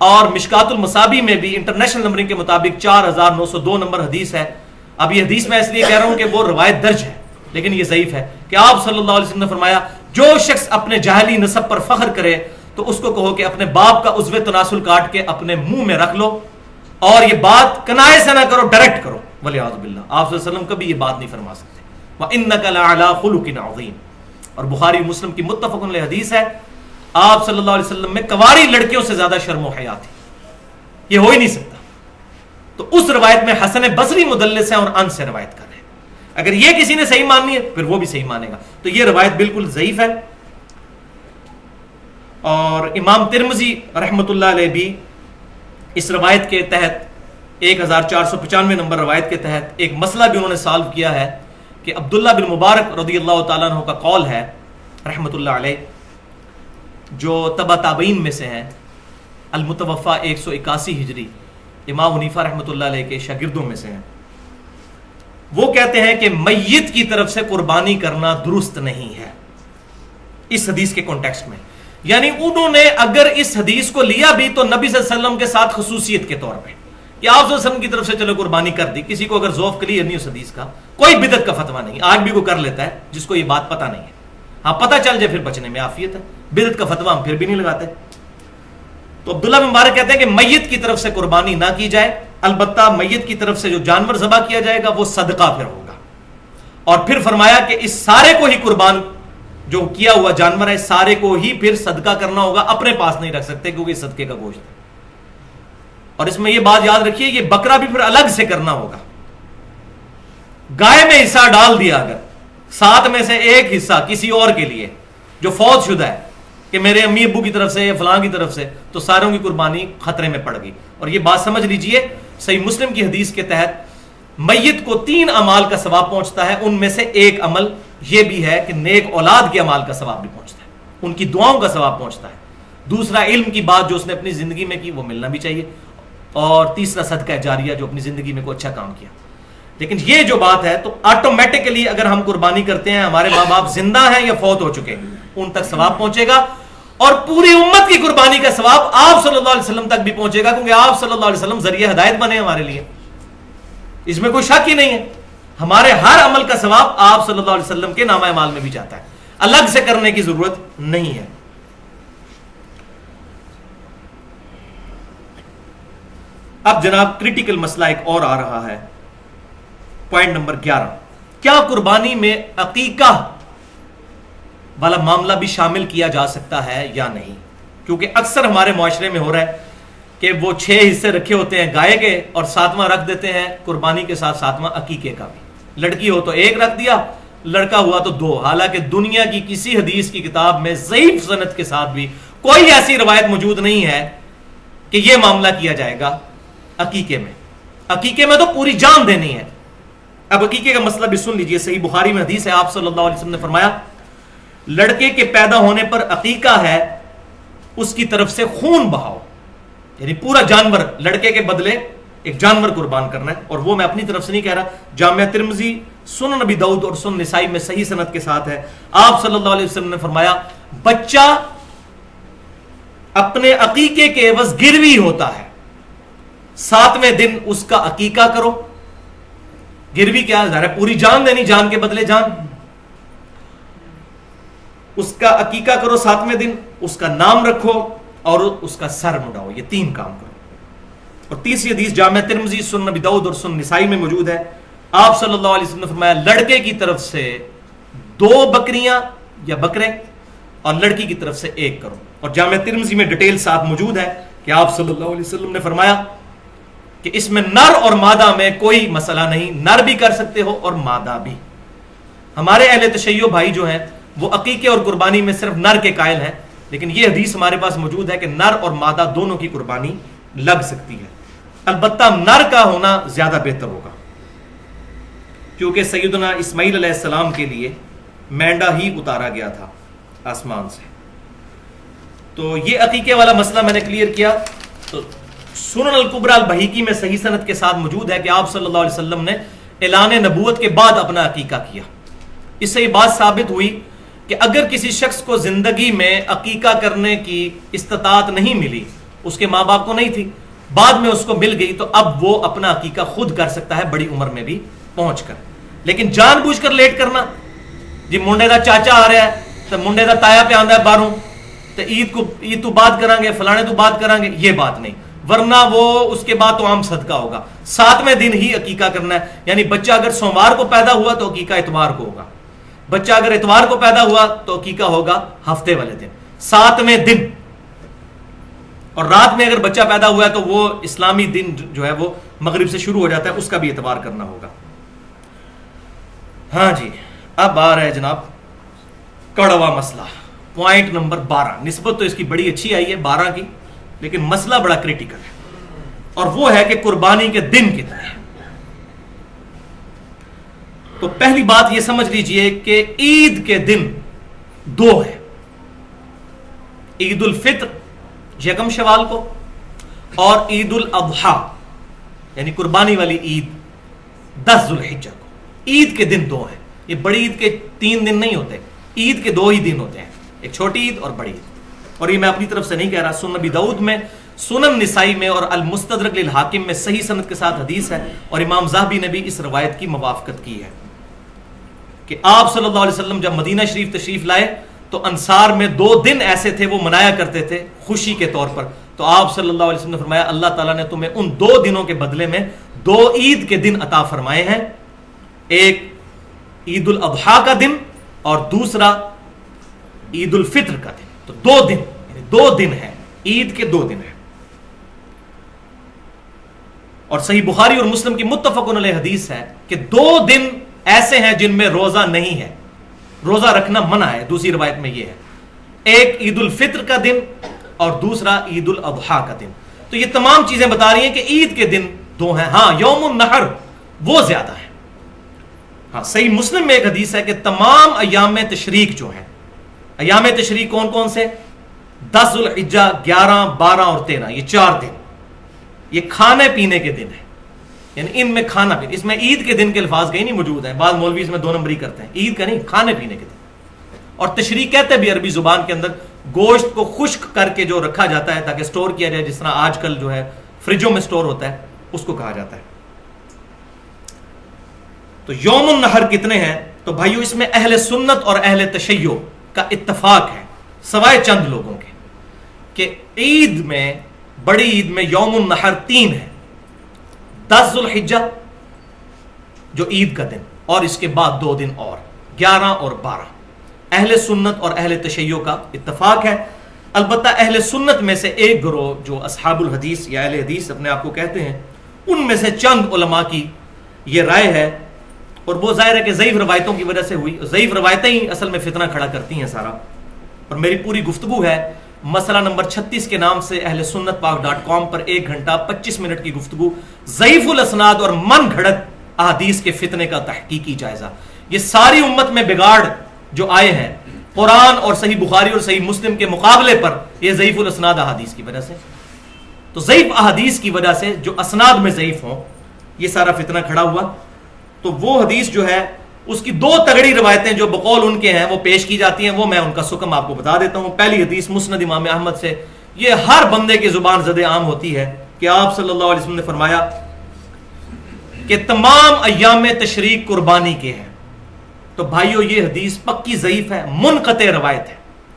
اور مشکات المصابی میں بھی انٹرنیشنل نمبرنگ کے مطابق 4902 نمبر حدیث ہے۔ اب یہ حدیث میں اس لیے کہہ رہا ہوں کہ وہ روایت درج ہے لیکن یہ ضعیف ہے، کہ آپ صلی اللہ علیہ وسلم نے فرمایا جو شخص اپنے جاہلی نسب پر فخر کرے تو اس کو کہو کہ اپنے باپ کا عضو تناسل کاٹ کے اپنے منہ میں رکھ لو، اور یہ بات کنائے سے نہ کرو، ڈائریکٹ کرو، ولیعوذ باللہ۔ آپ صلی اللہ علیہ وسلم کبھی یہ بات نہیں فرما سکتے۔ وَإِنَّكَ لَعَلَىٰ خُلُقٍ عَظِيمٍ، اور بخاری مسلم کی متفق علیہ حدیث ہے، آپ صلی اللہ علیہ وسلم میں کنواری لڑکیوں سے زیادہ شرم و حیا تھی، یہ ہو ہی نہیں سکتا۔ تو اس روایت میں حسن بصری مدلس ہیں اور ان سے روایت کر رہے ہیں، اگر یہ کسی نے صحیح ماننی ہے پھر وہ بھی صحیح مانے گا، تو یہ روایت بالکل ضعیف ہے۔ اور امام ترمذی رحمۃ اللہ علیہ بھی اس روایت کے تحت 1495 نمبر روایت کے تحت ایک مسئلہ بھی انہوں نے سالو کیا ہے کہ عبداللہ بن مبارک رضی اللہ تعالیٰ عنہ کا قول ہے رحمۃ اللہ علیہ، جو تبع تابعین میں سے ہیں، المتوفا 181 ہجری، امام حنیفہ رحمۃ اللہ علیہ کے شاگردوں میں سے ہیں، وہ کہتے ہیں کہ میت کی طرف سے قربانی کرنا درست نہیں ہے اس حدیث کے کانٹیکسٹ میں، یعنی انہوں نے اگر اس حدیث کو لیا بھی تو نبی صلی اللہ علیہ وسلم کے ساتھ خصوصیت کے طور پہ کہ آپ صلی اللہ علیہ وسلم کی طرف سے چلو قربانی کر دی، کسی کو اگر ذوق کلیئر نہیں اس حدیث کا، کوئی بدعت کا فتویٰ نہیں، آج بھی کوئی کر لیتا ہے جس کو یہ بات پتہ نہیں ہے، ہاں پتہ چل جائے پھر بچنے میں عافیت ہے، بدعت کا فتویٰ ہم پھر بھی نہیں لگاتے۔ تو عبداللہ بن مبارک کہتے ہیں کہ میت کی طرف سے قربانی نہ کی جائے، البتہ میت کی طرف سے جو جانور ذبح کیا جائے گا وہ صدقہ پھر ہوگا. اور پھر فرمایا کہ اس سارے کو ہی قربان جو کیا ہوا جانور ہے سارے کو ہی پھر صدقہ کرنا ہوگا, اپنے پاس نہیں رکھ سکتے کیونکہ صدقے کا گوشت ہے. اور اس میں یہ بات یاد رکھیے, یہ بکرا بھی پھر الگ سے کرنا ہوگا. گائے میں حصہ ڈال دیا اگر 7 میں سے ایک حصہ کسی اور کے لیے جو فوت شدہ ہے کہ میرے امی ابو کی طرف سے یا فلاں کی طرف سے, تو ساروں کی قربانی خطرے میں پڑ گئی. اور یہ بات سمجھ لیجئے, صحیح مسلم کی حدیث کے تحت میت کو 3 اعمال کا ثواب پہنچتا ہے, ان میں سے ایک عمل یہ بھی ہے کہ نیک اولاد کے اعمال کا ثواب بھی پہنچتا ہے, ان کی دعاؤں کا ثواب پہنچتا ہے. دوسرا, علم کی بات جو اس نے اپنی زندگی میں کی وہ ملنا بھی چاہیے. اور تیسرا, صدقہ جاریہ جو اپنی زندگی میں کوئی اچھا کام کیا. لیکن یہ جو بات ہے تو آٹومیٹکلی اگر ہم قربانی کرتے ہیں, ہمارے ماں باپ زندہ ہیں یا فوت ہو چکے ہیں, ان تک ثواب پہنچے گا. اور پوری امت کی قربانی کا ثواب آپ صلی اللہ علیہ وسلم تک بھی پہنچے گا, کیونکہ آپ صلی اللہ علیہ وسلم ذریعہ ہدایت بنے ہمارے لیے, اس میں کوئی شک ہی نہیں ہے. ہمارے ہر عمل کا ثواب آپ صلی اللہ علیہ وسلم کے نامہ اعمال میں بھی جاتا ہے, الگ سے کرنے کی ضرورت نہیں ہے. اب جناب کریٹیکل مسئلہ ایک اور آ رہا ہے, پوائنٹ نمبر 11. کیا قربانی میں عقیقہ والا معاملہ بھی شامل کیا جا سکتا ہے یا نہیں؟ کیونکہ اکثر ہمارے معاشرے میں ہو رہا ہے کہ وہ 6 حصے رکھے ہوتے ہیں گائے کے, اور 7واں رکھ دیتے ہیں قربانی کے ساتھ 7واں عقیقے کا بھی. لڑکی ہو تو 1 رکھ دیا, لڑکا ہوا تو 2. حالانکہ دنیا کی کسی حدیث کی کتاب میں ضعیف سند کے ساتھ بھی کوئی ایسی روایت موجود نہیں ہے کہ یہ معاملہ کیا جائے گا عقیقے میں. عقیقے میں تو پوری جان دینی ہے. اب عقیقے کا مسئلہ بھی سن لیجئے. صحیح بخاری میں حدیث ہے, آپ صلی اللہ علیہ وسلم نے فرمایا لڑکے کے پیدا ہونے پر عقیقہ ہے اس کی طرف سے خون بہاؤ, یعنی پورا جانور لڑکے کے بدلے ایک جانور قربان کرنا ہے. اور وہ میں اپنی طرف سے نہیں کہہ رہا, جامعہ ترمذی, سنن نبی داؤد اور سنن نسائی میں صحیح سند کے ساتھ ہے. آپ صلی اللہ علیہ وسلم نے فرمایا بچہ اپنے عقیقے کے عوض گروی ہوتا ہے, 7ویں دن اس کا عقیقہ کرو. گروی کیا ہے؟ پوری جان دینی, جان کے بدلے جان. اس کا عقیقہ کرو 7ویں دن, اس کا نام رکھو اور اس کا سر مڈاؤ. یہ 3 کام کرو. اور تیسری حدیث جامعہ ترمذی, سنن نبی داؤد اور سنن نسائی میں موجود ہے. آپ صلی اللہ علیہ وسلم نے فرمایا لڑکے کی طرف سے 2 بکریاں یا بکرے اور لڑکی کی طرف سے 1 کرو. اور جامعہ ترمذی میں ڈیٹیل ساتھ موجود ہے کہ آپ صلی اللہ علیہ وسلم نے فرمایا کہ اس میں نر اور مادہ میں کوئی مسئلہ نہیں, نر بھی کر سکتے ہو اور مادہ بھی. ہمارے اہل تشیع بھائی جو ہیں وہ عقیقے اور قربانی میں صرف نر کے قائل ہیں, لیکن یہ حدیث ہمارے پاس موجود ہے کہ نر اور مادہ دونوں کی قربانی لگ سکتی ہے. البتہ نر کا ہونا زیادہ بہتر ہوگا, کیونکہ سیدنا اسماعیل علیہ السلام کے لیے مینڈا ہی اتارا گیا تھا آسمان سے. تو یہ عقیقے والا مسئلہ میں نے کلیئر کیا. تو سنن الکبری البہیقی میں صحیح سند کے ساتھ موجود ہے کہ آپ صلی اللہ علیہ وسلم نے اعلان نبوت کے بعد اپنا عقیقہ کیا. اس سے یہ بات ثابت ہوئی کہ اگر کسی شخص کو زندگی میں عقیقہ کرنے کی استطاعت نہیں ملی, اس کے ماں باپ کو نہیں تھی, بعد میں اس کو مل گئی, تو اب وہ اپنا عقیقہ خود کر سکتا ہے بڑی عمر میں بھی پہنچ کر. لیکن جان بوجھ کر لیٹ کرنا, جی منڈے دا چاچا آ رہا ہے تو منڈے دا تایا پہ آندا ہے باہروں, تو عید تو بات کریں گے, فلانے تو بات کریں گے, یہ بات نہیں. ورنہ وہ اس کے بعد تو عام صدقہ ہوگا. 7ویں دن ہی عقیقہ کرنا ہے. یعنی بچہ اگر سوموار کو پیدا ہوا تو عقیقہ اتوار کو ہوگا, بچہ اگر اتوار کو پیدا ہوا تو عقیقہ ہوگا ہفتے والے دن, 7ویں دن. اور رات میں اگر بچہ پیدا ہوا ہے تو وہ اسلامی دن جو ہے وہ مغرب سے شروع ہو جاتا ہے, اس کا بھی اعتبار کرنا ہوگا. ہاں جی, اب آ رہا ہے جناب کڑوا مسئلہ, پوائنٹ نمبر 12. نسبت تو اس کی بڑی اچھی آئی ہے 12 کی, لیکن مسئلہ بڑا کریٹیکل ہے, اور وہ ہے کہ قربانی کے دن کتنے ہیں. تو پہلی بات یہ سمجھ لیجئے کہ عید کے دن 2 ہیں. عید الفطر 1 شوال کو, اور عید الاضحیٰ یعنی قربانی والی عید 10 ذو الحجہ کو. عید کے دن 2 ہیں. یہ بڑی عید کے 3 دن نہیں ہوتے, عید کے 2 ہی دن ہوتے ہیں, ایک چھوٹی عید اور بڑی عید. اور یہ میں اپنی طرف سے نہیں کہہ رہا, سنن نبی داؤد میں, سنن نسائی میں اور المستدرک للحاکم میں صحیح سند کے ساتھ حدیث ہے, اور امام ذہبی نے بھی اس روایت کی موافقت کی ہے کہ آپ صلی اللہ علیہ وسلم جب مدینہ شریف تشریف لائے تو انصار میں 2 دن ایسے تھے وہ منایا کرتے تھے خوشی کے طور پر. تو آپ صلی اللہ علیہ وسلم نے فرمایا اللہ تعالیٰ نے تمہیں ان 2 دنوں کے بدلے میں 2 عید کے دن عطا فرمائے ہیں، ایک عید الاضحیٰ کا دن اور دوسرا عید الفطر کا دن. تو 2 دن، 2 دن ہیں، عید کے 2 دن ہیں. اور صحیح بخاری اور مسلم کی متفق علیہ حدیث ہے کہ 2 دن ایسے ہیں جن میں روزہ نہیں ہے، روزہ رکھنا منع ہے. دوسری روایت میں یہ ہے، ایک عید الفطر کا دن اور دوسرا عید الاضحیٰ کا دن. تو یہ تمام چیزیں بتا رہی ہیں کہ عید کے دن 2 ہیں. ہاں یوم النحر وہ زیادہ ہے. ہاں صحیح مسلم میں ایک حدیث ہے کہ تمام ایام تشریق جو ہیں، ایام تشریق کون کون سے؟ 10 ذوالحجہ، 11، 12 اور 13، یہ 4 دن یہ کھانے پینے کے دن ہیں. یعنی ان میں کھانا پینا، اس میں عید کے دن کے الفاظ کہیں نہیں موجود ہیں. بعض مولوی اس میں 2 نمبری کرتے ہیں، عید کا نہیں، کھانے پینے کے دن. اور تشریق کہتے بھی عربی زبان کے اندر گوشت کو خشک کر کے جو رکھا جاتا ہے تاکہ سٹور کیا جائے، جس طرح آج کل جو ہے فریجوں میں سٹور ہوتا ہے، اس کو کہا جاتا ہے. تو یوم النحر کتنے ہیں؟ تو بھائیو اس میں اہل سنت اور اہل تشیع کا اتفاق ہے سوائے چند لوگوں کے کہ عید میں، بڑی عید میں یوم النحر 3 ہے، 10 ذوالحجہ جو عید کا دن اور اس کے بعد 2 دن اور 11 اور 12. اہل سنت اور اہل تشیع کا اتفاق ہے. البتہ اہل سنت میں سے ایک گروہ جو اصحاب الحدیث یا اہل حدیث اپنے آپ کو کہتے ہیں، ان میں سے چند علماء کی یہ رائے ہے، اور وہ ظاہر ہے کہ ضعیف روایتوں کی وجہ سے ہوئی. ضعیف روایتیں ہی اصل میں فتنہ کھڑا کرتی ہیں سارا. اور میری پوری گفتگو ہے مسئلہ نمبر 36 کے نام سے اہل سنت پاک.com پر 1 گھنٹہ 25 منٹ کی گفتگو، ضعیف الاسناد اور من گھڑت احادیث کے فتنے کا تحقیقی جائزہ. یہ ساری امت میں بگاڑ جو آئے ہیں قرآن اور صحیح بخاری اور صحیح مسلم کے مقابلے پر، یہ ضعیف الاسناد احادیث کی وجہ سے. تو ضعیف احادیث کی وجہ سے جو اسناد میں ضعیف ہوں، یہ سارا فتنہ کھڑا ہوا. تو وہ حدیث جو ہے اس کی 2 تگڑی روایتیں جو بقول ان کے ہیں وہ پیش کی جاتی ہیں، وہ میں ان کا سکم آپ کو بتا دیتا ہوں. پہلی حدیث مسند امام احمد سے، یہ ہر بندے کی زبان زد عام ہوتی ہے کہ آپ صلی اللہ علیہ وسلم نے فرمایا کہ تمام ایام تشریق قربانی کے ہیں. تو بھائیو یہ حدیث پکی ضعیف ہے، منقطع روایت ہے.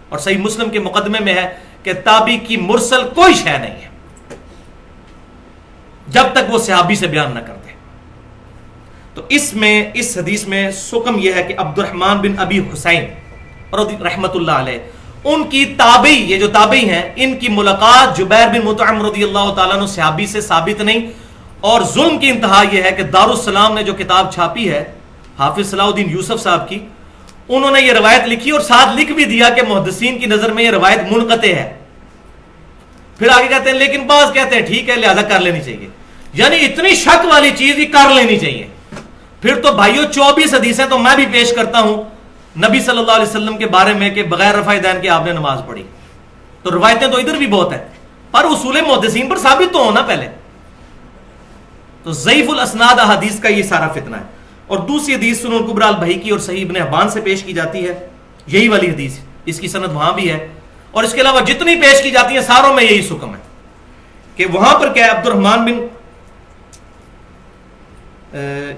اور صحیح مسلم کے مقدمے میں ہے کہ تابعی کی مرسل کوئی شے نہیں ہے جب تک وہ صحابی سے بیان نہ کرتے. تو اس حدیث میں سکم یہ ہے کہ عبد الرحمن بن ابی حسین رحمت اللہ علیہ، ان کی تابعی، یہ جو تابعی ہیں، ان کی ملاقات جبیر بن مطعم رضی اللہ تعالیٰ عنہ صحابی سے ثابت نہیں. اور ظلم کی انتہا یہ ہے کہ دارالسلام نے جو کتاب چھاپی ہے حافظ صلاح الدین یوسف صاحب کی، انہوں نے یہ روایت لکھی اور ساتھ لکھ بھی دیا کہ محدثین کی نظر میں یہ روایت منقطع ہے. پھر آگے کہتے ہیں لیکن بعض کہتے ہیں ٹھیک ہے لہذا کر لینی چاہیے. یعنی اتنی شک والی چیز یہ کر لینی چاہیے. پھر تو بھائیو 24 حدیثیں تو میں بھی پیش کرتا ہوں نبی صلی اللہ علیہ وسلم کے بارے میں کہ بغیر رفع دین کے آپ نے نماز پڑھی. تو روایتیں تو ادھر بھی بہت ہیں، پر اصول محدثین پر ثابت تو ہونا پہلے. تو ضعیف الاسناد احادیث کا یہ سارا فتنہ ہے. اور دوسری حدیث سنن کبری البیہقی اور صحیح ابن حبان سے پیش کی جاتی ہے، یہی والی حدیث، اس کی سند وہاں بھی ہے. اور اس کے علاوہ جتنی پیش کی جاتی ہیں ساروں میں یہی حکم ہے کہ وہاں پر کیا ہے، عبد الرحمن بن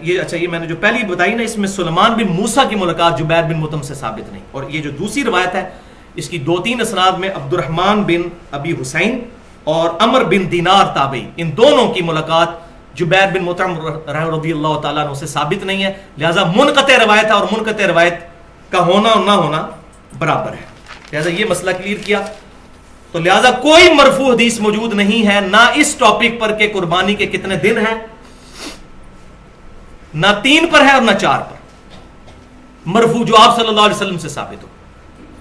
یہ میں نے جو پہلی بتائی نا، اس میں سلیمان بن موسیٰ کی ملاقات جبیر بن مطعم سے ثابت نہیں. اور یہ جو دوسری روایت ہے اس کی 2-3 اسناد میں عبد الرحمن بن ابی حسین اور عمر بن دینار تابعی، ان دونوں کی ملاقات جبیر بن مطعم رضی اللہ تعالیٰ عنہ سے ثابت نہیں ہے. لہذا منقطع روایت ہے، اور منقطع روایت کا ہونا اور نہ ہونا برابر ہے. لہذا یہ مسئلہ کلیئر کیا. تو لہذا کوئی مرفوع حدیث موجود نہیں ہے، نہ اس ٹاپک پر کہ قربانی کے کتنے دن ہیں، نہ 3 پر ہے اور نہ 4 پر مرفوع جو آپ صلی اللہ علیہ وسلم سے ثابت ہو.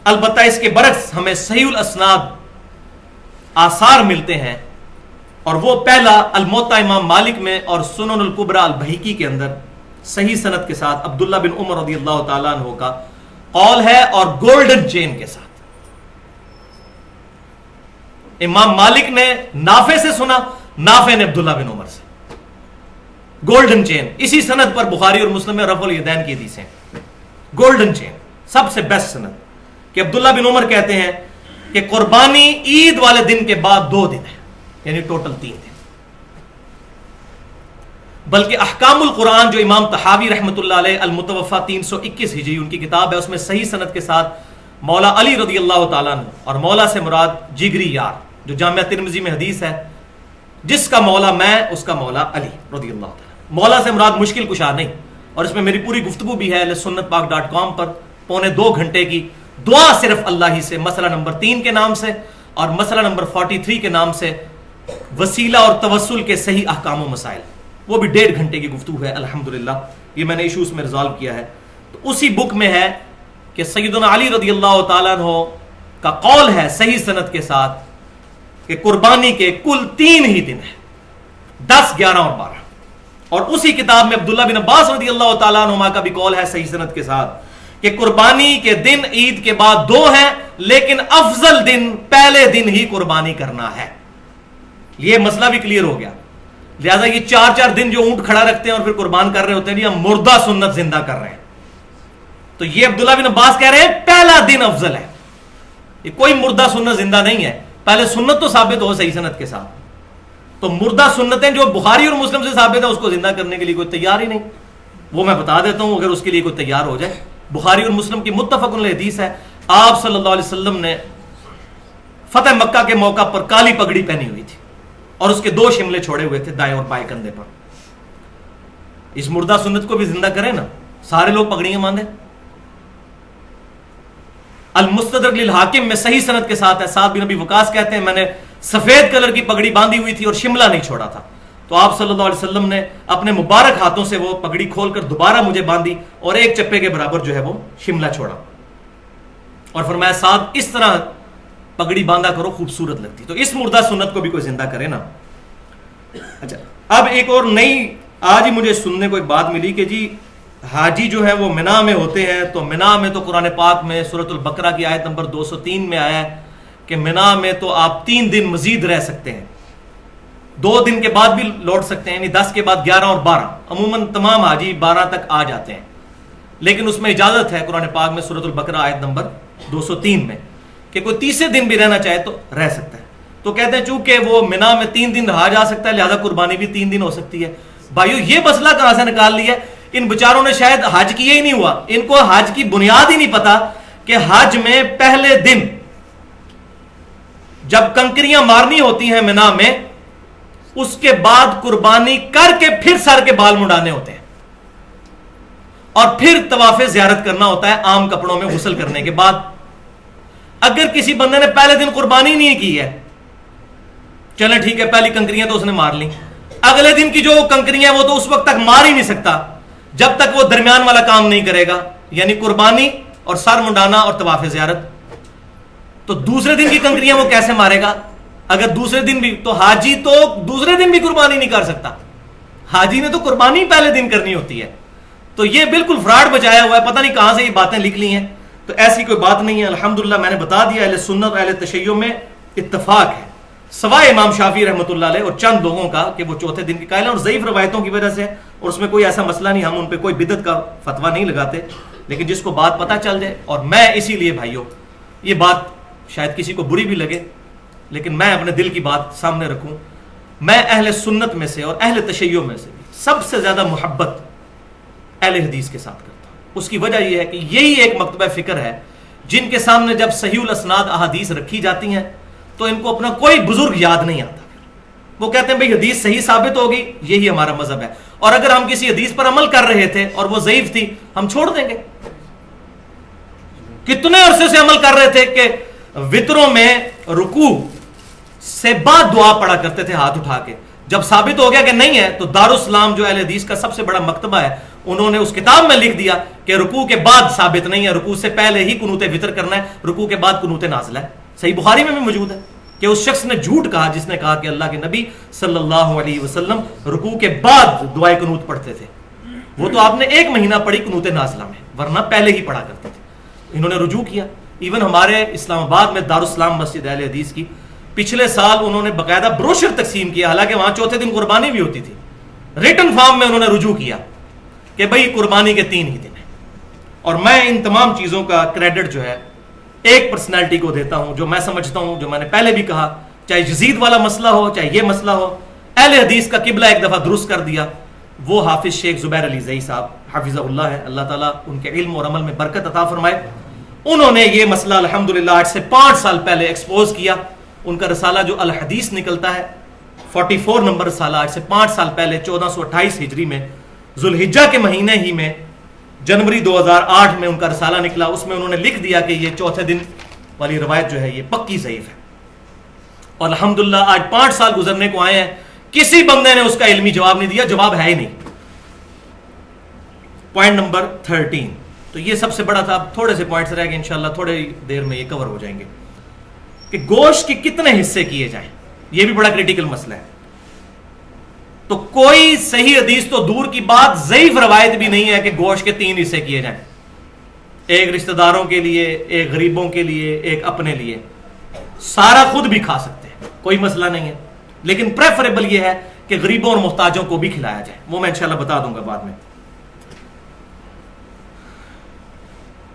البتہ اس کے برعکس ہمیں صحیح الاسناد آثار ملتے ہیں، اور وہ پہلا الموطا امام مالک میں اور سنن الکبری البیہقی کے اندر صحیح سند کے ساتھ عبداللہ بن عمر رضی اللہ تعالیٰ عنہ کا قول ہے، اور گولڈن چین کے ساتھ. امام مالک نے نافع سے سنا، نافع نے عبداللہ بن عمر سے، گولڈن چین. اسی سند پر بخاری اور مسلم میں رفع الیدین کی حدیثیں، گولڈن چین، سب سے بیسٹ سند. کہ عبداللہ بن عمر کہتے ہیں کہ قربانی عید والے دن کے بعد 2 دن ہے، یعنی ٹوٹل 3 دن. بلکہ احکام القرآن جو امام طحاوی رحمۃ اللہ علیہ المتوفا 321 ہجری ان کی کتاب ہے، اس میں صحیح سند کے ساتھ مولا علی رضی اللہ تعالیٰ عنہ، اور مولا سے مراد جگری یار جو جامعہ ترمذی میں حدیث ہے، جس کا مولا میں اس کا مولا علی رضی اللہ تعالیٰ. مولا سے مراد مشکل کشا نہیں. اور اس میں میری پوری گفتگو بھی ہے sunnatpak.com پر، 2.25 گھنٹے کی دعا صرف اللہ ہی سے، مسئلہ نمبر 3 کے نام سے اور مسئلہ نمبر 43 کے نام سے، وسیلہ اور توسل کے صحیح احکام و مسائل. وہ بھی 1.5 گھنٹے کی گفتگو ہے الحمدللہ. یہ میں نے ایشوز میں ریزالو کیا ہے. تو اسی بک میں ہے کہ سیدنا علی رضی اللہ تعالیٰ عنہ کا قول ہے صحیح سند کے ساتھ کہ قربانی کے کل 3 ہی دن ہیں، 10، 11 اور 12. اور اسی کتاب میں عبداللہ بن عباس رضی اللہ تعالیٰ عنہما کا بھی قول ہے صحیح سند کے ساتھ کہ قربانی کے دن عید کے بعد 2 ہیں، لیکن افضل دن پہلے دن ہی قربانی کرنا ہے. یہ مسئلہ بھی کلیئر ہو گیا. لہذا یہ 4 دن جو اونٹ کھڑا رکھتے ہیں اور پھر قربان کر رہے ہوتے ہیں، ہم مردہ سنت زندہ کر رہے ہیں. تو یہ عبداللہ بن عباس کہہ رہے ہیں پہلا دن افضل ہے. یہ کوئی مردہ سنت زندہ نہیں ہے. پہلے سنت تو ثابت ہو صحیح سند کے ساتھ. تو مردہ سنتیں جو بخاری اور مسلم سے ثابت ہے اس کو زندہ کرنے کے لیے کوئی تیار ہی نہیں. وہ میں بتا دیتا ہوں اگر اس کے لیے کوئی تیار ہو جائے. بخاری اور مسلم کی متفق علیہ حدیث ہے، آپ صلی اللہ علیہ وسلم نے فتح مکہ کے موقع پر کالی پگڑی پہنی ہوئی تھی اور اس کے 2 شملے چھوڑے ہوئے تھے دائیں اور بائیں کندھے پر. اس مردہ سنت کو بھی زندہ کریں نا، سارے لوگ پگڑیاں باندھیں. المستدرک للحاکم میں صحیح سند کے ساتھ ہے، سعد بن ابی وقاص کہتے ہیں میں نے سفید کلر کی پگڑی باندھی ہوئی تھی اور شملہ نہیں چھوڑا تھا. تو آپ صلی اللہ علیہ وسلم نے اپنے مبارک ہاتھوں سے وہ پگڑی کھول کر دوبارہ مجھے باندھی اور 1 چپے کے برابر جو ہے وہ شملہ چھوڑا اور فرمایا سعد اس طرح پگڑی باندھا کرو، خوبصورت لگتی. تو اس مردہ سنت کو بھی کوئی زندہ کرے نا. اچھا، اب ایک اور نئی آج ہی مجھے سننے کو ایک بات ملی کہ جی حاجی جو ہے وہ منا میں ہوتے ہیں. تو منا میں تو قرآن پاک میں سورۃ البقرہ کی آیت نمبر 203 میں آیا ہے کہ منا میں تو آپ 3 دن مزید رہ سکتے ہیں، 2 دن کے بعد بھی لوٹ سکتے ہیں، یعنی 10 کے بعد 11 اور 12. عموماً تمام حاجی 12 تک آ جاتے ہیں، لیکن اس میں اجازت ہے قرآن پاک میں سورۃ البقرہ آیت نمبر 203 میں کہ کوئی تیسرے دن بھی رہنا چاہے تو رہ سکتا ہے. تو کہتے ہیں چونکہ وہ منا میں 3 دن رہا جا سکتا ہے لہذا قربانی بھی 3 دن ہو سکتی ہے. بھائیو یہ مسئلہ کہاں سے نکال لیا؟ ان بچاروں نے شاید حج کیا ہی نہیں ہوا، ان کو حج کی بنیاد ہی نہیں پتا کہ حج میں پہلے دن جب کنکریاں مارنی ہوتی ہیں منا میں، اس کے بعد قربانی کر کے پھر سر کے بال مڈانے ہوتے ہیں اور پھر طواف زیارت کرنا ہوتا ہے عام کپڑوں میں غسل کرنے کے بعد. اگر کسی بندے نے پہلے دن قربانی نہیں کی ہے، چلے ٹھیک ہے پہلی کنکریاں تو اس نے مار لی، اگلے دن کی جو کنکریاں وہ تو اس وقت تک مار ہی نہیں سکتا جب تک وہ درمیان والا کام نہیں کرے گا، یعنی قربانی اور سر منڈانا اور طواف زیارت. تو دوسرے دن کی کنکریاں وہ کیسے مارے گا؟ اگر دوسرے دن بھی، تو حاجی تو دوسرے دن بھی قربانی نہیں کر سکتا. حاجی نے تو قربانی پہلے دن کرنی ہوتی ہے. تو یہ بالکل فراڈ بچایا ہوا ہے، پتہ نہیں کہاں سے یہ باتیں لکھ لی ہیں. تو ایسی کوئی بات نہیں ہے. الحمدللہ میں نے بتا دیا اہل سنت اہل تشیع میں اتفاق ہے سوائے امام شافعی رحمۃ اللہ علیہ اور چند لوگوں کا کہ وہ چوتھے دن کی قائل ہیں اور ضعیف روایتوں کی وجہ سے، اور اس میں کوئی ایسا مسئلہ نہیں، ہم ان پہ کوئی بدعت کا فتویٰ نہیں لگاتے، لیکن جس کو بات پتہ چل جائے. اور میں اسی لیے بھائیوں یہ بات شاید کسی کو بری بھی لگے لیکن میں اپنے دل کی بات سامنے رکھوں، میں اہل سنت میں سے اور اہل تشیع میں سے بھی سب سے زیادہ محبت اہل حدیث کے ساتھ کرتا ہوں. اس کی وجہ یہ ہے کہ یہی ایک مکتبہ فکر ہے جن کے سامنے جب صحیح الاسناد احادیث رکھی جاتی ہیں تو ان کو اپنا کوئی بزرگ یاد نہیں آتا. وہ کہتے ہیں بھئی حدیث صحیح ثابت ہوگی، یہی ہمارا مذہب ہے، اور اگر ہم کسی حدیث پر عمل کر رہے تھے اور وہ ضعیف تھی ہم چھوڑ دیں گے. کتنے عرصے سے عمل کر رہے تھے کہ وطروں میں رکوع سے بعد دعا پڑھا کرتے تھے ہاتھ اٹھا کے. جب ثابت ہو گیا کہ نہیں ہے تو دارالاسلام جو اہل حدیث کا سب سے بڑا مکتبہ ہے انہوں نے اس کتاب میں لکھ دیا کہ رکوع کے بعد ثابت نہیں ہے، رکوع سے پہلے ہی قنوت وطر کرنا ہے، رکوع کے بعد قنوت نازلہ ہے. صحیح بخاری میں بھی موجود ہے کہ اس شخص نے جھوٹ کہا جس نے کہا کہ اللہ کے نبی صلی اللہ علیہ وسلم رکوع کے بعد دعائے قنوت پڑھتے تھے. وہ تو آپ نے 1 مہینہ پڑھی قنوت نازلہ میں، ورنہ پہلے ہی پڑھا کرتے تھے. انہوں نے رجوع کیا. ایون ہمارے اسلام آباد میں دارالاسلام مسجد اہل حدیث کی پچھلے سال انہوں نے باقاعدہ بروشر تقسیم کیا، حالانکہ وہاں چوتھے دن قربانی بھی ہوتی تھی. ریٹن فارم میں انہوں نے رجوع کیا کہ بھئی قربانی کے 3 ہی دن ہیں. اور میں ان تمام چیزوں کا کریڈٹ جو ہے ایک پرسنالٹی کو دیتا ہوں جو میں سمجھتا ہوں، جو میں نے پہلے بھی کہا، چاہے یزید والا مسئلہ ہو چاہے یہ مسئلہ ہو، اہل حدیث کا قبلہ ایک دفعہ درست کر دیا، وہ حافظ شیخ زبیر علی زئی صاحب حافظہ اللہ ہے. اللہ تعالیٰ ان کے علم اور عمل میں برکت عطا فرمائے. انہوں نے یہ مسئلہ الحمدللہ آج سے 5 سال پہلے ایکسپوز کیا ان کا رسالہ جو الحدیث نکلتا ہے 44 نمبر رسالہ، آج سے 5 سال پہلے 1428 ہجری میں ذوالحجہ کے مہینے ہی میں جنوری 2008 میں ان کا رسالہ نکلا. اس میں انہوں نے لکھ دیا کہ یہ چوتھے دن والی روایت جو ہے یہ پکی ضعیف ہے. اور الحمدللہ آج 5 سال گزرنے کو آئے ہیں، کسی بندے نے اس کا علمی جواب نہیں دیا، جواب ہے ہی نہیں. Point number 13. تو یہ سب سے بڑا تھا. اب تھوڑے سے پوائنٹس رہ گئے، انشاءاللہ تھوڑے دیر میں یہ کور ہو جائیں گے کہ گوشت کے کتنے حصے کیے جائیں. یہ بھی بڑا کریٹیکل مسئلہ ہے. تو کوئی صحیح حدیث تو دور کی بات، ضعیف روایت بھی نہیں ہے کہ گوشت کے 3 حصے کیے جائیں، ایک رشتہ داروں کے لیے، ایک غریبوں کے لیے، ایک اپنے لیے. سارا خود بھی کھا سکتے ہیں، کوئی مسئلہ نہیں ہے، لیکن پریفریبل یہ ہے کہ غریبوں اور محتاجوں کو بھی کھلایا جائے. وہ میں انشاءاللہ بتا دوں گا بعد میں.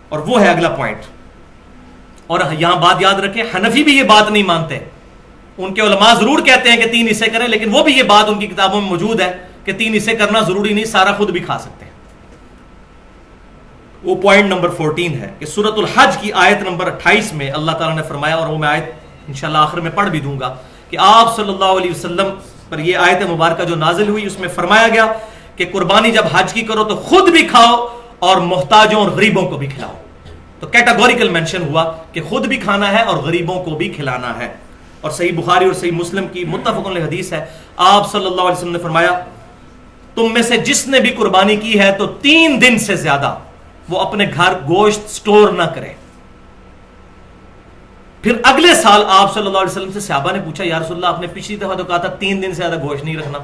اور وہ ہے اگلا پوائنٹ. اور یہاں بات یاد رکھیں، حنفی بھی یہ بات نہیں مانتے. ان کے علماء ضرور کہتے ہیں کہ 3 حصے کریں، لیکن وہ بھی یہ بات ان کی کتابوں میں موجود ہے کہ 3 حصے کرنا ضروری نہیں، سارا خود بھی کھا سکتے ہیں. وہ پوائنٹ نمبر 14 ہے کہ سورۃ الحج کی آیت نمبر 28 میں اللہ تعالیٰ نے فرمایا، اور وہ میں آیت انشاءاللہ آخر میں پڑھ بھی دوں گا، کہ آپ صلی اللہ علیہ وسلم پر یہ آیت مبارکہ جو نازل ہوئی اس میں فرمایا گیا کہ قربانی جب حج کی کرو تو خود بھی کھاؤ اور محتاجوں اور غریبوں کو بھی کھلاؤ. تو کیٹاگوریکل مینشن ہوا کہ خود بھی کھانا ہے اور غریبوں کو بھی کھلانا ہے. اور صحیح بخاری اور صحیح مسلم کی متفق علیہ حدیث ہے، آپ صلی اللہ علیہ وسلم نے فرمایا، تم میں سے جس نے بھی قربانی کی ہے تو 3 دن سے زیادہ وہ اپنے گھر گوشت سٹور نہ کرے. پھر اگلے سال آپ صلی اللہ علیہ وسلم سے صحابہ نے پوچھا، یا رسول اللہ آپ نے پچھلی دفعہ تو کہا تھا 3 دن سے زیادہ گوشت نہیں رکھنا،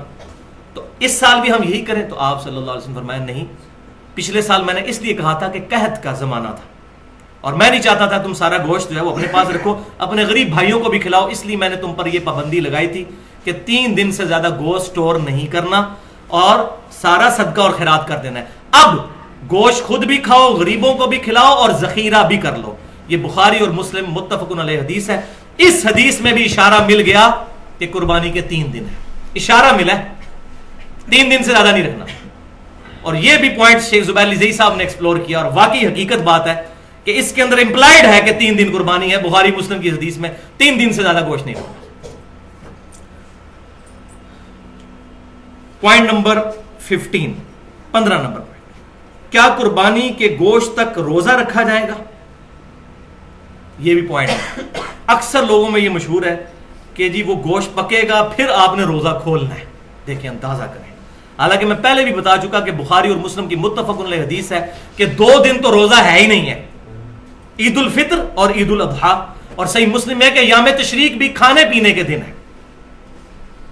تو اس سال بھی ہم یہی کریں؟ تو آپ صلی اللہ علیہ وسلم فرمایا، نہیں، پچھلے سال میں نے اس لیے کہا تھا کہ قحط کا زمانہ تھا اور میں نہیں چاہتا تھا تم سارا گوشت جو ہے وہ اپنے پاس رکھو، اپنے غریب بھائیوں کو بھی کھلاؤ، اس لیے میں نے تم پر یہ پابندی لگائی تھی کہ 3 دن سے زیادہ گوشت سٹور نہیں کرنا اور سارا صدقہ اور خیرات کر دینا ہے. اب گوشت خود بھی کھاؤ، غریبوں کو بھی کھلاؤ اور ذخیرہ بھی کر لو. یہ بخاری اور مسلم متفق علیہ حدیث ہے. اس حدیث میں بھی اشارہ مل گیا کہ قربانی کے 3 دن ہے، اشارہ ملا ہے 3 دن سے زیادہ نہیں رکھنا. اور یہ بھی پوائنٹ شیخ زبیر علی زئی صاحب نے ایکسپلور کیا، اور واقعی حقیقت بات ہے کہ اس کے اندر امپلائڈ ہے کہ 3 دن قربانی ہے. بخاری مسلم کی حدیث میں 3 دن سے زیادہ گوشت نہیں رکھنا. پوائنٹ نمبر 15 نمبر، کیا قربانی کے گوشت تک روزہ رکھا جائے گا؟ یہ بھی پوائنٹ ہے. اکثر لوگوں میں یہ مشہور ہے کہ جی وہ گوشت پکے گا پھر آپ نے روزہ کھولنا ہے. دیکھیں اندازہ کریں، حالانکہ میں پہلے بھی بتا چکا کہ بخاری اور مسلم کی متفق علیہ حدیث ہے کہ 2 دن تو روزہ ہے ہی نہیں ہے، عید الفطر اور عید الاضحیٰ. اور صحیح مسلم ہے کہ یوم تشریق بھی کھانے پینے کے دن ہے،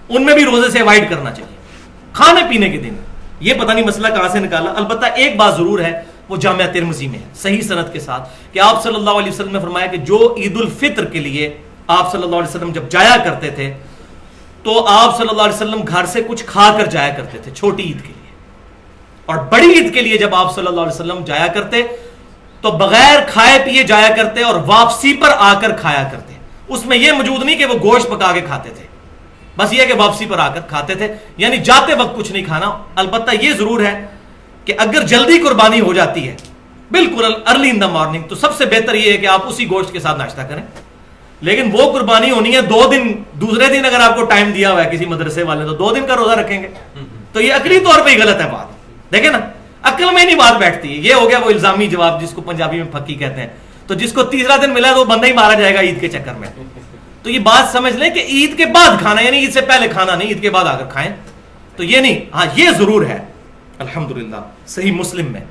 ان میں بھی روزے سے اوائڈ کرنا چاہیے، کھانے پینے کے دن. یہ پتہ نہیں مسئلہ کہاں سے نکالا. البتہ ایک بات ضرور ہے، وہ جامعہ ترمذی میں ہے صحیح سند کے ساتھ کہ آپ صلی اللہ علیہ وسلم نے فرمایا کہ جو عید الفطر کے لیے آپ صلی اللہ علیہ وسلم جب جایا کرتے تھے تو آپ صلی اللہ علیہ وسلم گھر سے کچھ کھا کر جایا کرتے تھے چھوٹی عید کے لیے، اور بڑی عید کے لیے جب آپ صلی اللہ علیہ وسلم جایا کرتے تو بغیر کھائے پیے جایا کرتے اور واپسی پر آ کر کھایا کرتے. اس میں یہ موجود نہیں کہ وہ گوشت پکا کے کھاتے تھے، بس یہ کہ واپسی پر آ کر کھاتے تھے، یعنی جاتے وقت کچھ نہیں کھانا. البتہ یہ ضرور ہے کہ اگر جلدی قربانی ہو جاتی ہے بالکل ارلی ان دا مارننگ تو سب سے بہتر یہ ہے کہ آپ اسی گوشت کے ساتھ ناشتہ کریں. لیکن وہ قربانی ہونی ہے 2 دن، دوسرے دن اگر آپ کو ٹائم دیا ہوا ہے کسی مدرسے والے تو 2 دن کا روزہ رکھیں گے، تو یہ عقلی طور پہ ہی غلط ہے بات. دیکھیں نا، عقل میں نہیں بات بیٹھتی. یہ ہو گیا وہ الزامی جواب جس کو پنجابی میں پھکی کہتے ہیں. تو جس کو تیسرا دن ملا تو وہ بندہ ہی مارا جائے گا عید کے چکر میں. تو یہ بات سمجھ لیں کہ عید کے بعد کھانا، یعنی عید سے پہلے کھانا نہیں، عید کے بعد آ کر کھائیں. تو یہ نہیں. ہاں یہ ضرور ہے الحمدللہ صحیح مسلم میں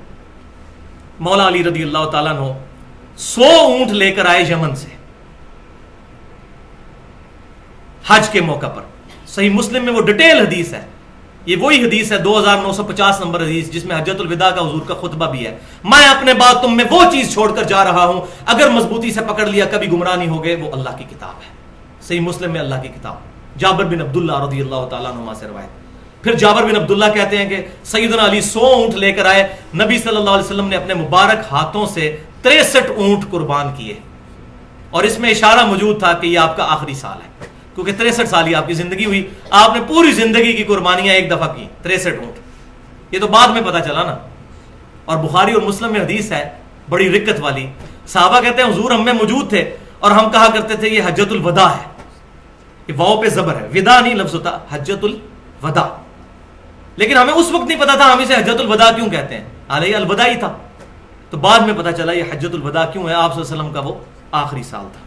مولا علی رضی اللہ تعالیٰ عنہ 100 اونٹ لے کر آئے یمن سے حج کے موقع پر. صحیح مسلم میں وہ ڈیٹیل حدیث ہے. یہ وہی حدیث ہے 2950 نمبر حدیث جس میں حجۃ الوداع کا حضور کا خطبہ بھی ہے. میں اپنے بعد تم میں وہ چیز چھوڑ کر جا رہا ہوں، اگر مضبوطی سے پکڑ لیا کبھی گمراہ نہیں ہو گئے. وہ اللہ کی کتاب ہے. صحیح مسلم میں اللہ کی کتاب. جابر بن عبداللہ رضی اللہ تعالیٰ عنہما سے روایت. پھر جابر بن عبداللہ کہتے ہیں کہ سیدنا علی 100 اونٹ لے کر آئے. نبی صلی اللہ علیہ وسلم نے اپنے مبارک ہاتھوں سے 63 اونٹ قربان کیے، اور اس میں اشارہ موجود تھا کہ یہ آپ کا آخری سال ہے، کیونکہ 63 سال ہی آپ کی زندگی ہوئی. آپ نے پوری زندگی کی قربانیاں ایک دفعہ کی 63 اونٹ. یہ تو بعد میں پتا چلا نا. اور بخاری اور مسلم میں حدیث ہے بڑی رکت والی. صحابہ کہتے ہیں حضور ہم میں موجود تھے اور ہم کہا کرتے تھے یہ حجۃ الوداع ہے، یہ واو پہ زبر ہے، ودا نہیں لفظ ہوتا، حجۃ الوداع. لیکن ہمیں اس وقت نہیں پتا تھا ہم اسے حجۃ الوداع کیوں کہتے ہیں، حالانکہ الوداع ہی تھا. تو بعد میں پتا چلا یہ حجۃ الوداع کیوں ہے، آپ صلی اللہ علیہ وسلم کا وہ آخری سال تھا.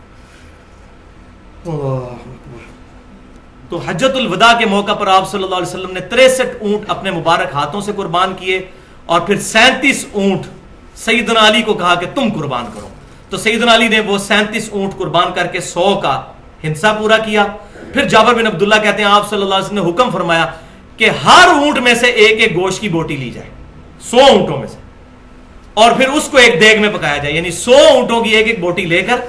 تو حجۃ الوداع کے موقع پر آپ صلی اللہ علیہ وسلم نے 63 اونٹ اپنے مبارک ہاتھوں سے قربان کیے، اور پھر 37 اونٹ سیدنا علی کو کہا کہ تم قربان کرو. تو سیدنا علی نے وہ 37 اونٹ قربان کر کے 100 کا ہنسا پورا کیا. پھر جابر بن عبداللہ کہتے ہیں آپ صلی اللہ علیہ وسلم نے حکم فرمایا کہ ہر اونٹ میں سے ایک ایک گوشت کی بوٹی لی جائے، 100 اونٹوں میں سے، اور پھر اس کو ایک دیگ میں پکایا جائے. یعنی 100 اونٹوں کی ایک ایک بوٹی لے کر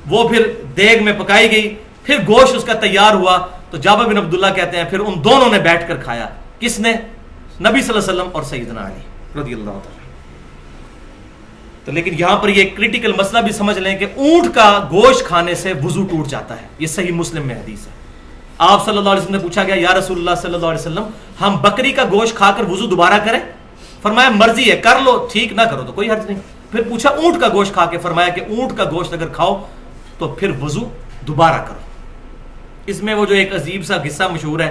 وہ پھر دیگ میں پکائی گئی. پھر گوشت اس کا تیار ہوا تو جابر بن عبداللہ کہتے ہیں پھر ان دونوں نے بیٹھ کر کھایا. کس نے؟ نبی صلی اللہ علیہ وسلم اور سیدنا علی رضی اللہ تعالی. تو لیکن یہاں پر یہ کریٹیکل مسئلہ بھی سمجھ لیں کہ اونٹ کا گوشت کھانے سے وضو ٹوٹ جاتا ہے. یہ صحیح مسلم میں حدیث ہے. آپ صلی اللہ علیہ وسلم نے پوچھا گیا یا رسول اللہ صلی اللہ علیہ وسلم ہم بکری کا گوشت کھا کر وضو دوبارہ کریں؟ فرمایا مرضی ہے، کر لو، ٹھیک، نہ کرو تو کوئی حرج نہیں. پھر پوچھا اونٹ کا گوشت کھا کے، فرمایا کہ اونٹ کا گوشت اگر کھاؤ تو پھر وضو دوبارہ کرو. اس میں وہ جو ایک عجیب سا قصہ مشہور ہے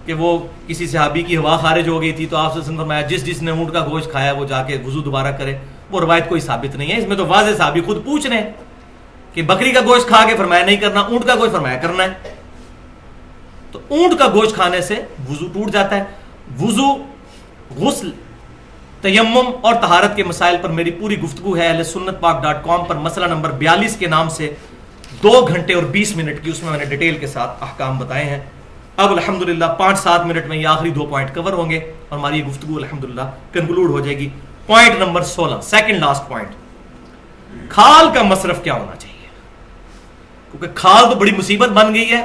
کہ وہ کسی صحابی کی ہوا خارج ہو گئی تھی تو آپ صلی اللہ علیہ وسلم نے فرمایا جس نے اونٹ کا گوشت کھایا وہ جا کے وضو دوبارہ کرے. وہ روایت کوئی ثابت نہیں ہے. اس میں تو واضح صحابی خود پوچھ رہے ہیں کہ بکری کا گوشت کھا کے، فرمایا نہیں کرنا، اونٹ کا گوشت فرمایا کرنا ہے. تو اونٹ کا گوشت کھانے سے وضو ٹوٹ جاتا ہے. وضو، غسل، تیمم اور طہارت کے مسائل پر میری پوری گفتگو ہے اہل سنت پاک .com پر، مسئلہ نمبر 42 کے نام سے 2 گھنٹے اور 20 منٹ کی، اس میں نے ڈیٹیل کے ساتھ احکام بتائے ہیں. اب الحمدللہ 5-7 منٹ میں یہ آخری 2 پوائنٹ کور ہوں گے اور ہماری یہ گفتگو الحمدللہ کنکلوڈ ہو جائے گی. Point number 16، second last point, کھال کا مصرف کیا ہونا چاہیے؟ کیونکہ کھال تو بڑی مصیبت بن گئی ہے.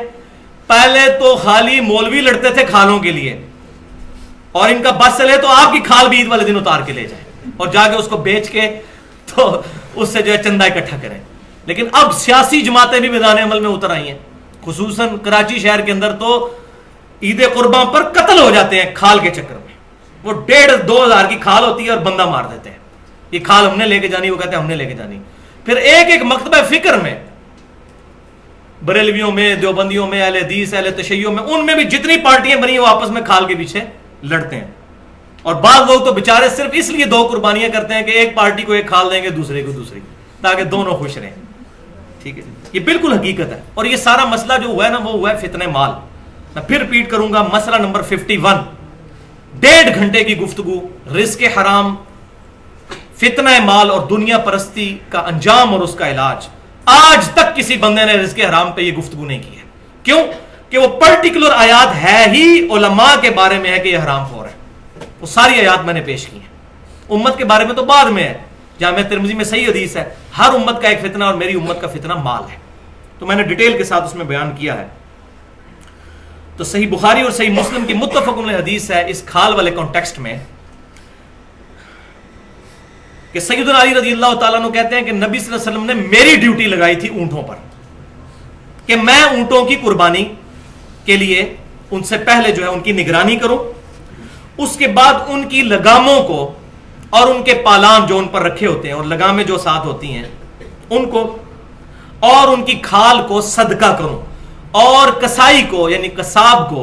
پہلے تو خالی مولوی لڑتے تھے کھالوں کے لیے، اور ان کا بس چلے تو آپ کی کھال بھی عید والے دن اتار کے لے جائیں اور جا کے اس کو بیچ کے تو اس سے جو ہے چندہ اکٹھا کریں. لیکن اب سیاسی جماعتیں بھی میدان عمل میں اتر آئی ہیں. خصوصاً کراچی شہر کے اندر تو عید قرباں پر قتل ہو جاتے ہیں کھال کے چکر میں. وہ 1,500-2 ہزار کی کھال ہوتی ہے اور بندہ مار دیتے ہیں. یہ کھال ہم نے لے کے جانی، وہ کہتے ہیں ہم نے لے کے جانی. پھر ایک ایک مکتبہ فکر میں، بریلویوں میں، دیوبندیوں میں، اہل حدیث، اہل تشیع میں، ان میں بھی جتنی پارٹیاں بنی وہ آپس میں کھال کے پیچھے لڑتے ہیں. اور بعض لوگ تو بیچارے صرف اس لیے 2 قربانیاں کرتے ہیں کہ ایک پارٹی کو ایک کھال دیں گے، دوسرے کو دوسری، تاکہ دونوں خوش رہیں. ٹھیک ہے، یہ بالکل حقیقت ہے. اور یہ سارا مسئلہ جو ہوا ہے نا وہ ہوا ہے فتنہ مال. میں پھر ریپیٹ کروں گا، مسئلہ نمبر 51، 1.5 گھنٹے کی گفتگو، رزق حرام، فتنہ مال اور دنیا پرستی کا انجام اور اس کا علاج. آج تک کسی بندے نے رزق حرام پہ یہ گفتگو نہیں کی ہے. کیوں؟ کہ وہ پرٹیکولر آیات ہے ہی علماء کے بارے میں ہے کہ یہ حرام خور ہے. وہ ساری آیات میں نے پیش کی ہیں. امت کے بارے میں تو بعد میں ہے. جامع ترمذی میں صحیح حدیث ہے، ہر امت کا ایک فتنہ اور میری امت کا فتنہ مال ہے. تو میں نے ڈیٹیل کے ساتھ اس میں بیان کیا ہے. تو صحیح بخاری اور صحیح مسلم کی متفق علیہ حدیث ہے اس کھال والے کانٹیکسٹ میں کہ سیدنا علی رضی اللہ تعالیٰ عنہ کہتے ہیں کہ نبی صلی اللہ علیہ وسلم نے میری ڈیوٹی لگائی تھی اونٹوں پر کہ میں اونٹوں کی قربانی کے لیے ان سے پہلے جو ہے ان کی نگرانی کروں، اس کے بعد ان کی لگاموں کو اور ان کے پالان جو ان پر رکھے ہوتے ہیں اور لگامیں جو ساتھ ہوتی ہیں ان کو اور ان کی کھال کو صدقہ کروں، اور کسائی کو یعنی قصاب کو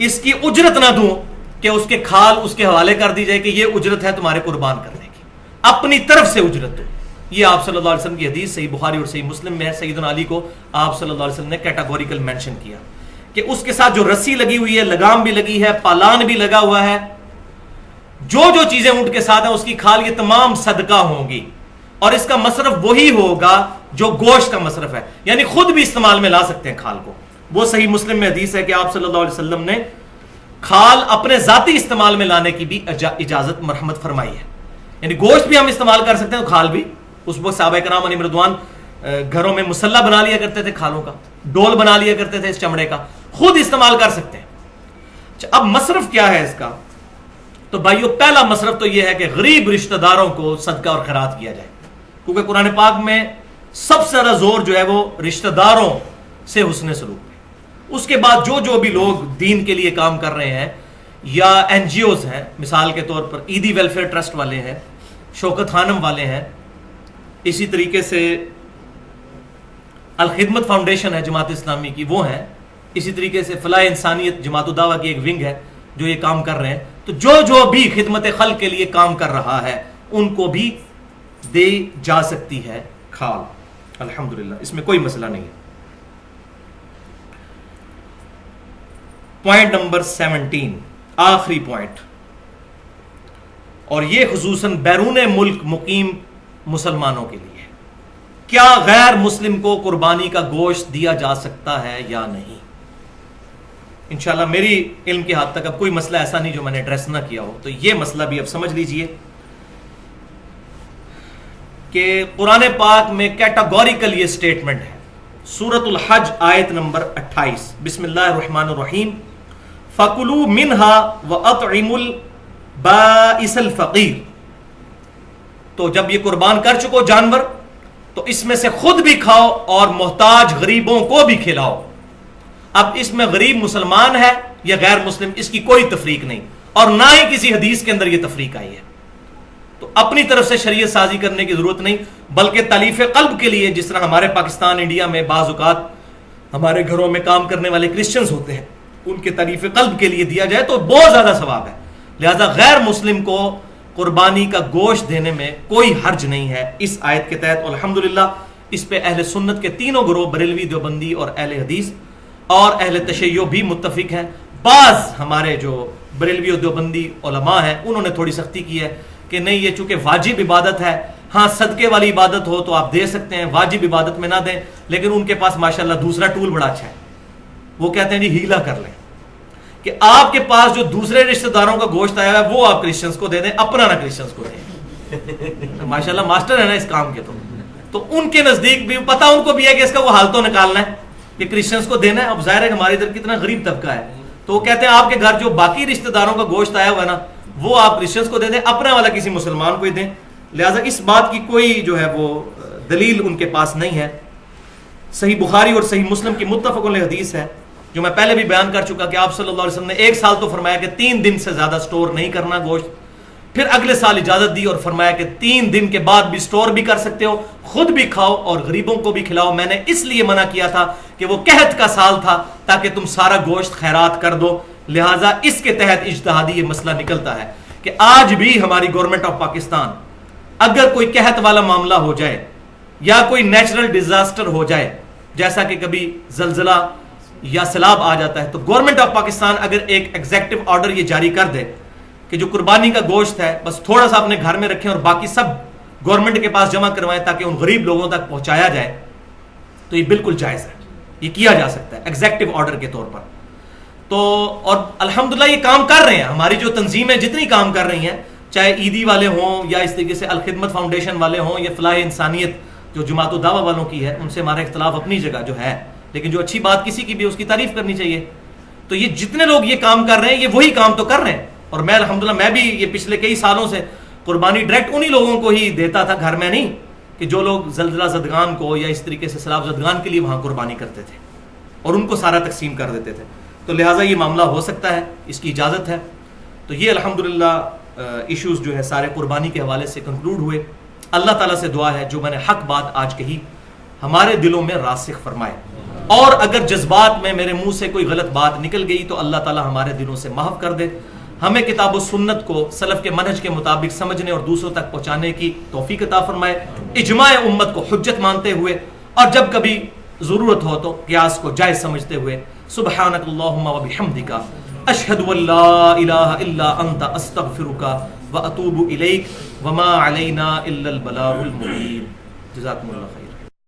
اس کی اجرت نہ دوں کہ اس کے کھال اس کے حوالے کر دی جائے کہ یہ اجرت ہے تمہارے قربان کرنے کی، اپنی طرف سے اجرت دو. یہ آپ صلی اللہ علیہ وسلم کی حدیث صحیح بخاری اور صحیح مسلم میں ہے. سیدنا علی کو آپ صلی اللہ علیہ وسلم نے کیٹاگوریکل مینشن کیا کہ اس کے ساتھ جو رسی لگی ہوئی ہے، لگام بھی لگی ہے، پالان بھی لگا ہوا ہے، جو جو چیزیں اونٹ کے ساتھ ہیں اس کی کھال یہ تمام صدقہ ہوں گی، اور اس کا مصرف وہی ہوگا جو گوشت کا مصرف ہے، یعنی خود بھی استعمال میں لا سکتے ہیں کھال کو. وہ صحیح مسلم میں حدیث ہے کہ آپ صلی اللہ علیہ وسلم نے کھال اپنے ذاتی استعمال میں لانے کی بھی اجازت مرحمت فرمائی ہے. یعنی گوشت بھی ہم استعمال کر سکتے ہیں، کھال بھی. اس وقت صحابہ کرام علیہ رضوان گھروں میں مسلح بنا لیا کرتے تھے کھالوں کا، ڈول بنا لیا کرتے تھے اس چمڑے کا، خود استعمال کر سکتے ہیں. اب مصرف کیا ہے اس کا؟ تو بھائیو پہلا مصرف تو یہ ہے کہ غریب رشتہ داروں کو صدقہ اور خیرات کیا جائے، کیونکہ قرآن پاک میں سب سے زیادہ زور جو ہے وہ رشتہ داروں سے حسن سلوک ہے. اس کے بعد جو بھی لوگ دین کے لیے کام کر رہے ہیں یا این جی اوز ہیں، مثال کے طور پر عیدی ویلفیئر ٹرسٹ والے ہیں، شوکت خانم والے ہیں، اسی طریقے سے الخدمت فاؤنڈیشن ہے جماعت اسلامی کی، وہ ہیں، اسی طریقے سے فلاح انسانیت جماعت الدعوہ کی ایک ونگ ہے جو یہ کام کر رہے ہیں، تو جو بھی خدمت خلق کے لیے کام کر رہا ہے ان کو بھی دے جا سکتی ہے کھال، الحمدللہ، اس میں کوئی مسئلہ نہیں ہے۔ پوائنٹ نمبر 17، آخری پوائنٹ، اور یہ خصوصاً بیرون ملک مقیم مسلمانوں کے لیے، کیا غیر مسلم کو قربانی کا گوشت دیا جا سکتا ہے یا نہیں؟ انشاءاللہ میری علم کے حد تک اب کوئی مسئلہ ایسا نہیں جو میں نے ایڈریس نہ کیا ہو، تو یہ مسئلہ بھی اب سمجھ لیجئے کہ قرآن پاک میں کیٹاگوریکل یہ سٹیٹمنٹ ہے، سورۃ الحج آیت نمبر 28، بسم اللہ الرحمن الرحیم، فَكُلُوا مِنْهَا وَأَطْعِمُوا الْبَائِسَ الْفَقِيرَ، تو جب یہ قربان کر چکو جانور تو اس میں سے خود بھی کھاؤ اور محتاج غریبوں کو بھی کھلاؤ۔ اب اس میں غریب مسلمان ہے یا غیر مسلم، اس کی کوئی تفریق نہیں، اور نہ ہی کسی حدیث کے اندر یہ تفریق آئی ہے، تو اپنی طرف سے شریعت سازی کرنے کی ضرورت نہیں، بلکہ تالیف قلب کے لیے، جس طرح ہمارے پاکستان انڈیا میں بعض اوقات ہمارے گھروں میں کام کرنے والے کرسچنز ہوتے ہیں، ان کے تالیف قلب کے لیے دیا جائے تو بہت زیادہ ثواب ہے، لہذا غیر مسلم کو قربانی کا گوشت دینے میں کوئی حرج نہیں ہے اس آیت کے تحت، الحمدللہ اس پہ اہل سنت کے تینوں گروہ، بریلوی، دیوبندی اور اہل حدیث اور اہل تشیع بھی متفق ہیں۔ بعض ہمارے جو بریلوی اور دیوبندی علماء ہیں انہوں نے تھوڑی سختی کی ہے کہ نہیں، یہ چونکہ واجب عبادت ہے، ہاں صدقے والی عبادت ہو تو آپ دے سکتے ہیں، واجب عبادت میں نہ دیں، لیکن ان کے پاس ماشاءاللہ دوسرا ٹول بڑا اچھا ہے، وہ کہتے ہیں جی ہیلا کر لیں، کہ آپ کے پاس جو دوسرے رشتہ داروں کا گوشت آیا ہے وہ آپ کرسچنز کو دے دیں، اپنا نہ کرسچنز کو دیں۔ ماشاءاللہ ماسٹر ہے نا اس کام کے، تو ان کے نزدیک بھی پتہ ان کو بھی ہے کہ اس کا وہ حال تو نکالنا ہے کہ کرسچنز کو دینا ہے۔ اب ظاہر ہے کہ ہمارے ادھر کتنا غریب طبقہ ہے، تو وہ کہتے ہیں آپ کے گھر جو باقی رشتہ داروں کا گوشت آیا ہوا ہے نا وہ آپ کرسچنز کو دے دیں، اپنا والا کسی مسلمان کو ہی دیں، لہٰذا اس بات کی کوئی جو ہے وہ دلیل ان کے پاس نہیں ہے۔ صحیح بخاری اور صحیح مسلم کی متفق علیہ حدیث ہے جو میں پہلے بھی بیان کر چکا کہ آپ صلی اللہ علیہ وسلم نے 1 سال تو فرمایا کہ 3 دن سے زیادہ سٹور نہیں کرنا گوشت، پھر اگلے سال اجازت دی اور فرمایا کہ 3 دن کے بعد بھی سٹور بھی کر سکتے ہو، خود بھی کھاؤ اور غریبوں کو بھی کھلاؤ۔ میں نے اس لیے منع کیا تھا کہ وہ قحط کا سال تھا تاکہ تم سارا گوشت خیرات کر دو، لہٰذا اس کے تحت اجتہادی یہ مسئلہ نکلتا ہے کہ آج بھی ہماری گورنمنٹ آف پاکستان اگر کوئی قحط والا معاملہ ہو جائے یا کوئی نیچرل ڈیزاسٹر ہو جائے، جیسا کہ کبھی زلزلہ یا سیلاب آ جاتا ہے، تو گورنمنٹ آف پاکستان اگر ایک ایگزیکٹو آرڈر یہ جاری کر دے کہ جو قربانی کا گوشت ہے بس تھوڑا سا اپنے گھر میں رکھیں اور باقی سب گورنمنٹ کے پاس جمع کروائیں تاکہ ان غریب لوگوں تک پہنچایا جائے، تو یہ بالکل جائز ہے، یہ کیا جا سکتا ہے ایگزیکٹو آرڈر کے طور پر۔ تو اور الحمدللہ یہ کام کر رہے ہیں، ہماری جو تنظیمیں جتنی کام کر رہی ہیں، چاہے عیدی والے ہوں یا اس طریقے سے الخدمت فاؤنڈیشن والے ہوں یا فلاح انسانیت جو جماعت الدعوہ والوں کی ہے، ان سے ہمارا اختلاف اپنی جگہ جو ہے، لیکن جو اچھی بات کسی کی بھی اس کی تعریف کرنی چاہیے۔ تو یہ جتنے لوگ یہ کام کر رہے ہیں یہ وہی کام تو کر رہے ہیں، اور میں الحمدللہ میں بھی یہ پچھلے کئی سالوں سے قربانی ڈائریکٹ انہی لوگوں کو ہی دیتا تھا، گھر میں نہیں، کہ جو لوگ زلزلہ زدگان کو یا اس طریقے سے سیلاب زدگان کے لیے وہاں قربانی کرتے تھے اور ان کو سارا تقسیم کر دیتے تھے، تو لہٰذا یہ معاملہ ہو سکتا ہے، اس کی اجازت ہے۔ تو یہ الحمدللہ ایشوز جو ہے سارے قربانی کے حوالے سے کنکلوڈ ہوئے۔ اللہ تعالیٰ سے دعا ہے جو میں نے حق بات آج کہی ہمارے دلوں میں راسخ فرمائے، اور اگر جذبات میں میرے منہ سے کوئی غلط بات نکل گئی تو اللہ تعالیٰ ہمارے دلوں سے محو کر دے، ہمیں کتاب و سنت کو سلف کے منہج کے مطابق سمجھنے اور دوسروں تک پہنچانے کی توفیق عطا فرمائے، اجماع امت کو حجت مانتے ہوئے، اور جب کبھی ضرورت ہو تو قیاس کو جائز سمجھتے ہوئے۔ سبحانک اللہم و بحمدک، اشہد ان لا الہ الا انت، استغفرک و اتوب الیک، وما علینا الا البلاغ المبین۔ جزاکم اللہ خیر۔